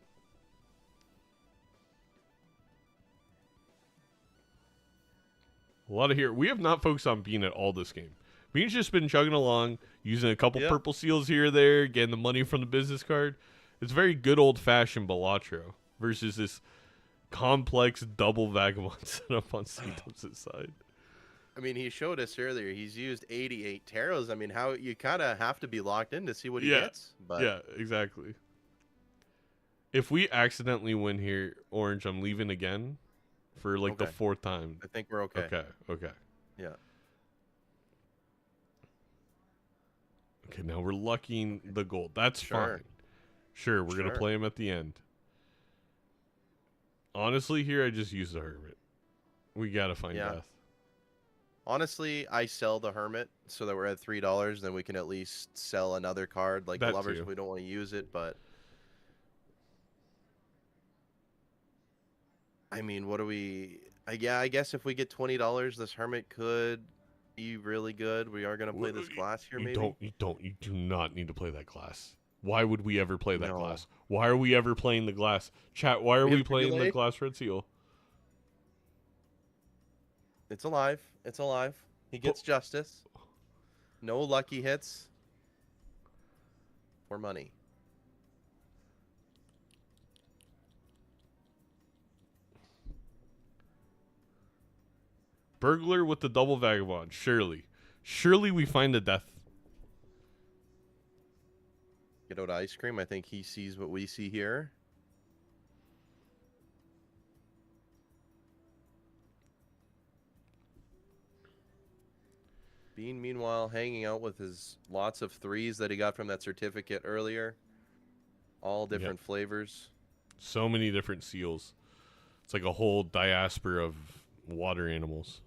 A lot of here. We have not focused on Bean at all this game. Bean's just been chugging along, using a couple purple seals here or there, getting the money from the business card. It's very good old-fashioned Balatro versus this complex double Vagabond setup on Seadubbs' side. I mean, he showed us earlier. He's used 88 taros. I mean, how you kind of have to be locked in to see what he gets. But yeah, exactly. If we accidentally win here, Orange, I'm leaving again for like the 4th time. I think we're okay. Okay. Yeah. Okay, now we're lucking the gold. That's fine. Sure, we're going to play him at the end. Honestly, here I just use the Hermit. We got to find death. Honestly, I sell the Hermit so that we're at $3. Then we can at least sell another card like the Lovers if we don't want to use it. But I mean, what do we? Yeah, I guess if we get $20, this Hermit could be really good. We are gonna play this glass here. Maybe you do not need to play that glass. Why would we ever play that glass? Why are we ever playing the glass? Chat, why are we playing the glass red seal? It's alive. It's alive. He gets justice. No lucky hits. For money. Burglar with the double Vagabond. Surely we find a death. Get out ice cream. I think he sees what we see here. Bean, meanwhile, hanging out with his lots of 3s that he got from that certificate earlier. All different flavors. So many different seals. It's like a whole diaspora of water animals.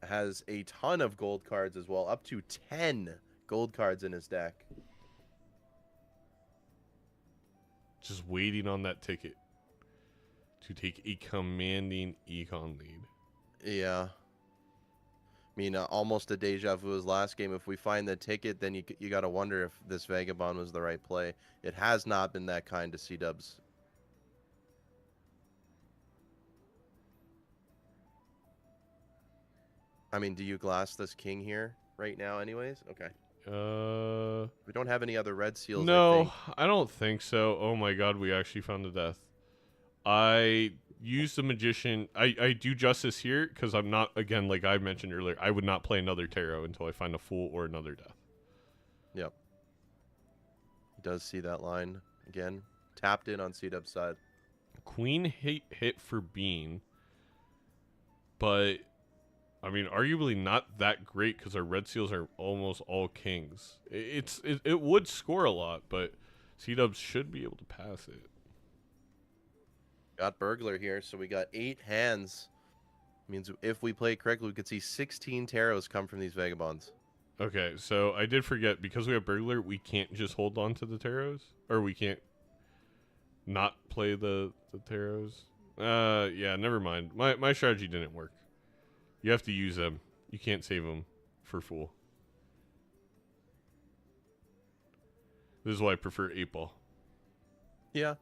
Has a ton of gold cards as well. Up to 10 gold cards in his deck. Just waiting on that ticket to take a commanding econ lead. Yeah. I mean, almost a deja vu as last game. If we find the ticket, then you got to wonder if this Vagabond was the right play. It has not been that kind to Seadubbs. I mean, do you glass this king here right now anyways? Okay. We don't have any other red seals, No, I don't think so. Oh my god, we actually found a death. I use the Magician. I do justice here because I'm not, again, like I mentioned earlier, I would not play another tarot until I find a Fool or another death. Yep. He does see that line again. Tapped in on Seadubbs' side. Queen hit for Bean, but I mean, arguably not that great because our red seals are almost all kings. It would score a lot, but Seadubbs should be able to pass it. Got Burglar here, so we got 8 hands. Means if we play correctly, we could see 16 taros come from these Vagabonds. Okay, so I did forget, because we have Burglar, we can't just hold on to the taros? Or we can't not play the taros? Yeah, never mind. My strategy didn't work. You have to use them. You can't save them for Fool. This is why I prefer 8-ball. Yeah.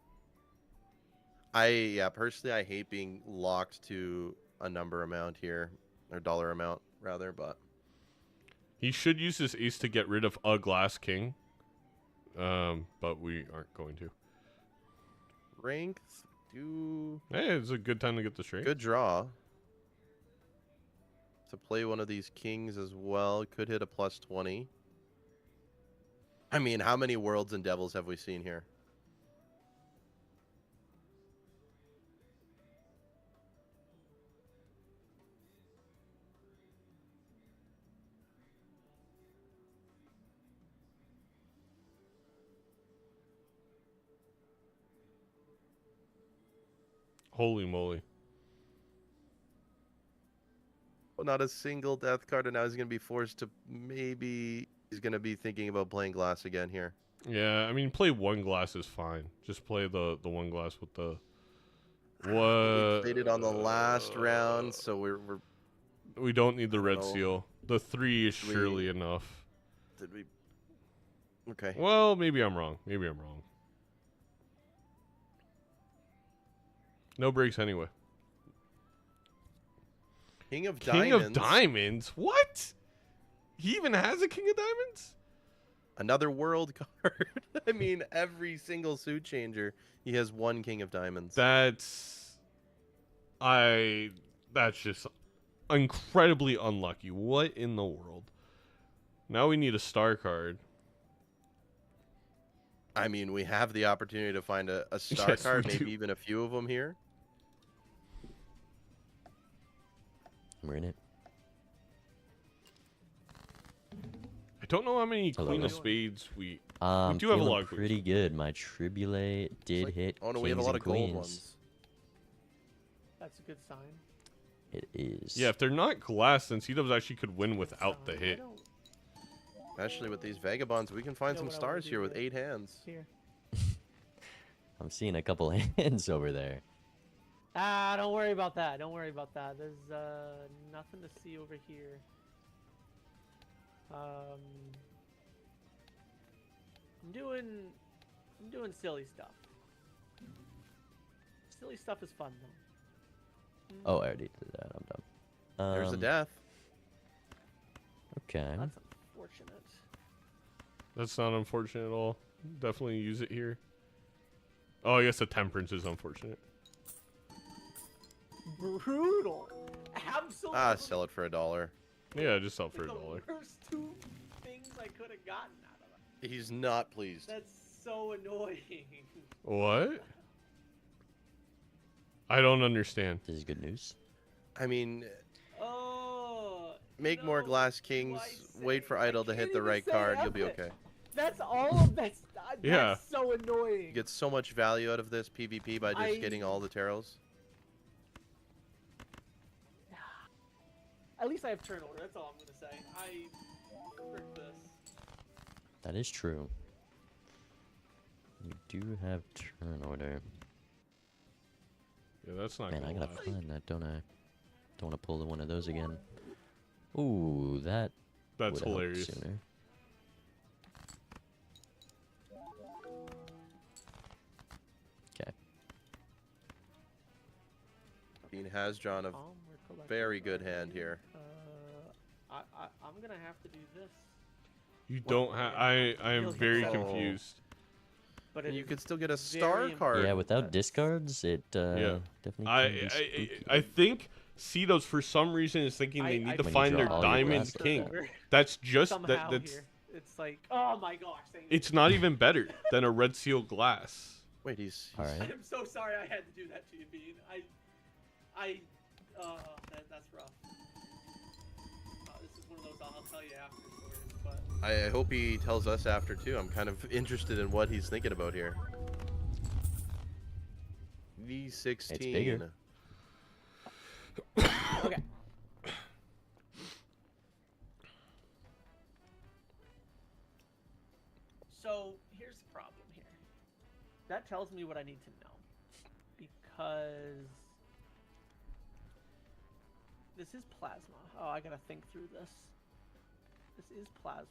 Personally, I hate being locked to a number amount here, or dollar amount rather, but he should use this ace to get rid of a glass king, but we aren't going to. Rank do. Hey, it's a good time to get the straight. Good draw. To play one of these kings as well, could hit a plus 20. I mean, how many worlds and devils have we seen here? Holy moly. Well, not a single death card, and now he's going to be forced to, maybe he's going to be thinking about playing glass again here. Yeah, I mean, play one glass is fine. Just play the one glass with the... What? We played it on the last round, so we don't need the red seal. The 3 is surely enough. Did we? Okay. Well, maybe I'm wrong. No breaks anyway. King of King Diamonds. of Diamonds? What? He even has a King of Diamonds? Another world card. I mean, every single suit changer, he has one King of Diamonds. That's just incredibly unlucky. What in the world? Now we need a star card. I mean, we have the opportunity to find a star Yes, card, we maybe do. even a few of them here. We're in it. I don't know how many Hello. Queen of Spades we do have a Feeling lot of pretty good. My Tribulate did Like, hit oh no, we have a kings lot and of gold queens. ones. That's a good sign. It is. Yeah, if they're not glass, then Seadubbs actually could win without the I hit. don't- Especially with these vagabonds, we can find know some what I wanna stars do here with here. 8 hands. Here. I'm seeing a couple hands over there. Ah, don't worry about that. Don't worry about that. There's nothing to see over here. I'm doing silly stuff. Silly stuff is fun though. Oh, I already did that. I'm done. There's a death. Okay. That's unfortunate. That's not unfortunate at all. Definitely use it here. Oh, I guess the Temperance is unfortunate. Brutal. Absolutely. Ah, sell it for $1. Yeah, just sell for the $1. worst two things I could have gotten out of it. He's not pleased. That's so annoying. What? I don't understand. This is good news. I mean, Oh. make more no, glass what kings, do I wait say? for I Idol to can't hit the even right say card, you'll be F it. okay. That's all of that. That's Yeah. so annoying. You get so much value out of this PvP by just getting all the taros. At least I have turn order. That's all I'm gonna say. I frick this. That is true. You do have turn order. Yeah, that's not Man, I gonna gotta lie. find that, don't I? Don't want to pull one of those again. Ooh, that That's would help hilarious. sooner. Okay. Dean has drawn a We're collecting very good money. hand here. I'm gonna have to do this. You don't have. I am Really? very Oh. confused. But it You is could still get a star very card. Yeah, without That's- discards, it Yeah. definitely can I be spooky. I think Seadubbs for some reason is thinking they I- need I to When you find draw their all your diamond glass king. order That's just somehow that's here. It's like, oh my gosh. Thank you. it's not even better than a red seal glass. Wait, he's All right. I'm so sorry I had to do that to you, Bean. That's rough. This is one of those I'll tell you after stories, but I hope he tells us after too. I'm kind of interested in what he's thinking about here. V16. It's bigger. okay. So here's the problem here. That tells me what I need to know, because this is plasma. Oh, I gotta think through this. This is plasma.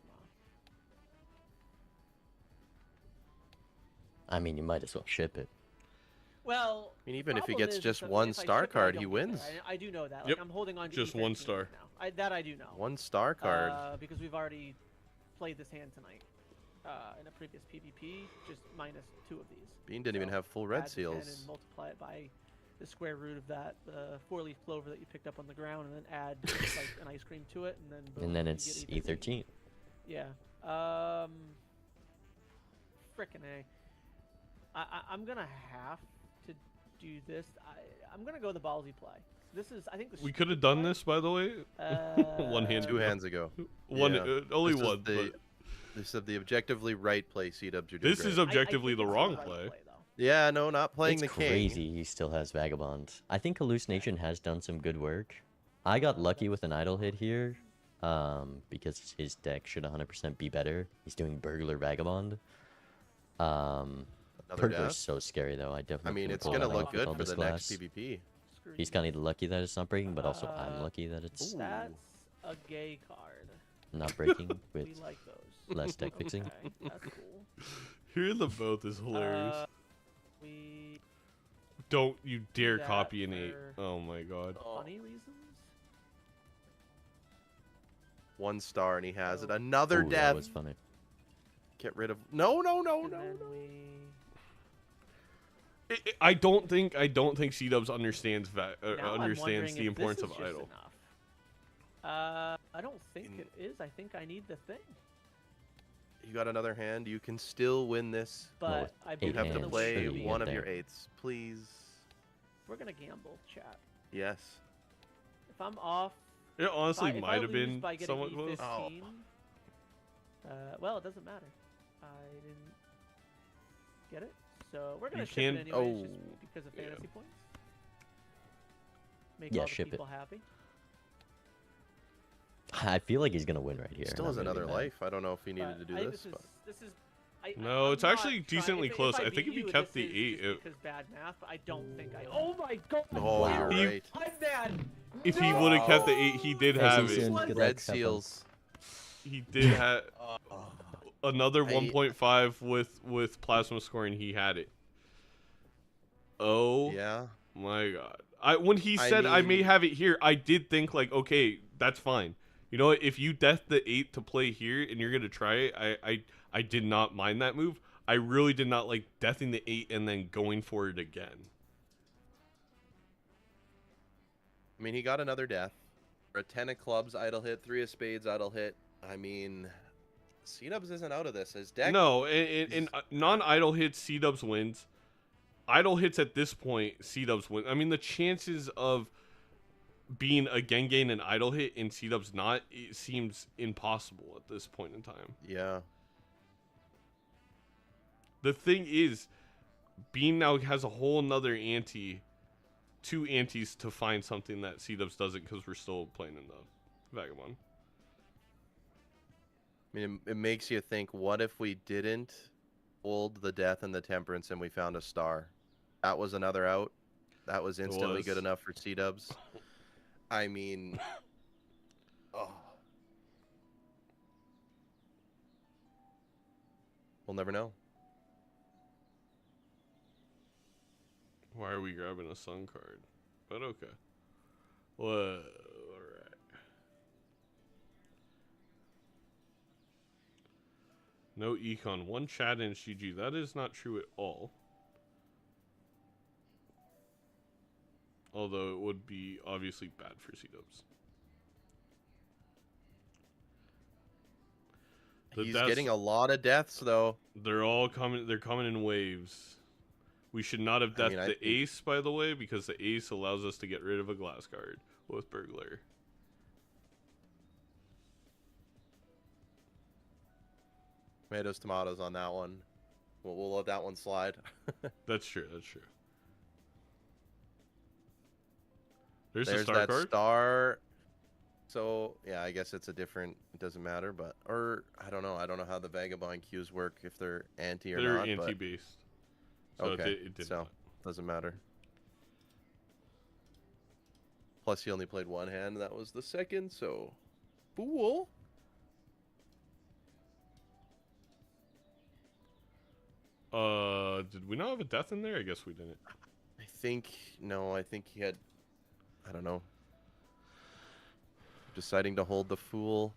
I mean, you might as well ship it. Well, I mean, even if he problem gets is just that one if I star ship it, I card, don't he get there. wins. I do know that. Yep. Like, I'm holding on to Just E13 one star. right now. That I do know. One star card. Because we've already played this hand tonight in a previous PvP, just minus 2 of these. Bean didn't even So have full red add the 10 seals. and multiply it by the square root of that 4-leaf clover that you picked up on the ground, and then add like an ice cream to it, and then boom, And then you it's get E13. Yeah. Frickin' A. I'm gonna have to do this. I'm gonna go the ballsy play. This is, I think, the We could have done play. this, by the way. One hand. 2 hands ago. One, Yeah. only This is one. the- But This is the objectively right play. Seadubbs, you're doing this is great. objectively think the it's wrong right play. though. Yeah, no, not playing It's the king. crazy he still has Vagabond. I think Hallucination has done some good work. I got lucky with an idle hit here, because his deck should 100% be better. He's doing Burglar Vagabond. Another Burglar's death. so scary though. I definitely I mean, couldn't it's pull gonna that look off with good all for this the glass. next PvP. Screw He's you. kind of lucky that it's not breaking, but also I'm Uh, lucky that it's That's a gay card. not breaking We with like those. less deck fixing. Okay, that's cool. Hearing the both is hilarious. We Don't you dare that copy an 8. for- Oh my god. funny reasons. 1 star, and he has it. Another Ooh, death. that was funny. Get rid of. No, no, no, And no, then no. I don't think Seadubbs understands Now I'm understands wondering the if importance this of is just idle. enough. I don't think it is. I think I need the thing. You got another hand. You can still win this. But with I eight You believe have in to the play should way you one get of your there? 8s, please. We're gonna gamble, chat. Yes. If I'm off, It honestly if I might have lose been by getting somewhat close. E15, well, it doesn't matter. I didn't get it, so we're gonna You ship can't- it anyways, just oh, because of yeah. fantasy points. Make Yeah, all the ship it. people happy. I feel like he's gonna win right here. Still and has I'm really another mad. life. I don't know if he needed But to I do think this. But... this is. I'm No, it's not actually trying- decently close. I think if you beat kept this the is 8, just because bad math. But I don't think I. Oh my god! Oh, Wow. you're right. I'm mad. if he would have kept the 8, he did As have he it. soon- good luck, Red have fun. seals. He did have another I- 1.5 with plasma scoring. He had it. Oh Yeah. my god! When he I said I may mean- have it here, I did think like, okay, that's fine. You know what? If you death the 8 to play here and you're gonna try it, I did not mind that move. I really did not like deathing the 8 and then going for it again. I mean, he got another death. For a 10 of clubs idle hit, 3 of spades idle hit. I mean, Seadubbs isn't out of this. His deck. No, in non-idle hits, Seadubbs wins. Idle hits at this point, Seadubbs wins. I mean, the chances of being a Gengain and idle hit and Seadubbs not, it seems impossible at this point in time. Yeah. The thing is, Bean now has a whole nother ante, 2 antes to find something that Seadubbs doesn't because we're still playing in the Vagabond. I mean, it makes you think, what if we didn't hold the death and the temperance and we found a star? That was another out. That was instantly good was. enough for Seadubbs. I mean, oh. We'll never know. Why are we grabbing a Sun card? But okay. Well, alright. No econ. 1 chat and CG. That is not true at all. Although it would be obviously bad for Seadubbs. He's getting a lot of deaths, though. They're all coming. They're coming in waves. We should not have deathed I the think- ace, by the way, because the ace allows us to get rid of a glass card with burglar. Tomatoes, tomatoes on that one. We'll let that one slide. That's true. That's true. There's a There's star that card. star. So yeah, I guess it's a different. It doesn't matter, but I don't know. I don't know how the vagabond queues work if they're anti or They're not. but anti-based. So okay, it did so not. doesn't matter. Plus, he only played 1 hand. And that was the second. So, fool. Did we not have a death in there? I guess we didn't. I think no. I think he had. I don't know. Deciding to hold the fool.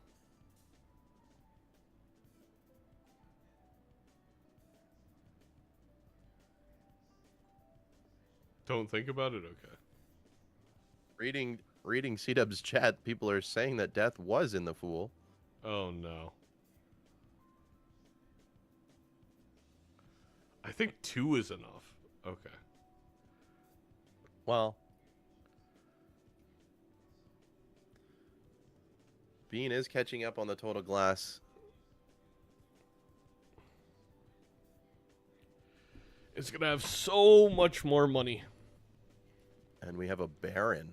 Don't think about it? Okay. Reading C-Dub's chat, people are saying that death was in the fool. Oh, no. I think 2 is enough. Okay. Well, Bean is catching up on the total glass. It's going to have so much more money. And we have a Baron.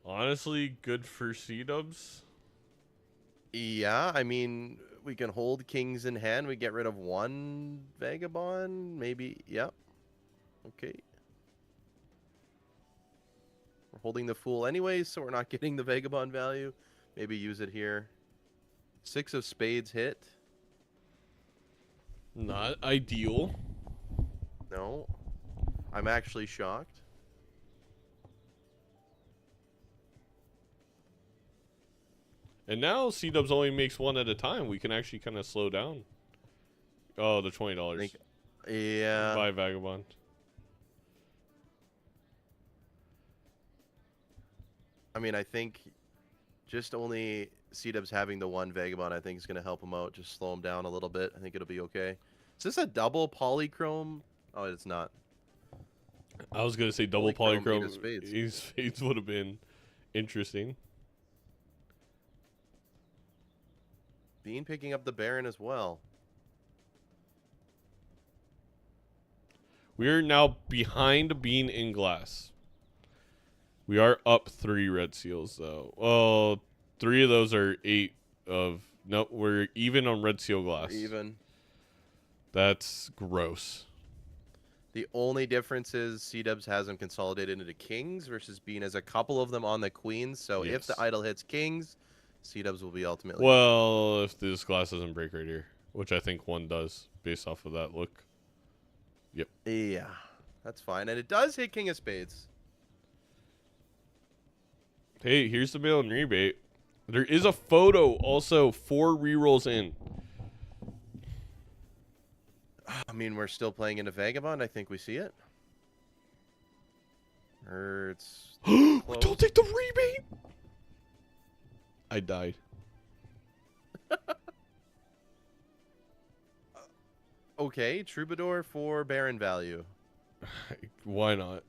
Honestly, good for C-Dubs. Yeah, I mean, we can hold kings in hand. We get rid of 1 vagabond. Maybe, yep. Okay. We're holding the fool anyways, so we're not getting the vagabond value. Maybe use it here. 6 of spades hit. Not ideal. No. I'm actually shocked. And now Seadubbs only makes one at a time. We can actually kind of slow down. Oh, the $20. Yeah. Buy Vagabond. I mean, I think just only Seadubbs having the one Vagabond, I think, is going to help him out. Just slow him down a little bit. I think it'll be okay. Is this a double polychrome? Oh, it's not. I was going to say double Polychrome, polychrome. eight of spades. Ace spades would have been interesting. Bean picking up the Baron as well. We are now behind Bean in glass. We are up 3 red seals, though. Well, 3 of those are 8 of... No, we're even on red seal glass. Even. That's gross. The only difference is Seadubbs has them consolidated into kings versus Bean has a couple of them on the queens. So if the Yes. idol hits kings, Seadubbs will be ultimately. Well, if this glass doesn't break right here, which I think one does, based off of that look. Yep. Yeah, that's fine. And it does hit king of spades. Hey, here's the mail and rebate. There is a photo also 4 rerolls in. I mean, we're still playing into Vagabond. I think we see it. Or it's We close. don't take the rebate. I died. Okay, Troubadour for Baron value. Why not?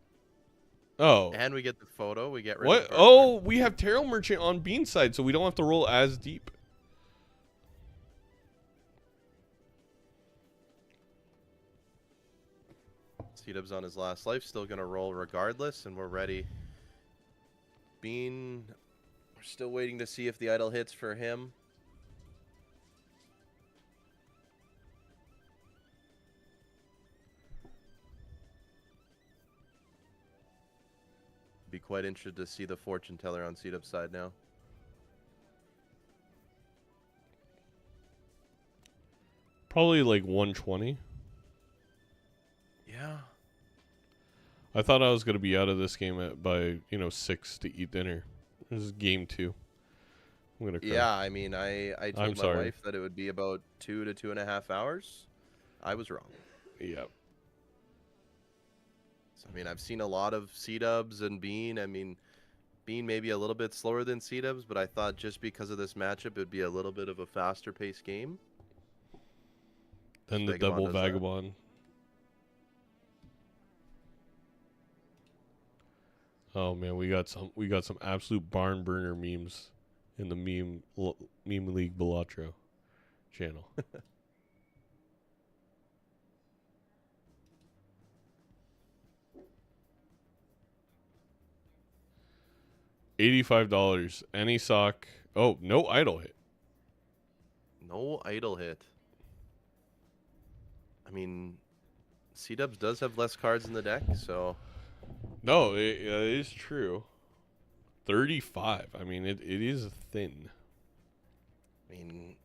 Oh. And we get the photo. We get rid What? of the Oh, we have Tarot Merchant on Bean side, so we don't have to roll as deep. Seadubbs on his last life, still gonna roll regardless, and we're ready. Bean, we're still waiting to see if the idol hits for him. Be quite interested to see the fortune teller on Seadubbs' side now. Probably like 120. Yeah. I thought I was going to be out of this game by 6 to eat dinner. This is game 2. I'm going to cry. Yeah, I mean, I I'm told my sorry. wife that it would be about 2 to 2.5 hours. I was wrong. Yeah. So, I mean, I've seen a lot of Seadubbs and Bean. I mean, Bean maybe a little bit slower than Seadubbs, but I thought just because of this matchup, it would be a little bit of a faster paced game. Then the Vagabond double does that. Vagabond. Oh man, we got some absolute barn burner memes in the meme league Balatro channel. $85. Any sock. Oh, no idol hit. No idol hit. I mean, Seadubbs does have less cards in the deck, so No, it is true. 35. I mean, it is thin. I mean,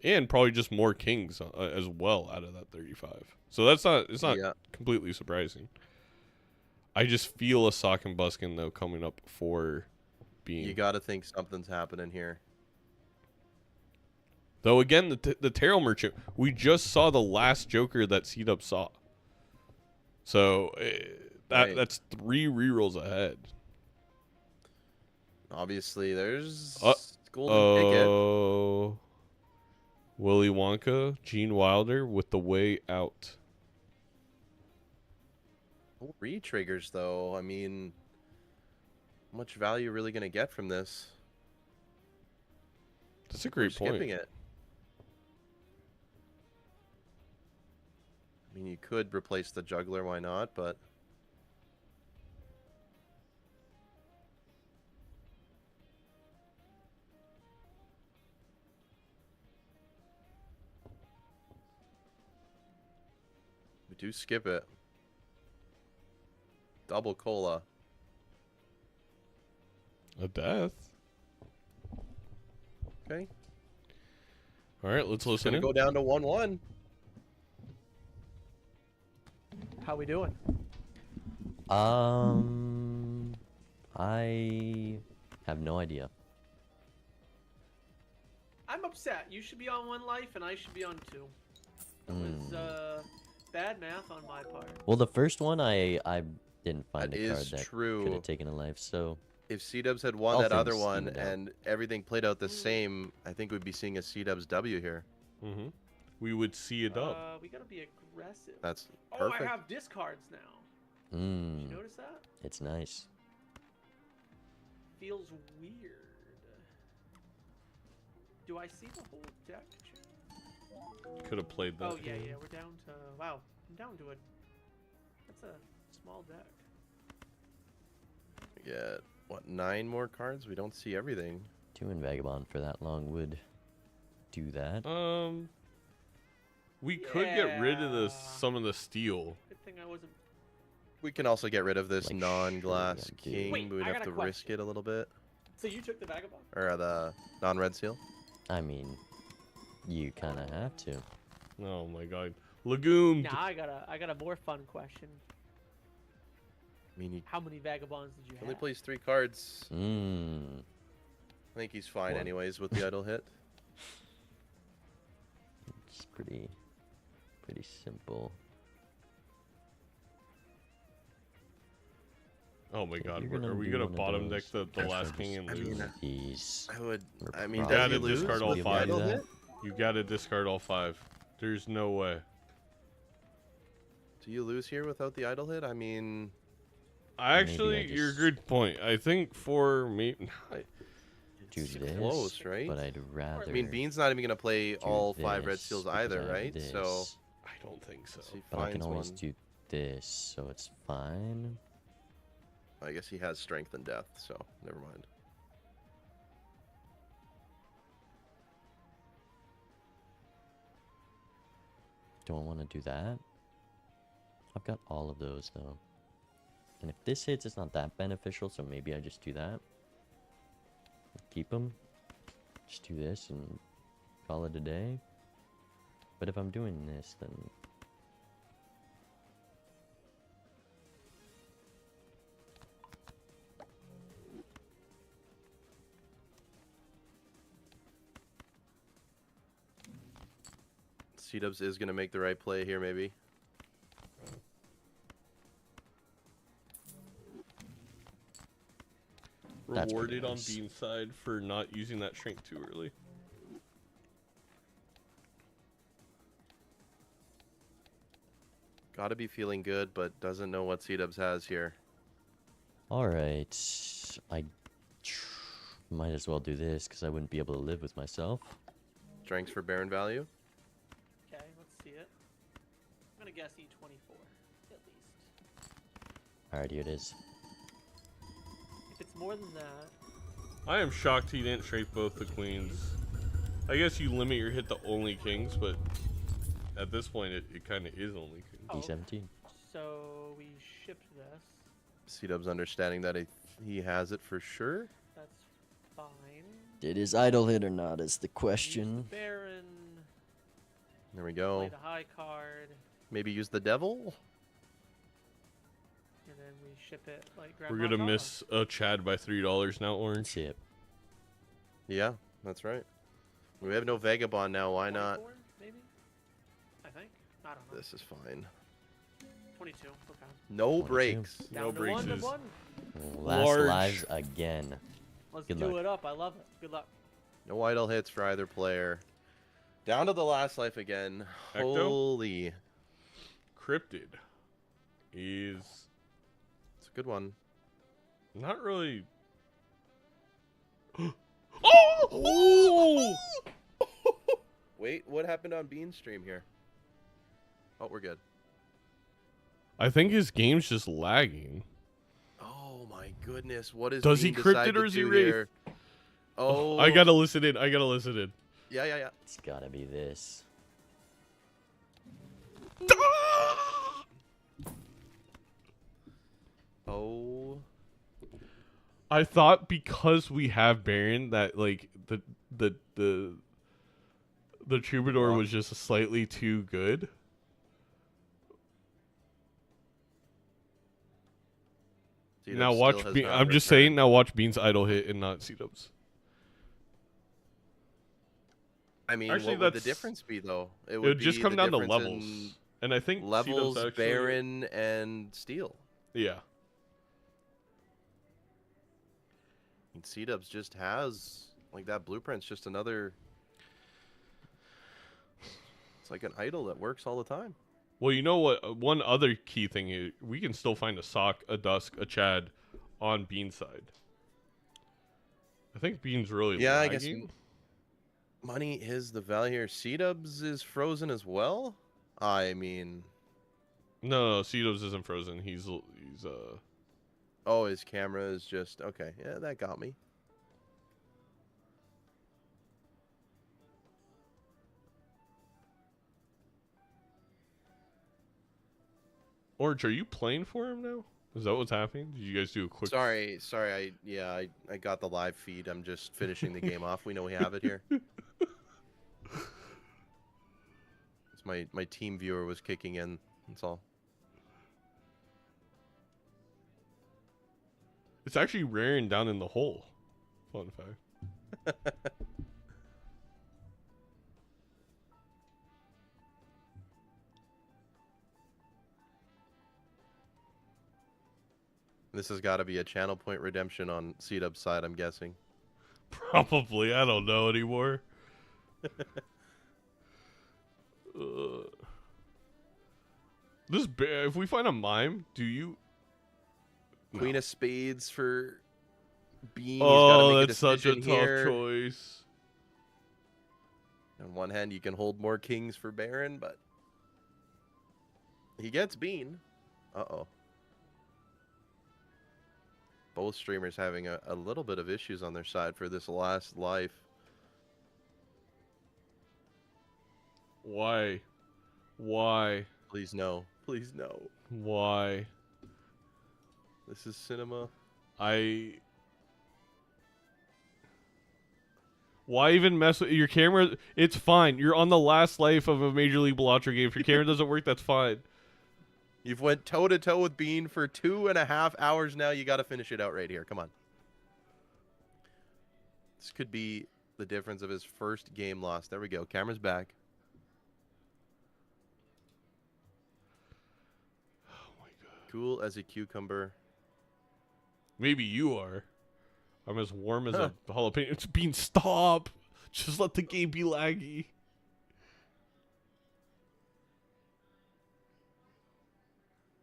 And probably just more kings as well out of that 35. So it's not yeah. completely surprising. I just feel a sock and buskin though coming up for Bean. You got to think something's happening here. Though again, the Tarot Merchant, we just saw the last Joker that Seadubbs saw. So Right. that's 3 rerolls ahead. Obviously, there's Uh, Golden Ticket. Oh, Willy Wonka, Gene Wilder with The Way Out. Oh, re-triggers, though. I mean, how much value are you really going to get from this? That's a We're great point. skipping it. I mean, you could replace the juggler, why not? But we do skip it. Double cola. A death. Okay. All right, let's It's listen going to in. go down to 1-1. How we doing? I have no idea. I'm upset. You should be on 1 life, and I should be on 2. That was bad math on my part. Well, the first one I didn't find That a card is that could true. have taken a life, so If Seadubbs had won All that other things one evened out. and everything played out the same, I think we'd be seeing a Seadubbs W here. Mm-hmm. We would see a dub. We gotta be aggressive. That's Oh, perfect. I have discards now. Did you notice that? it's nice. Feels weird. Do I see the whole deck? Could have played that. Oh yeah, yeah. We're down to wow. I'm down to it. That's a small deck. We get, what, 9 more cards? We don't see everything. 2 in Vagabond for that long would do that. We could get rid of Yeah. some of the steel. Good thing I wasn't. We can also get rid of this Like, non-glass sure, yeah, king, Wait, but we'd I have got to a risk question. it a little bit. So you took the vagabond? Or the non-red seal. I mean, you kind of have to. Oh my god. Lagoon. Nah, I got a more fun question. I mean, he How many vagabonds did you only have? plays 3 cards. Mmm. I think he's fine One. anyways with the idle hit. It's pretty simple. Oh my god. You're Are we do gonna one of bottom deck those, the last king and I lose? mean, these. I would. We're I mean, probably does gotta he lose discard all with the 5. idle Do that. hit? You gotta discard all 5. There's no way. Do you lose here without the idle hit? I mean, Actually, you're a good point. I think for me, do it's this, close, right? but I'd rather. I mean, Bean's not even gonna play do all 5 red this seals because either, I have right? So this, I don't think so. he but I can finds always one. do this, so it's fine. I guess he has strength and death, so never mind. Do I want to do that? I've got all of those though. And if this hits, it's not that beneficial, so maybe I just do that. Keep them. Just do this and call it a day. But if I'm doing this, then Seadubbs is gonna make the right play here, maybe. That's pretty Rewarded on nice. Bean's side for not using that shrink too early. Gotta be feeling good, but doesn't know what Seadubbs has here. alright. I might as well do this because I wouldn't be able to live with myself. Strengths for Baron value. Okay, let's see it. I'm gonna guess E24 at least. Alright, here it is. If it's more than that, I am shocked he didn't straight both the queens. I guess you limit your hit to only kings, but at this point it kind of is only kings. Oh. D17. so we shipped this. Seadubbs understanding that he has it for sure. That's fine. It is idle hit or not is the Use question. the Baron. There we Play go. the high card, Maybe use the devil. and then we ship it like We're Grandma gonna Tara. miss Chad by $3 now, Orange. See it. Yeah, that's right. We have no vagabond now. Why not? 24, maybe? I think. I don't know. This is fine. 22. Okay. No 22. breaks. Down No to breaks one to is- one. Last Large. lives again. Let's Good do luck. it up. I love it. Good luck. No idle hits for either player. Down to the last life again. Ecto? Holy. Cryptid is It's a good one. not really. Oh! Wait, what happened on Bean's stream here? Oh, we're good. I think his game's just lagging. Oh my goodness, what is Does he Bean cryptid decide or to is he do Wraith? here? Oh, I gotta listen in. Yeah. It's gotta be this. Oh, I thought because we have Baron that like the Troubadour was just slightly too good. Seadubbs Now still watch has Bean. not I'm just returned. saying. Now watch Bean's idle hit and not Seadubbs. I mean, Actually, what would the that's- difference be though? It would be just come the down to difference levels. in And I think levels, Seadubbs actually, Baron, and Steel. Yeah. And Seadubbs just has like that blueprint's just another. It's like an idol that works all the time. Well, you know what? One other key thing is we can still find a Sock, a Dusk, a Chad on Bean's side. I think Bean's really Yeah, I lagging. guess money is the value here. Seadubbs is frozen as well. I mean, No, Seadubbs isn't frozen. He's oh, his camera is just okay. Yeah, that got me. Orange, are you playing for him now? Is that what's happening? Did you guys do a quick? Sorry. I got the live feed. I'm just finishing the game off. We know we have it here. It's my team viewer was kicking in. That's all. It's actually rearing down in the hole. Fun fact. This has got to be a channel point redemption on Seadubbs' side, I'm guessing. Probably. I don't know anymore. If we find a mime, do you? Queen of Spades for Bean. He's Oh, gotta make that's such a decision tough here. choice. On one hand, you can hold more kings for Baron, but he gets Bean. Uh-oh. Both streamers having a little bit of issues on their side for this last life. Why? Why? Please no. Please no. Why? This is cinema. Why even mess with your camera? It's fine. You're on the last life of a Major League Balatro game. If your camera doesn't work, that's fine. You've went toe-to-toe with Bean for 2.5 hours now. You got to finish it out right here. Come on. This could be the difference of his first game loss. There we go. Camera's back. Oh my god. Cool as a cucumber. Maybe you are. I'm as warm as a jalapeno. It's Bean, stop. Just let the game be laggy.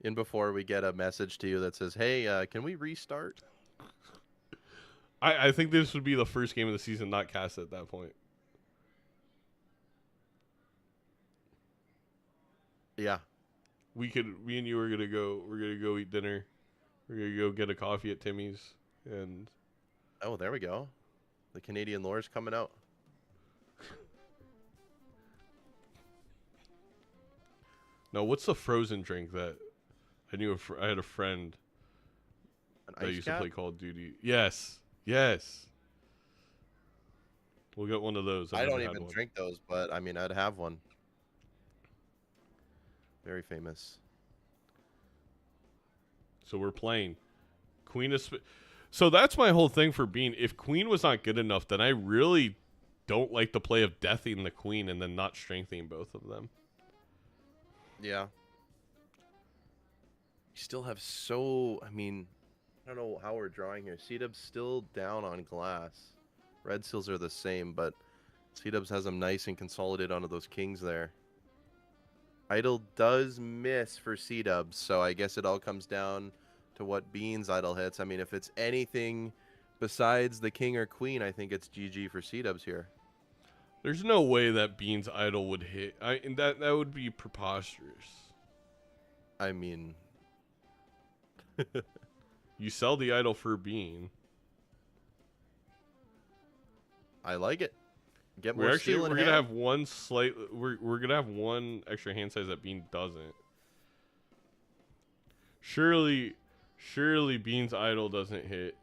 In before we get a message to you that says, hey, can we restart? I think this would be the first game of the season not cast at that point. Yeah. Me and you are gonna go. We're gonna go eat dinner. We're gonna go get a coffee at Timmy's, and Oh, there we go. The Canadian lore's coming out. no, what's the frozen drink that I knew? I had a friend An that ice used cap? to play Call of Duty. Yes, yes. We'll get one of those. I I've don't never had even one. drink those, but I mean, I'd have one. Very famous. So we're playing Queen of So that's my whole thing for Bean. If Queen was not good enough, then I really don't like the play of deathing the Queen and then not strengthening both of them. Yeah. You still have so... I mean, I don't know how we're drawing here. Seadubbs still down on glass. Red seals are the same, but Seadubbs has them nice and consolidated onto those kings there. Idol does miss for Seadubbs, so I guess it all comes down to what Bean's idol hits. I mean, if it's anything besides the king or queen, I think it's GG for Seadubbs here. There's no way that Bean's idol would hit. And that would be preposterous. I mean... You sell the idol for Bean. I like it. Get more We're actually steel in gonna hand. have one slight. We're gonna have one extra hand size that Bean doesn't. Surely Bean's idol doesn't hit.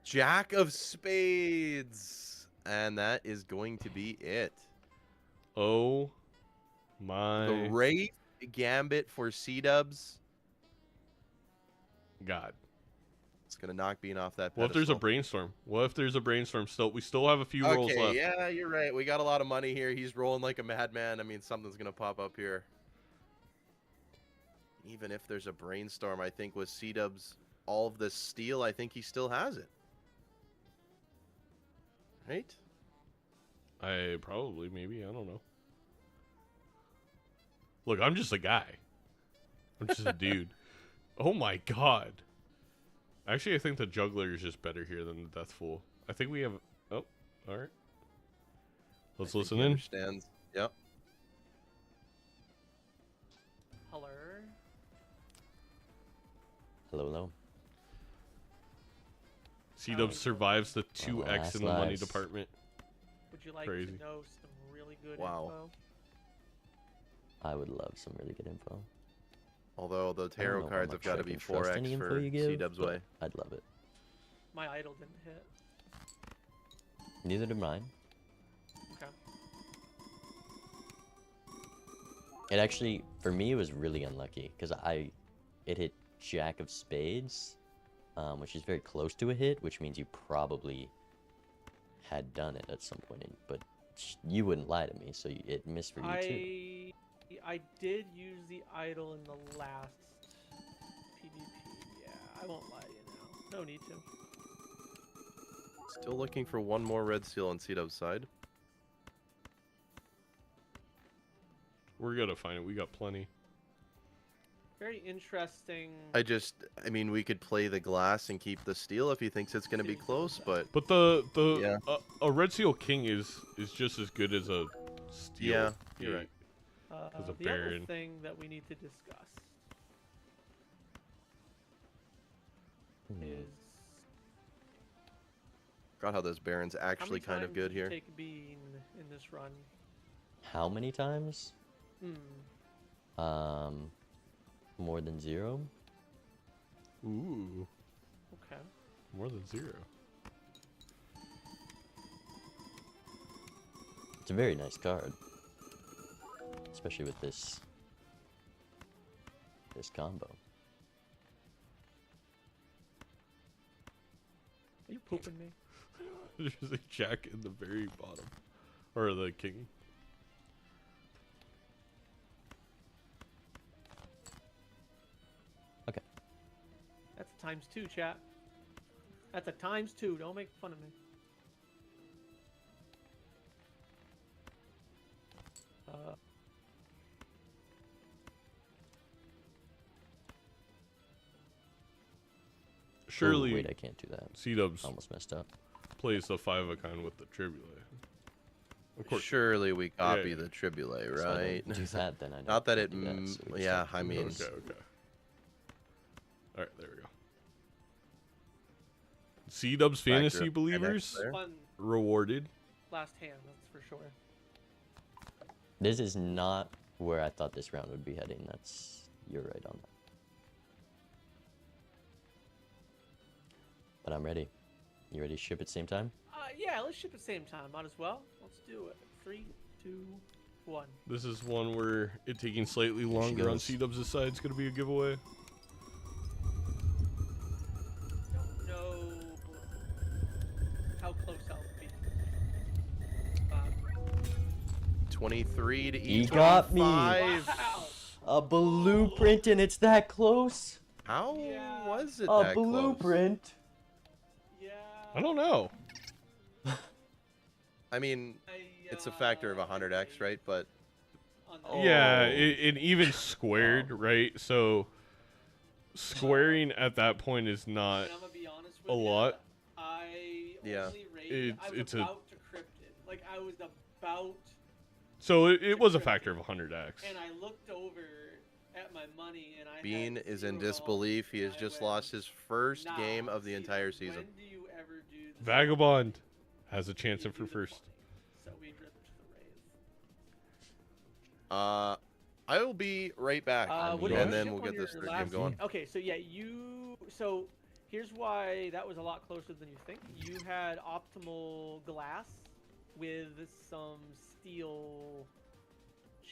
Jack of spades. And that is going to be it. Oh my The Wraith Gambit for Seadubbs. god. It's gonna knock Bean off that What if there's a pedestal. brainstorm? What if there's a brainstorm still? We still have a few rolls Okay, left. yeah, you're right. We got a lot of money here. He's rolling like a madman. I mean, something's gonna pop up here. Even if there's a brainstorm, I think with Seadubbs, all of this steel, I think he still has it. Right? I probably, maybe, I don't know. Look, I'm just a guy. I'm just a dude. Oh my god. Actually, I think the juggler is just better here than the death fool. I think we have. Oh, all right. Let's listen He in. understands. Yep. Hello. Hello, hello. Seadubbs survives the 2x last in the money lives. department. Would you like Crazy. to know some really good Wow. info? I would love some really good info. Although the I don't tarot know how cards have much I got to can be trust 4x any info for you give, Seadubbs but way. I'd love it. My idol didn't hit. Neither did mine. Okay. It actually, for me, it was really unlucky because it hit Jack of Spades, which is very close to a hit, which means you probably had done it at some point. But you wouldn't lie to me, so it missed for you too. I did use the idol in the last PvP. Yeah, I won't lie to you now. No need to. Still looking for one more red seal on Seadubbs' side. We're gonna find it. We got plenty. Very interesting. I mean, we could play the glass and keep the steel if he thinks it's going to be close, but But Yeah. a red seal king is just as good as a steel. Yeah, you're right. as a The other baron. thing that we need to discuss is God, how this Baron's how actually many kind of times good did you here. take Bean in this run? How many times? Hmm. More than 0. Ooh, Okay. more than 0. It's a very nice card, especially with this combo. Are you pooping me? There's a jack in the very bottom, or the king. Okay. That's a ×2, chat. That's a ×2. Don't make fun of me. Surely, Oh, wait, I can't do that. Seadubbs Almost messed up. plays the 5 of a kind with the tribulate. Of course. Surely we copy Yeah. the tribulate, So I right? don't do that, then I don't Not that can't it, do that, so we just yeah, have to I do mean, this. Okay. All right, there we go. Seadubbs fantasy Factor of believers 10x there. Fun rewarded. last hand, that's for sure. This is not where I thought this round would be heading. You're right on that. But I'm ready. You ready to ship at the same time? Yeah, let's ship at the same time. Might as well. Let's do it. 3, 2, 1. This is one where it taking slightly she longer on goes. Seadubbs' side is going to be a giveaway. Don't know how close I'll be. 23 to He each. got me. Wow. A blueprint and it's that close? How Yeah. was it A that close? blueprint? Yeah. I don't know. I mean, it's a factor of 100x, right? But Yeah, Oh. it even squared, right? So squaring at that point is not. I'm gonna be honest with a you, lot. I Yeah. only raided. I was It's a- about to crypt it. Like I was about, So it was a factor of 100x. and I looked over at my money, and I. Bean had is in 0 disbelief. He has and I just went, lost his first "Nah, game of the see, entire season. When do you ever do the Vagabond has a chance you in for do the first. 20?" So we dripped the raise. I will be right back, What did Yeah. you and then ship we'll on get this your third last game going. Okay, so yeah, so here's why that was a lot closer than you think. You had optimal glass with some steel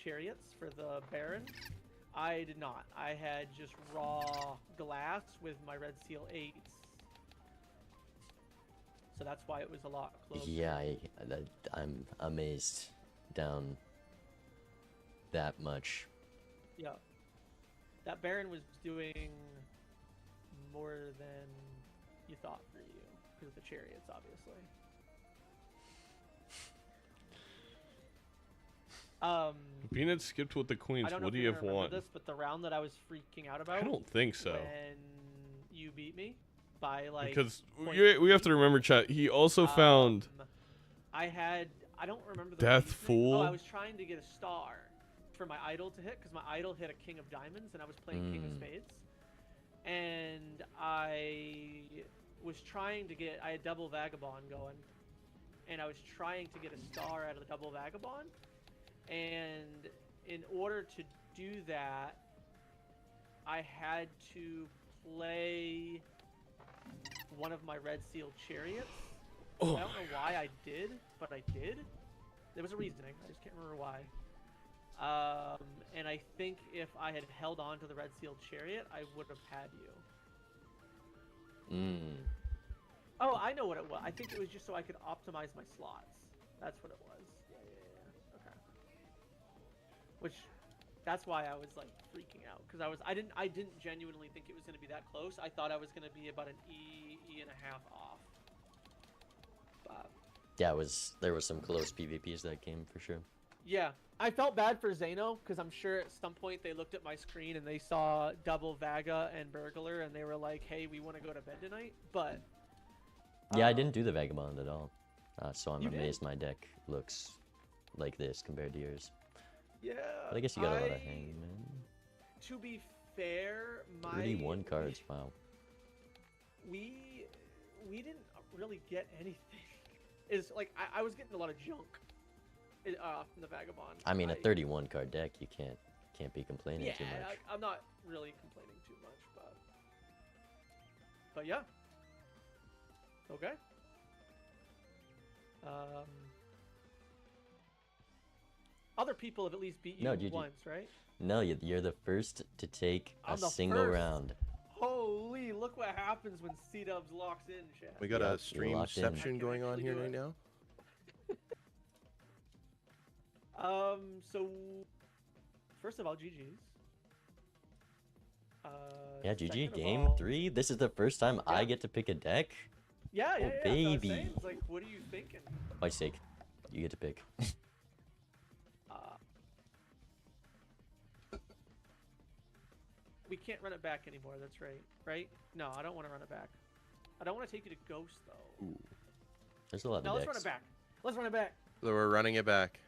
chariots for the Baron. I did not. I had just raw glass with my red seal 8s so that's why it was a lot closer. Yeah, I'm amazed down that much. Yeah. That Baron was doing more than you thought for you because of the chariots, obviously. Being it skipped with the queens, I don't know what if do you you have remember won? this, but the round that I was freaking out about. I don't think so. When you beat me by like. Because point we have to remember, chat. He also found I don't remember the Death reasoning. Fool. Oh, I was trying to get a star for my idol to hit because my idol hit a king of diamonds and I was playing king of spades. And I was trying to get. I had double vagabond going, and I was trying to get a star out of the double vagabond. And in order to do that, I had to play one of my red seal chariots. Oh I don't know why I did, but I did. There was a reasoning. I just can't remember why. And I think if I had held on to the red seal chariot, I would have had you. Oh, I know what it was. I think it was just so I could optimize my slots. That's what it was. Yeah. Okay. Which, that's why I was like freaking out because I didn't genuinely think it was going to be that close. I thought I was going to be about an E and a half off. But Yeah, there was some close PvPs that game for sure. yeah, I felt bad for Zeno because I'm sure at some point they looked at my screen and they saw double Vaga and Burglar and they were like, "Hey, we want to go to bed tonight." But Yeah, I didn't do the Vagabond at all. So I'm You amazed my deck looks like this compared to yours. yeah, But I guess you got a lot of hangman. To be fair, 31 cards, wow. we didn't really get anything. Is like I was getting a lot of junk from the Vagabond. I mean, a 31 card deck, you can't be complaining Yeah, too much. I'm not really complaining too much, but yeah. Okay. Other people have at least beat you No, GG. once, right? No, you're the first to take a I'm the single first. round. Holy, look what happens when Seadubbs locks in, chat. We got Yep, a you're stream locked in. reception I can going on actually here do right it. now. So first of all, GG's. Yeah, second GG, of game all- 3. This is the first time I Yeah. get to pick a deck. Yeah, Oh, that's what I'm baby. saying. It's like, what are you thinking? My sake, you get to pick. We can't run it back anymore. That's right. Right? No, I don't want to run it back. I don't want to take you to Ghost though. There's a lot No, of let's decks. run it back. Let's run it back. So we're running it back.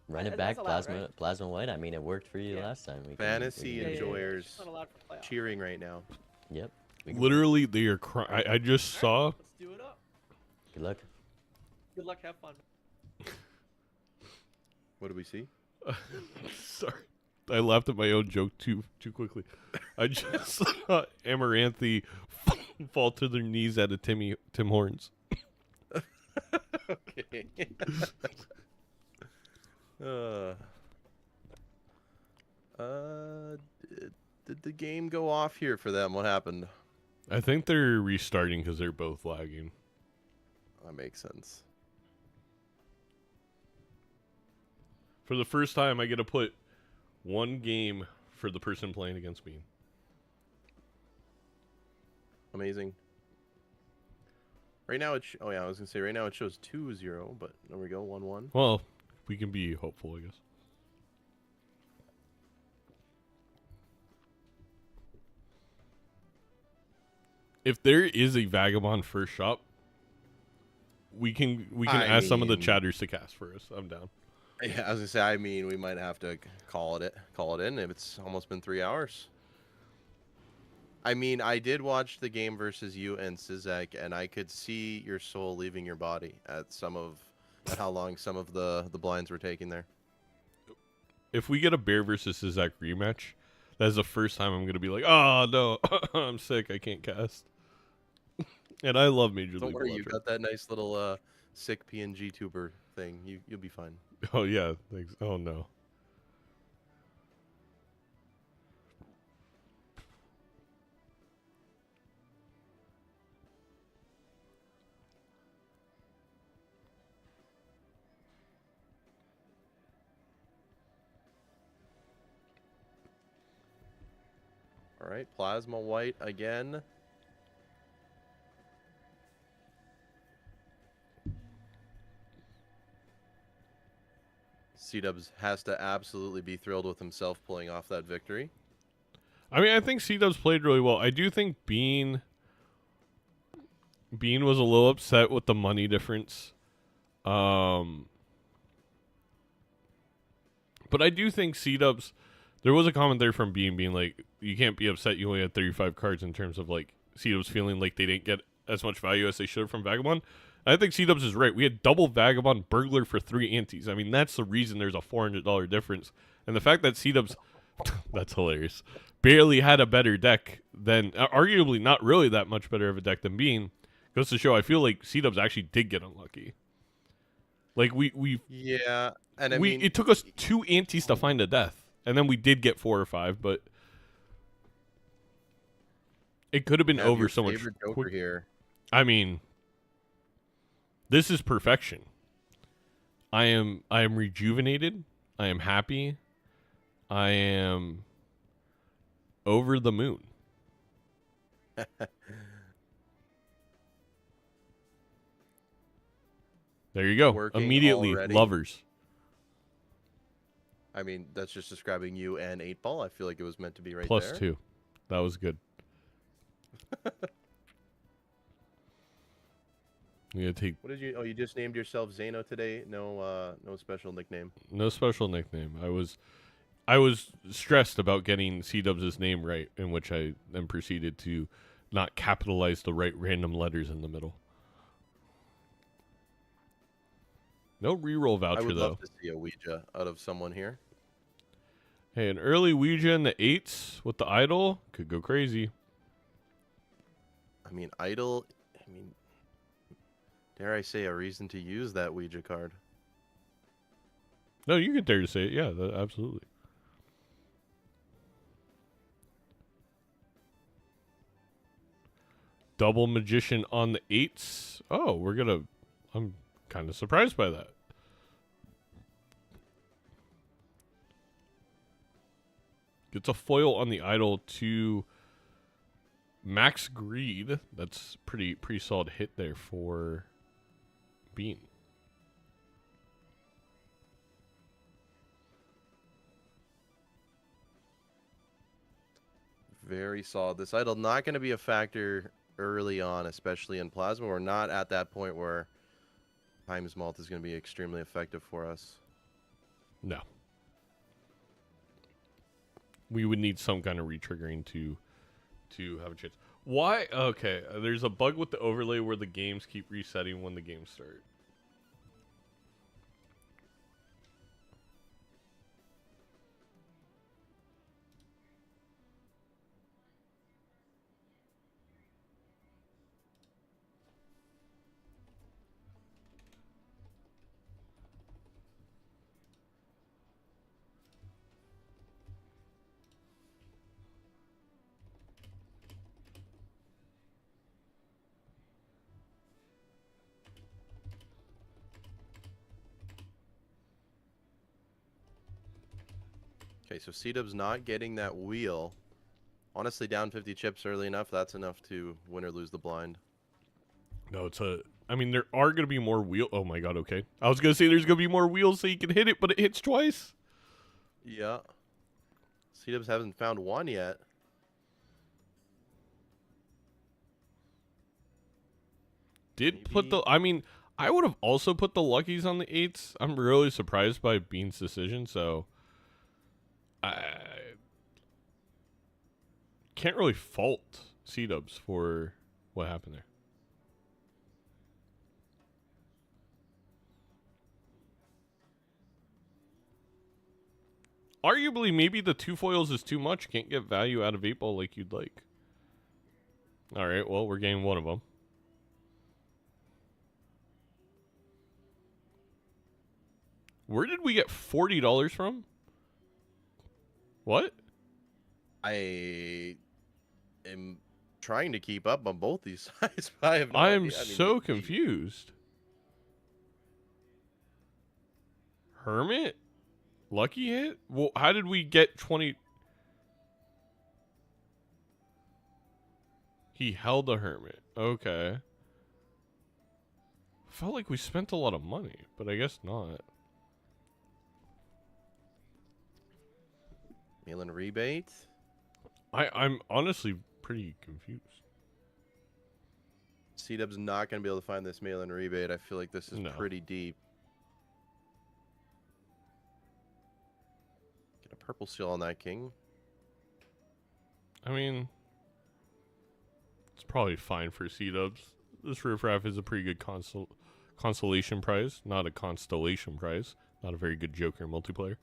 Run it That's back, allowed, plasma, right? plasma white. I mean, it worked for you Yeah. last time. Fantasy Yeah, enjoyers It's not allowed for playoffs. cheering right now. Yep. we can- Literally, they are crying. I just saw. Let's do it up. Good luck. Good luck. Have fun. What do we see? Sorry, I laughed at my own joke too quickly. I just saw Amaranthi fall to their knees at a Tim Hortons. Okay. Did the game go off here for them? What happened? I think they're restarting because they're both lagging. That makes sense. For the first time, I get to put one game for the person playing against me. Amazing. Right now oh yeah, I was gonna say right now it shows 2-0, but there we go, 1-1. Well, we can be hopeful, I guess. If there is a Vagabond first shop, we can I ask some of the mean- chatters to cast for us. I'm down. Yeah, I was gonna say. I mean, we might have to call it in if it's almost been 3 hours. I mean, I did watch the game versus you and Sizek, and I could see your soul leaving your body at how long some of the blinds were taking there. If we get a Bear versus Zach rematch, that's the first time I'm gonna be like, oh no, I'm sick, I can't cast. And I love Major Don't League worry, you Balatro. got that nice little sick PNG tuber thing. You'll be fine. Oh yeah, thanks. Oh no. right, Plasma White again. Seadubbs has to absolutely be thrilled with himself pulling off that victory. I mean, I think Seadubbs played really well. I do think Bean was a little upset with the money difference. But I do think Seadubbs, there was a comment there from Bean being like, you can't be upset you only had 35 cards in terms of like Seadubbs feeling like they didn't get as much value as they should from Vagabond. I think Seadubbs is right. We had double Vagabond Burglar for 3 antes. I mean, that's the reason there's a $400 difference. And the fact that Seadubbs, that's hilarious, barely had a better deck than, arguably not really that much better of a deck than Bean, goes to show I feel like Seadubbs actually did get unlucky. Like, Yeah, and I mean, mean... it took us 2 antes to find a death. And then we did get 4 or 5, but it could have been over so much quicker here. I mean, this is perfection. I am rejuvenated. I am happy. I am over the moon. There you go. Working Immediately, already. lovers. I mean, that's just describing you and 8-Ball. I feel like it was meant to be right Plus there. 2. That was good. I'm gonna take. What did you? Oh, you just named yourself Zano today. No, no special nickname. No special nickname. I was stressed about getting Seadubbs' name right, in which I then proceeded to not capitalize the right random letters in the middle. No reroll voucher, I would though. love to see a Ouija out of someone here. Hey, an early Ouija in the 8s with the idol could go crazy. I mean, idle. I mean, dare I say a reason to use that Ouija card? No, you can dare to say it. Yeah, absolutely. Double Magician on the 8s. Oh, I'm kind of surprised by that. Gets a foil on the idol to Max Greed. That's pretty solid hit there for Bean. Very solid. This idol not going to be a factor early on, especially in Plasma. We're not at that point where Times Malt is going to be extremely effective for us. No. We would need some kind of retriggering to have a chance. Why? Okay, there's a bug with the overlay where the games keep resetting when the games start. Okay, so Seadubbs not getting that wheel. Honestly, down 50 chips early enough. That's enough to win or lose the blind. No, I mean, there are going to be more wheel. Oh my god, okay. I was going to say there's going to be more wheels so you can hit it, but it hits twice. Yeah. Seadubbs hasn't found one yet. I mean, I would have also put the luckies on the 8s. I'm really surprised by Bean's decision, so I can't really fault Seadubbs for what happened there. Arguably, maybe the 2 foils is too much. Can't get value out of 8-Ball like you'd like. All right, well, we're getting one of them. Where did we get $40 from? What? I am trying to keep up on both these sides. I have no I am idea. I mean, so confused. Hermit? Lucky hit? Well, how did we get 20? He held a hermit. Okay. Felt like we spent a lot of money, but I guess not. Mail-in rebate. I'm honestly pretty confused. Seadubbs not going to be able to find this mail-in rebate. I feel like this is pretty deep. Get a purple seal on that king. I mean, it's probably fine for Seadubbs. This riffraff is a pretty good consolation prize, not a constellation prize. Not a very good Joker multiplayer.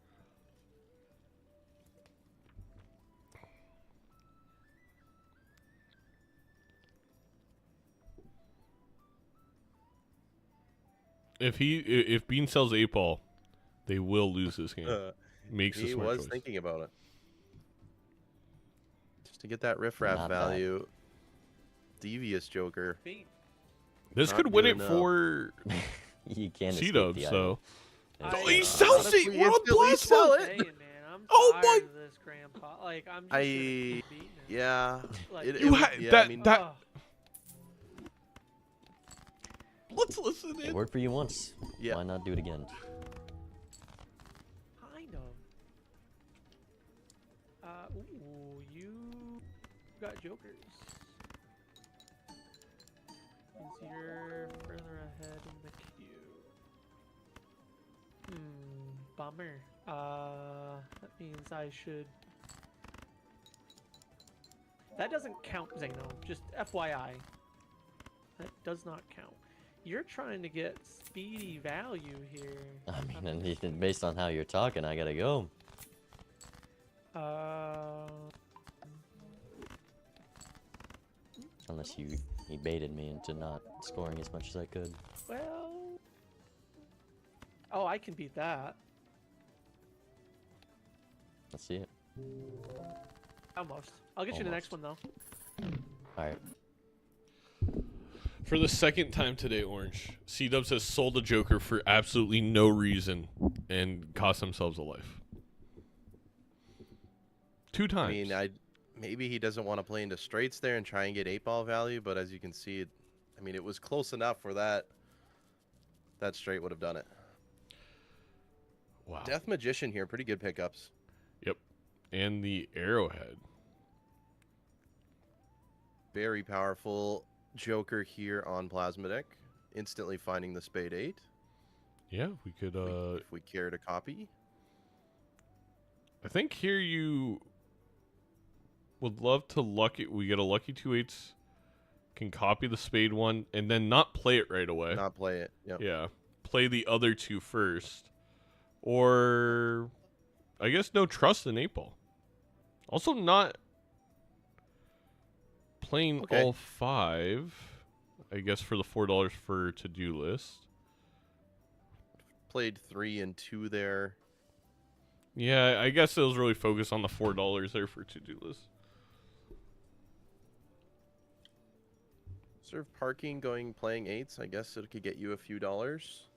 If Bean sells 8-ball, they will lose this game. Makes a He smart was choice. thinking about it. Just to get that riffraff Not value. Devious Joker. Bean. This Not could win good it enough. for You can't escape Seadubbs, the so. I- He uh, sells Not if it! we We're on instantly sell plasma! it. Hey man, I'm Oh tired my- of this, Grandpa. Like I'm just gonna keep beating it. Yeah. Like, It- You it- ha- yeah, that- I mean, that- Ugh. Let's listen It in. worked for you once. Yeah. Why not do it again? Kind of. Ooh, you got jokers. Means you're further ahead in the queue. Bummer. That means I should. That doesn't count, Zeno. Just FYI. That does not count. You're trying to get speedy value here. I mean, and Ethan, based on how you're talking, I gotta go. Unless he baited me into not scoring as much as I could. Well. Oh, I can beat that. Let's see it. Almost. I'll get you the next one though. Alright. For the second time today, Orange, Seadubbs has sold a Joker for absolutely no reason and cost themselves a life. 2 times. I mean, maybe he doesn't want to play into straights there and try and get 8-ball value, but as you can see, it was close enough for that. That straight would have done it. Wow. Death Magician here, pretty good pickups. Yep. And the Arrowhead. Very powerful Joker here on Plasmatic. Instantly finding the Spade 8. Yeah, we could, If we care to copy. I think here you would love to lucky. We get a lucky 2/8s, can copy the Spade 1, and then not play it right away. Not play it. Yep. Yeah, play the other 2 first, or I guess no trust in 8-ball. Also, not playing Okay. all 5. I guess for the $4 for to-do list. Played 3 and 2 there. Yeah, I guess it was really focused on the $4 there for to-do list. Serve parking playing 8s. I guess it could get you a few dollars.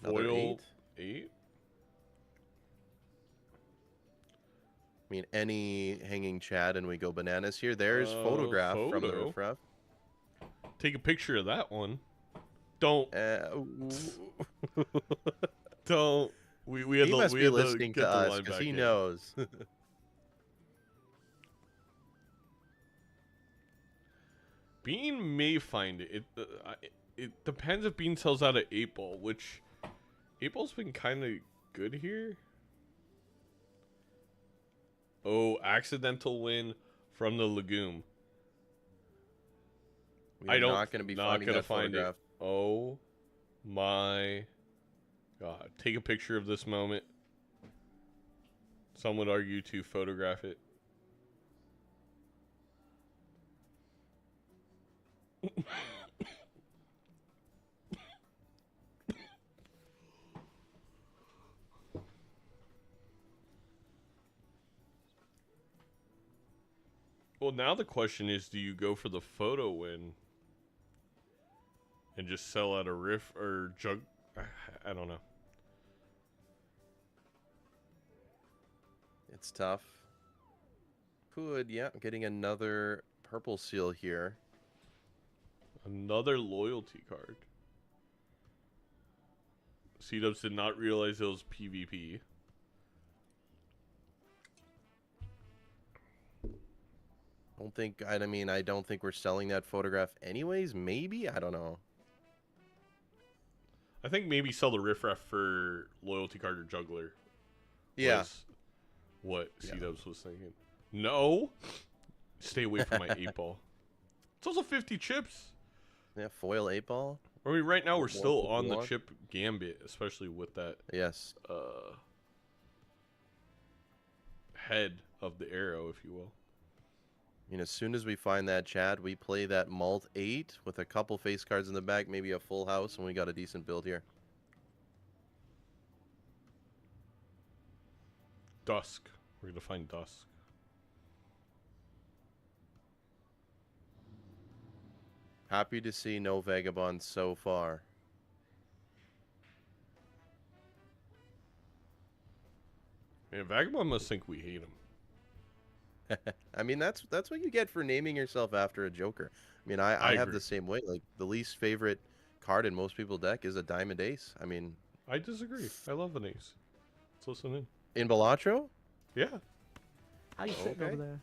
Another Foil 8. 8. I mean, any hanging Chad and we go bananas here. There's photograph from the photo. riffraff. Take a picture of that one. Don't. Don't. We had He to, must we be had listening get to the us line because back he in. knows. Bean may find it. It depends if Bean sells out at 8-ball, which 8-ball's been kind of good here. Oh, accidental win from the Legume. We're not going to be finding gonna that photograph. Oh my God. Take a picture of this moment. Some would argue to photograph it. Well, now the question is, do you go for the photo win and just sell out a riff or jug? I don't know. It's tough. could, yeah, getting another purple seal here. Another loyalty card. Seadubbs did not realize it was PvP. I don't think we're selling that photograph anyways. Maybe, I don't know. I think maybe sell the riffraff for loyalty card or juggler. Yeah. Was what Seadubbs was thinking. No, stay away from my 8-ball. It's also 50 chips. Yeah, foil 8-ball. I mean, right now we're still More on the one. chip gambit, especially with that Yes. head of the arrow, if you will. I mean, as soon as we find that Chad, we play that Malt 8 with a couple face cards in the back, maybe a full house, and we got a decent build here. Dusk. We're gonna find Dusk. Happy to see no Vagabond so far. Man, Vagabond must think we hate him. I mean, that's what you get for naming yourself after a Joker. I mean, I have agree. the same way. Like, the least favorite card in most people's deck is a Diamond Ace. I mean, I disagree. I love an ace. Let's listen in. in Balatro? Yeah. How you sitting Okay. over there?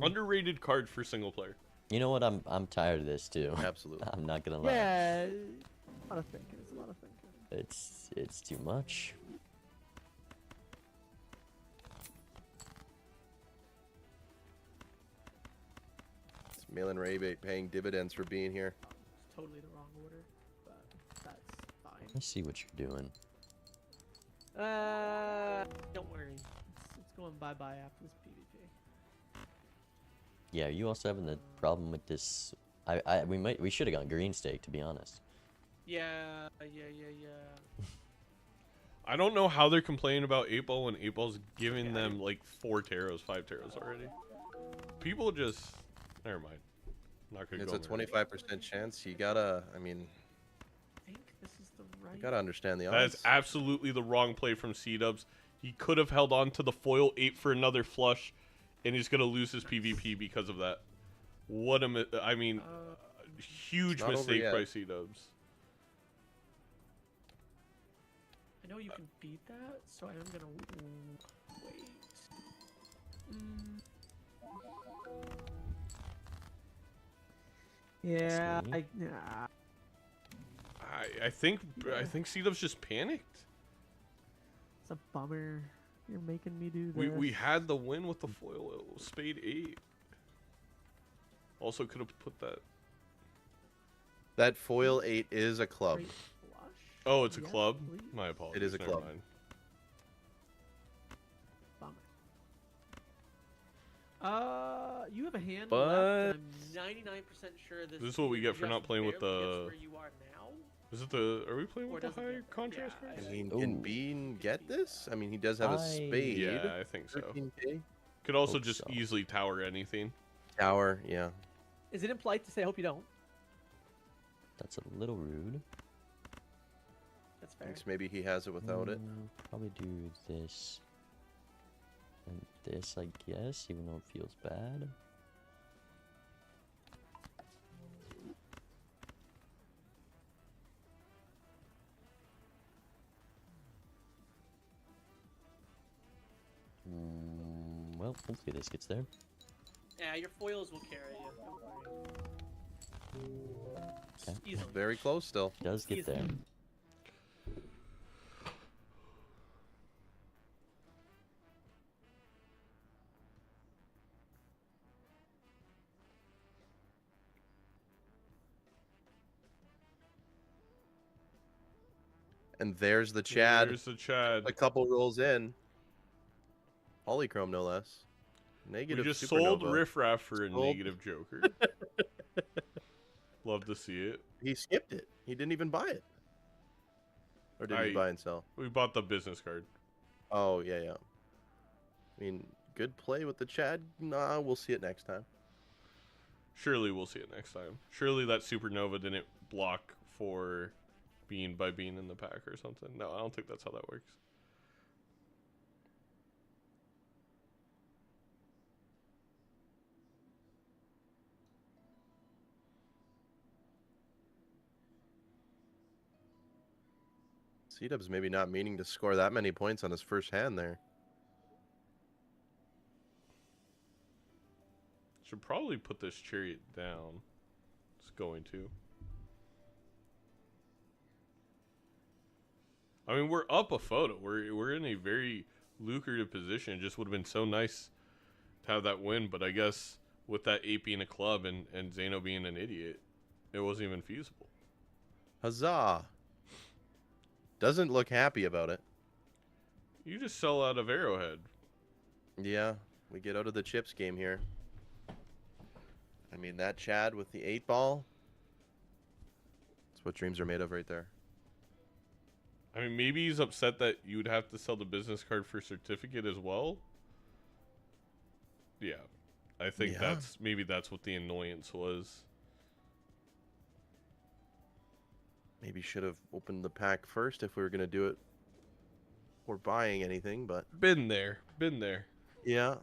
Underrated card for single player. You know what? I'm tired of this too. Absolutely. I'm not gonna lie. Yeah, a lot of thinking. It's a lot of thinking. It's too much. It's Malin Rebate paying dividends for being here. It's totally the wrong order, but that's fine. Let's see what you're doing. Don't worry. It's going bye-bye after this PvP. Yeah, you also having the problem with this. We should have gone green stake, to be honest. Yeah. I don't know how they're complaining about 8-ball when 8-ball's giving them like 4 taros, 5 taros already. People just, never mind. Not gonna It's go a over it. 25% chance. You gotta, I mean, I think this is the right. you gotta understand the That odds. is absolutely the wrong play from Seadubbs. He could have held on to the foil 8 for another flush, and he's gonna lose his PvP because of that. What a, I mean, huge It's not over mistake yet. by Seadubbs. I know you can beat that, so I am gonna wait. Yeah, Sweet. I think Seadubbs just panicked. it's a bummer. You're making me do this. We had the win with the foil spade 8. Also could have put that. That foil 8 is a club. Great flush. Oh, it's a Yes, club. please. My apologies. It is a never club. mind. Bummer. You have a hand But- left. And I'm 99% sure this. This is what we get for just not playing with barely the- gets where you are now. Is it the? Are we playing Or with the doesn't high get- contrast yeah, cards? I mean, Ooh. can Bean get this? I mean, he does have a I- spade. Yeah, I think so. 13K. Could also Hope just so. easily tower anything. Tower, yeah. Is it impolite to say I hope you don't? That's a little rude. That's fair. Thinks maybe he has it without it. Probably do this and this, I guess, even though it feels bad. Well, hopefully this gets there. Yeah, your foils will carry you. Don't worry. Okay. Easily. Very close still. It does get there. And there's the Chad. There's the Chad. A couple rolls in. Polychrome, no less. We Negative just supernova. sold Riffraff for a Sold. negative Joker. Love to see it. He skipped it. He didn't even buy it. Or did he I- buy and sell? We bought the business card. Oh, yeah, yeah. I mean, good play with the Chad. Nah, we'll see it next time. Surely we'll see it next time. Surely that supernova didn't block for Bean by being in the pack or something. No, I don't think that's how that works. Seadubbs maybe not meaning to score that many points on his first hand there. Should probably put this chariot down. It's going to. I mean, we're up a photo. We're in a very lucrative position. It just would have been so nice to have that win, but I guess with that 8 being a club and Zeno being an idiot, it wasn't even feasible. Huzzah! Doesn't look happy about it. You just sell out of Arrowhead. Yeah, we get out of the chips game here. I mean, that Chad with the 8-ball. That's what dreams are made of right there. I mean, maybe he's upset that you would have to sell the business card for certificate as well. Yeah. I think that's what the annoyance was. Maybe should have opened the pack first if we were going to do it or buying anything, but Been there. yeah.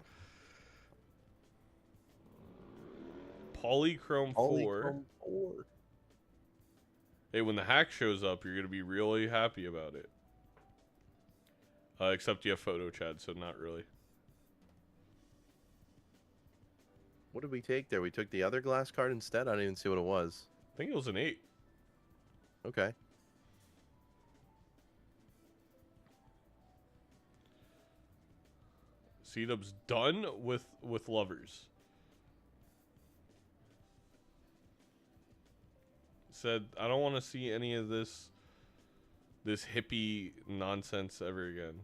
Polychrome 4. Polychrome 4. Hey, when the hack shows up, you're going to be really happy about it. Except you have photo, Chad, so not really. What did we take there? We took the other glass card instead? I didn't even see what it was. I think it was an 8. Okay. Seadubbs done with lovers. Said, I don't want to see any of this hippie nonsense ever again.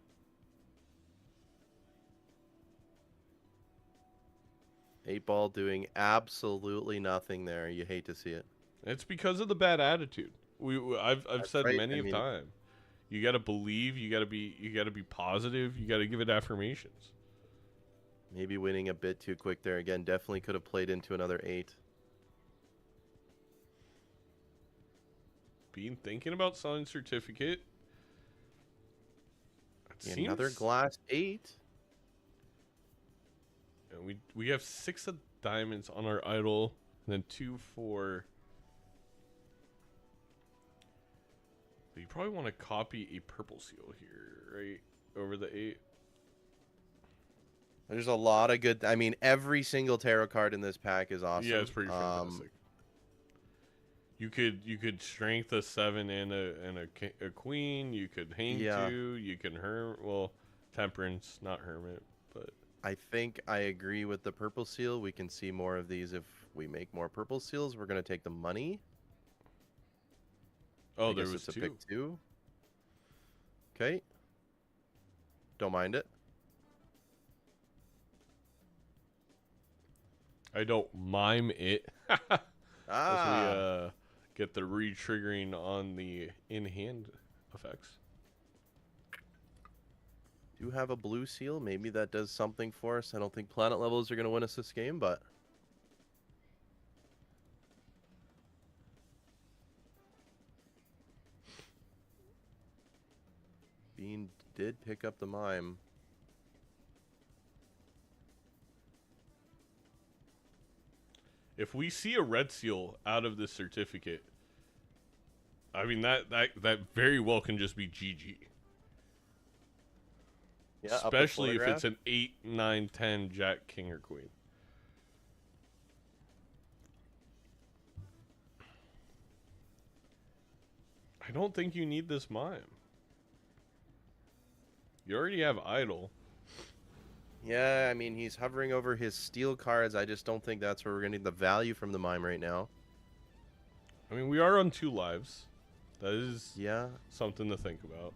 8-ball doing absolutely nothing there. You hate to see it. It's because of the bad attitude. I've said right. many a time. You got to believe, you got to be positive, you got to give it affirmations. Maybe winning a bit too quick there again. Definitely could have played into another 8. Being thinking about selling certificate. Another glass 8. And we have 6 of diamonds on our idol, and then 2 for. But you probably want to copy a purple seal here, right over the 8. There's a lot of good. I mean, every single tarot card in this pack is awesome. Yeah, it's pretty fantastic. You could strength a 7 and a queen. You could hang 2. You can temperance, not hermit, but. I think I agree with the purple seal. We can see more of these if we make more purple seals. We're going to take the money. Oh, there was 2. A pick 2. Okay. Don't mind it. I don't mime it. As we get the re-triggering on the in-hand effects. Do have a blue seal. Maybe that does something for us. I don't think planet levels are going to win us this game, but Bean did pick up the mime. If we see a red seal out of this certificate, I mean that very well can just be GG. Yeah, especially if it's an 8, 9, 10 Jack, King, or Queen. I don't think you need this mime. You already have idol. Yeah, I mean, he's hovering over his steel cards. I just don't think that's where we're going to get the value from the mime right now. I mean, we are on 2 lives. That is something to think about.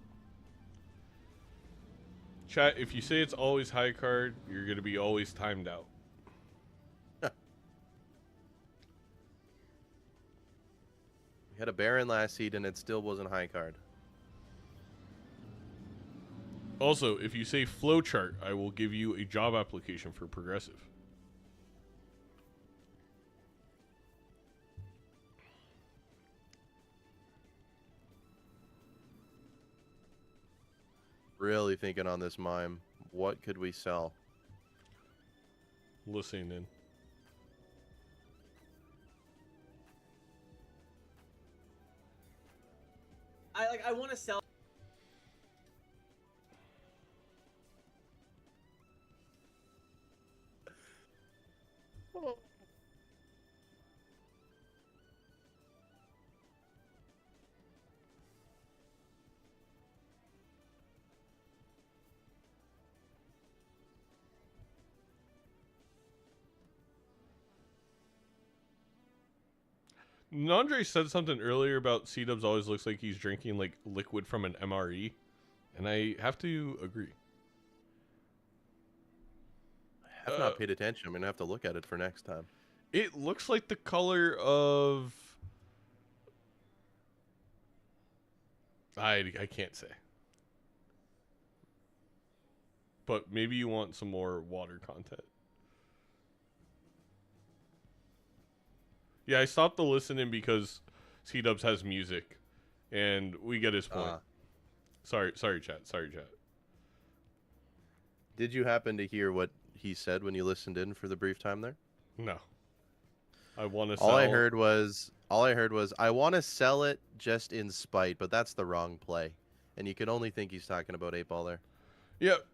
Chat, if you say it's always high card, you're going to be always timed out. We had a Baron last seed and it still wasn't high card. Also, if you say flowchart, I will give you a job application for Progressive. Really thinking on this mime. What could we sell? Listening in. I want to sell. Nandre said something earlier about Seadubbs always looks like he's drinking like liquid from an MRE, and I have to agree. I have not paid attention. I'm gonna have to look at it for next time. It looks like the color of I can't say. But maybe you want some more water content. Yeah, I stopped the listening because Seadubbs has music, and we get his point. Sorry, chat. Did you happen to hear what he said when you listened in for the brief time there? No. I want to sell. All I heard was I want to sell it just in spite, but that's the wrong play. And you can only think he's talking about 8-ball there. Yep.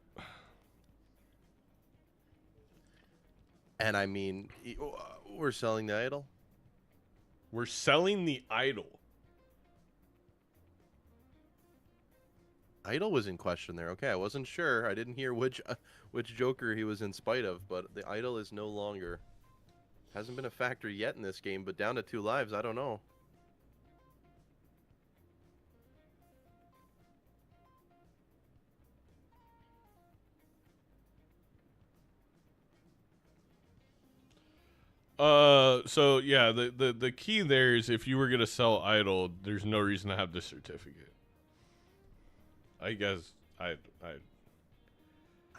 And I mean, we're selling the idol. We're selling the idol. Idol was in question there. Okay, I wasn't sure. I didn't hear which Joker he was in spite of, but the idol is no longer. Hasn't been a factor yet in this game, but down to 2 lives, I don't know. So yeah, the key there is if you were gonna sell idol, there's no reason to have the certificate. I guess I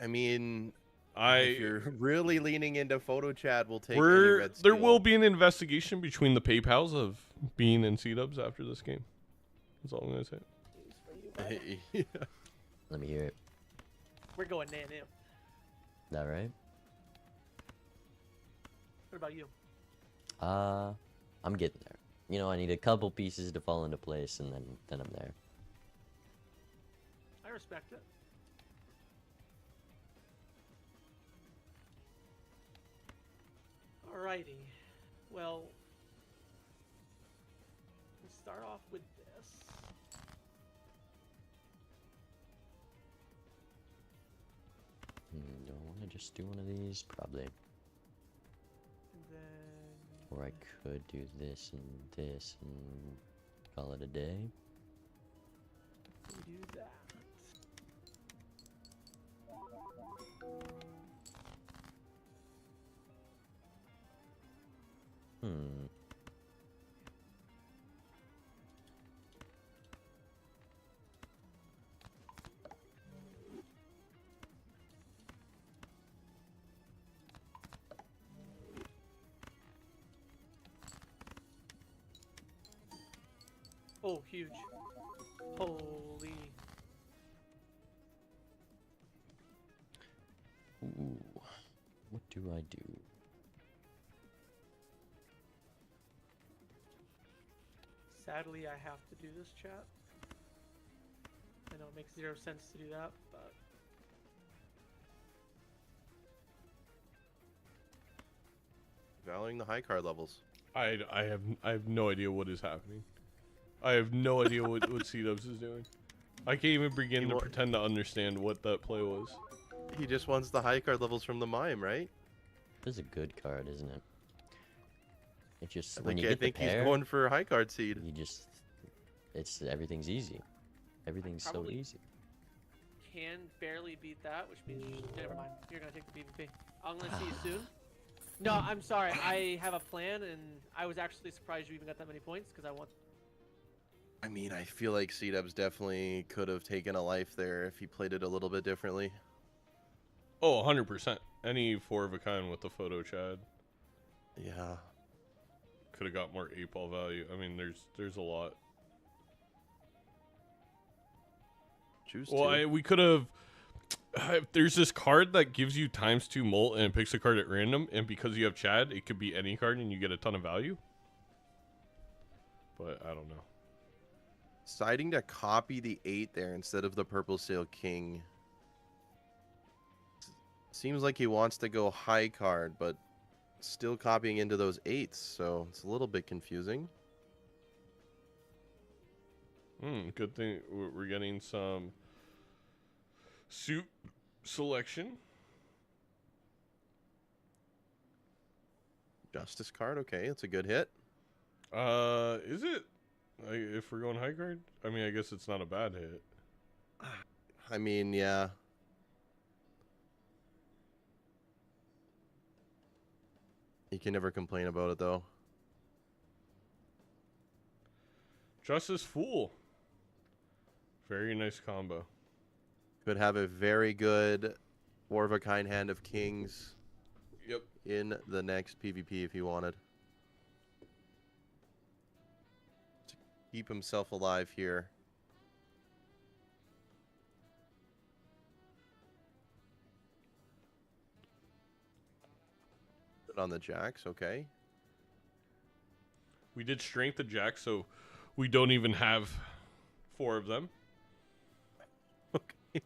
mean, if you're really leaning into photo chat, we'll take any red there steel. will be an investigation between the PayPals of Bean and Seadubbs after this game. That's all I'm gonna say. Yeah. Let me hear it. We're going nanu. That right? What about you? I'm getting there. You know, I need a couple pieces to fall into place, and then I'm there. I respect it. Alrighty. Well, we'll start off with this. Do I want to just do one of these? Probably. Or I could do this and call it a day. We do that. Oh, huge. Holy. Ooh. What do I do? Sadly, I have to do this, chat. I know it makes 0 sense to do that, but... Valuing the high card levels. I have no idea what is happening. I have no idea what Seadubbs is doing. I can't even begin to pretend to understand what that play was. He just wants the high card levels from the mime, right? This is a good card, isn't it? It just I when think, you get the pair, he's going for a high card seed. you just everything's easy. Everything's so Probably easy. can barely beat that, which means never mind. You're gonna take the PvP. I'm gonna see you soon. No, I'm sorry. I have a plan, and I was actually surprised you even got that many points because I want. I mean, I feel like Seadubbs definitely could have taken a life there if he played it a little bit differently. Oh, 100%. Any 4 of a kind with the photo Chad Yeah. could have got more 8-ball value. I mean, there's a lot. Choose Well, two. we could have. There's this card that gives you ×2 molt and it picks a card at random, and because you have Chad, it could be any card and you get a ton of value. But I don't know. Deciding to copy the 8 there instead of the purple sail king. Seems like he wants to go high card, but still copying into those 8s, so it's a little bit confusing. Good thing we're getting some suit selection. Justice card, okay, it's a good hit. Is it? If we're going high card, I mean, I guess it's not a bad hit. I mean, yeah. You can never complain about it, though. Justice Fool. Very nice combo. Could have a very good one-of-a-kind hand of kings. Yep. In the next PvP if he wanted. To keep himself alive here. Put on the jacks, okay. We did strength the jack, so we don't even have 4 of them. Okay.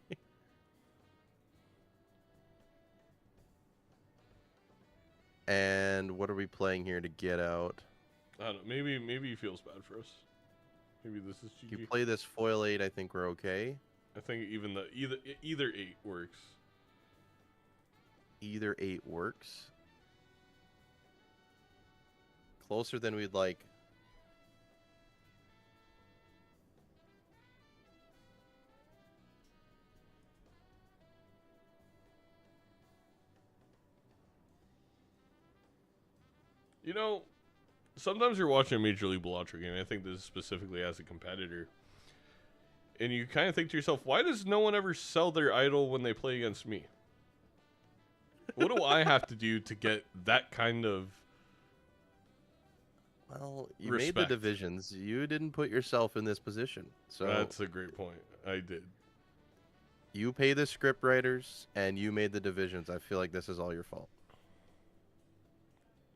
And what are we playing here to get out? I don't know. Maybe he feels bad for us. Maybe this is GG. If you play this foil 8, I think we're okay. I think even the either 8 works. Either 8 works. Closer than we'd like. You know, sometimes you're watching a Major League Balatro game. I think this is specifically as a competitor. And you kind of think to yourself, why does no one ever sell their idol when they play against me? What do I have to do to get that kind of Well, you respect? made the divisions. You didn't put yourself in this position. So That's a great point. I did. you pay the script writers and you made the divisions. I feel like this is all your fault.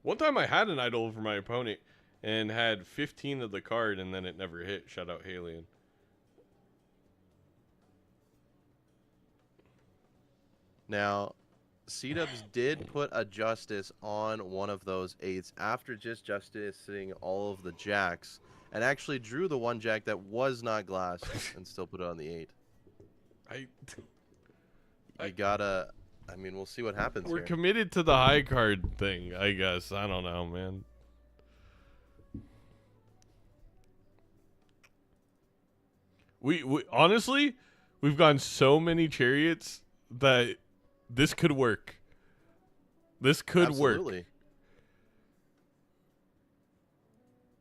One time I had an idol over my opponent and had 15 of the card and then it never hit. Shout out Halion. Now, Seadubbs did put a Justice on one of those 8s after just Justicing all of the jacks and actually drew the one jack that was not glass and still put it on the 8. You gotta... I mean, we'll see what happens We're here. committed to the high card thing, I guess. I don't know, man. We honestly, we've gotten so many chariots that this could work. This could Absolutely. work.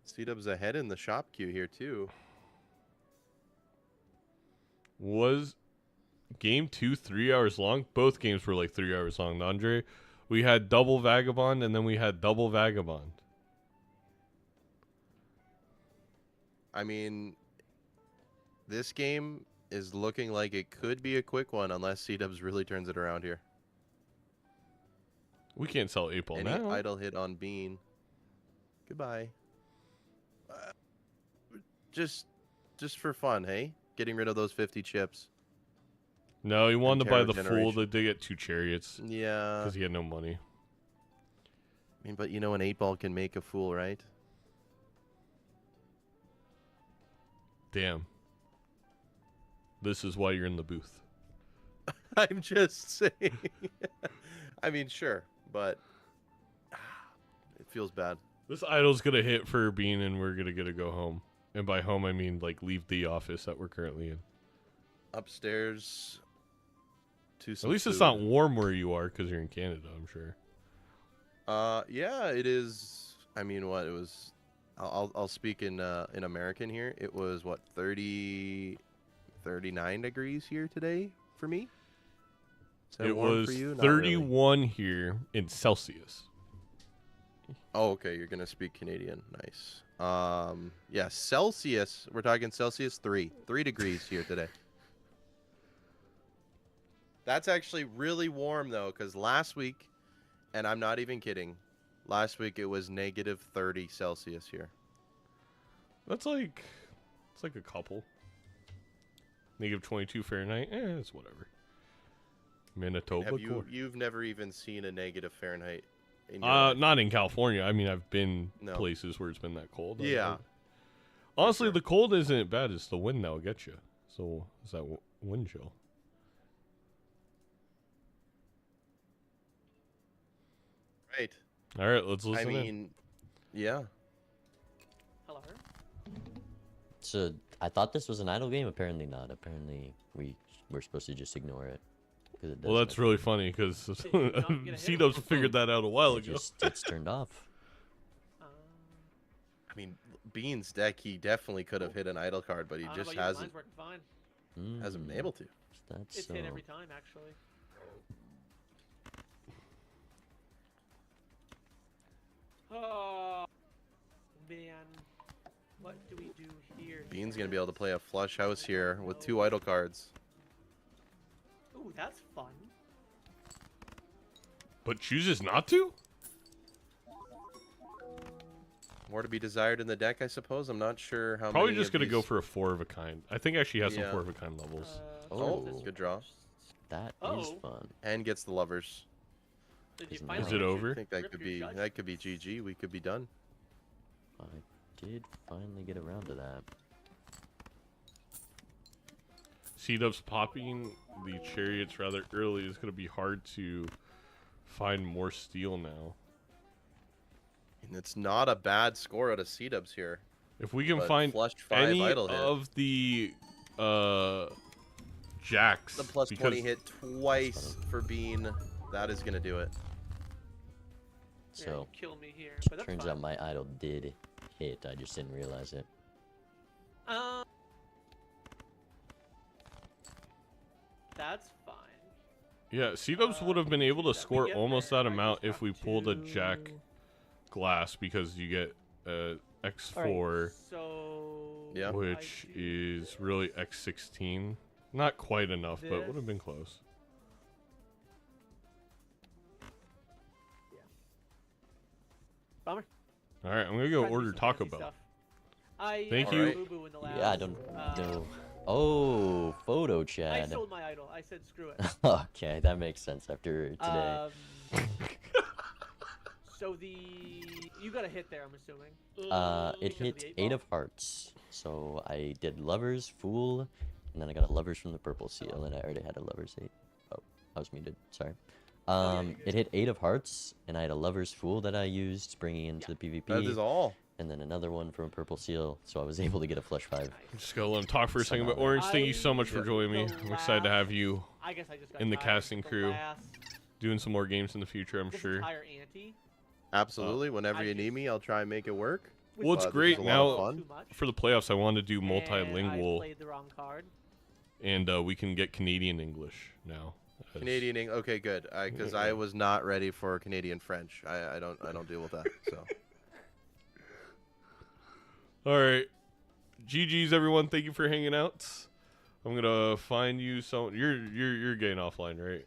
Seadubbs ahead in the shop queue here, too. Was game 2 3 hours long? Both games were like 3 hours long, Andre. We had double Vagabond and then we had double Vagabond. I mean, this game is looking like it could be a quick one unless Seadubbs really turns it around here. We can't sell 8 ball Any now. idle hit on Bean. Goodbye. Just for fun, hey? Getting rid of those 50 chips. No, he wanted to buy the Generation. full to get 2 chariots Yeah. because he had no money. I mean, but you know an 8-ball can make a fool, right? Damn. This is why you're in the booth. I'm just saying. I mean, sure, but it feels bad. This idol's gonna hit for Bean and we're gonna get to go home. And by home I mean like leave the office that we're currently in. Upstairs to At some least it's food. not warm where you are because you're in Canada, I'm sure. Yeah, it is. I mean, what it was. I'll speak in American here. It was what 39 degrees here today for me. Is that It warm was for you? Not really. 31 here in Celsius. Oh, okay. You're gonna speak Canadian. Nice. Yeah, Celsius. We're talking Celsius 3 degrees here today. That's actually really warm though, because last week, and I'm not even kidding, last week it was negative 30 Celsius here. That's like, it's like a couple. Negative 22 Fahrenheit. It's whatever. Manitoba. Have cool. you've never even seen a negative Fahrenheit in your life? Not in California. I mean, I've been No. places where it's been that cold. Yeah. Honestly, sure. the cold isn't bad. It's the wind that'll get you. So it's that wind chill. Right. All right, let's I listen in. mean, yeah. So I thought this was an idle game. Apparently not. Apparently we're supposed to just ignore it. Cause it Well, does that's nothing. really funny because You're not gonna hit Seadubbs him. figured that out a while It ago. just it's turned off. I mean, Bean's deck, he definitely could have hit an idle card, but he I don't know just about you, hasn't mine's working fine. hasn't been able to. That's It's so. hit every time, actually. Oh, man. What do we do here? Bean's gonna be able to play a flush house here with 2 idle cards. Ooh, that's fun. But chooses not to? More to be desired in the deck, I suppose. I'm not sure how Probably many just of going to go these- for a 4 of a kind. I think actually has some Yeah. 4 of a kind levels. Oh, Oh. good draw. That is Oh. fun. And gets the lovers. Did you Isn't finally that- Is it get your- over? I think that rip could your be judge? GG. We could be done. I did finally get around to that. Seadubbs popping the chariots rather early is going to be hard to find more steel now. And it's not a bad score out of Seadubbs here. If we can But find flushed 5 any idle hit. of the jacks, The plus because 20 hit twice for Bean. That is gonna do it. Yeah, So you kill me here, but that's turns fine. out my idol did hit. I just didn't realize it. That's fine. yeah, Seadubbs would have been able to we score get almost there, that I amount just if we have pulled a jack to- glass because you get X4, So Yeah. which I do is really X16. Not quite enough, but would have been this. close. Bummer. All right, I'm gonna go Trying to do order some Taco fancy Bell. stuff. I Thank had you. a boo-boo in the last, Yeah, I don't know. Oh, photo I Chad. sold my idol. I said screw it. Okay, that makes sense after today. So you got a hit there, I'm assuming. It because of hit the 8 ball? of hearts. So I did lovers, fool, and then I got a lovers from the purple seal, and I already had a lovers 8. Oh, I was muted. Sorry. yeah, you're It good. hit 8 of hearts, and I had a lovers fool that I used bringing into the PvP, That is all. and then another one from a purple seal, so I was able to get a flush 5. Nice. Just gotta let him talk for a second. But Somehow. Orange, thank you so much for I- joining me. the I'm excited to have last- you I guess I just got in the tired casting with the crew. last- doing some more games in the future. I'm this sure. entire ante, Absolutely. Whenever I you just- need me, I'll try and make it work. which Well, it's was great a lot now of fun. too much, For the playoffs, I wanted to do and I multilingual, played the wrong card. and we can get Canadian English now. as- Canadian. Okay, good. Because I was not ready for Canadian French. I don't deal with that. So All right, GG's everyone. Thank you for hanging out. I'm gonna find you some. You're getting offline, right?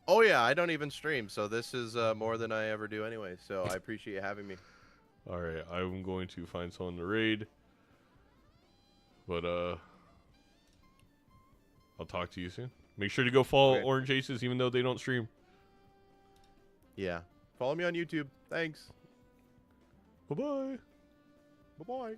oh yeah, I don't even stream. So this is more than I ever do anyway. So I appreciate you having me. All right, I'm going to find someone to raid. But I'll talk to you soon. Make sure to go follow Okay. Orange Aces, even though they don't stream. Yeah. Follow me on YouTube. Thanks. Bye bye. Bye bye.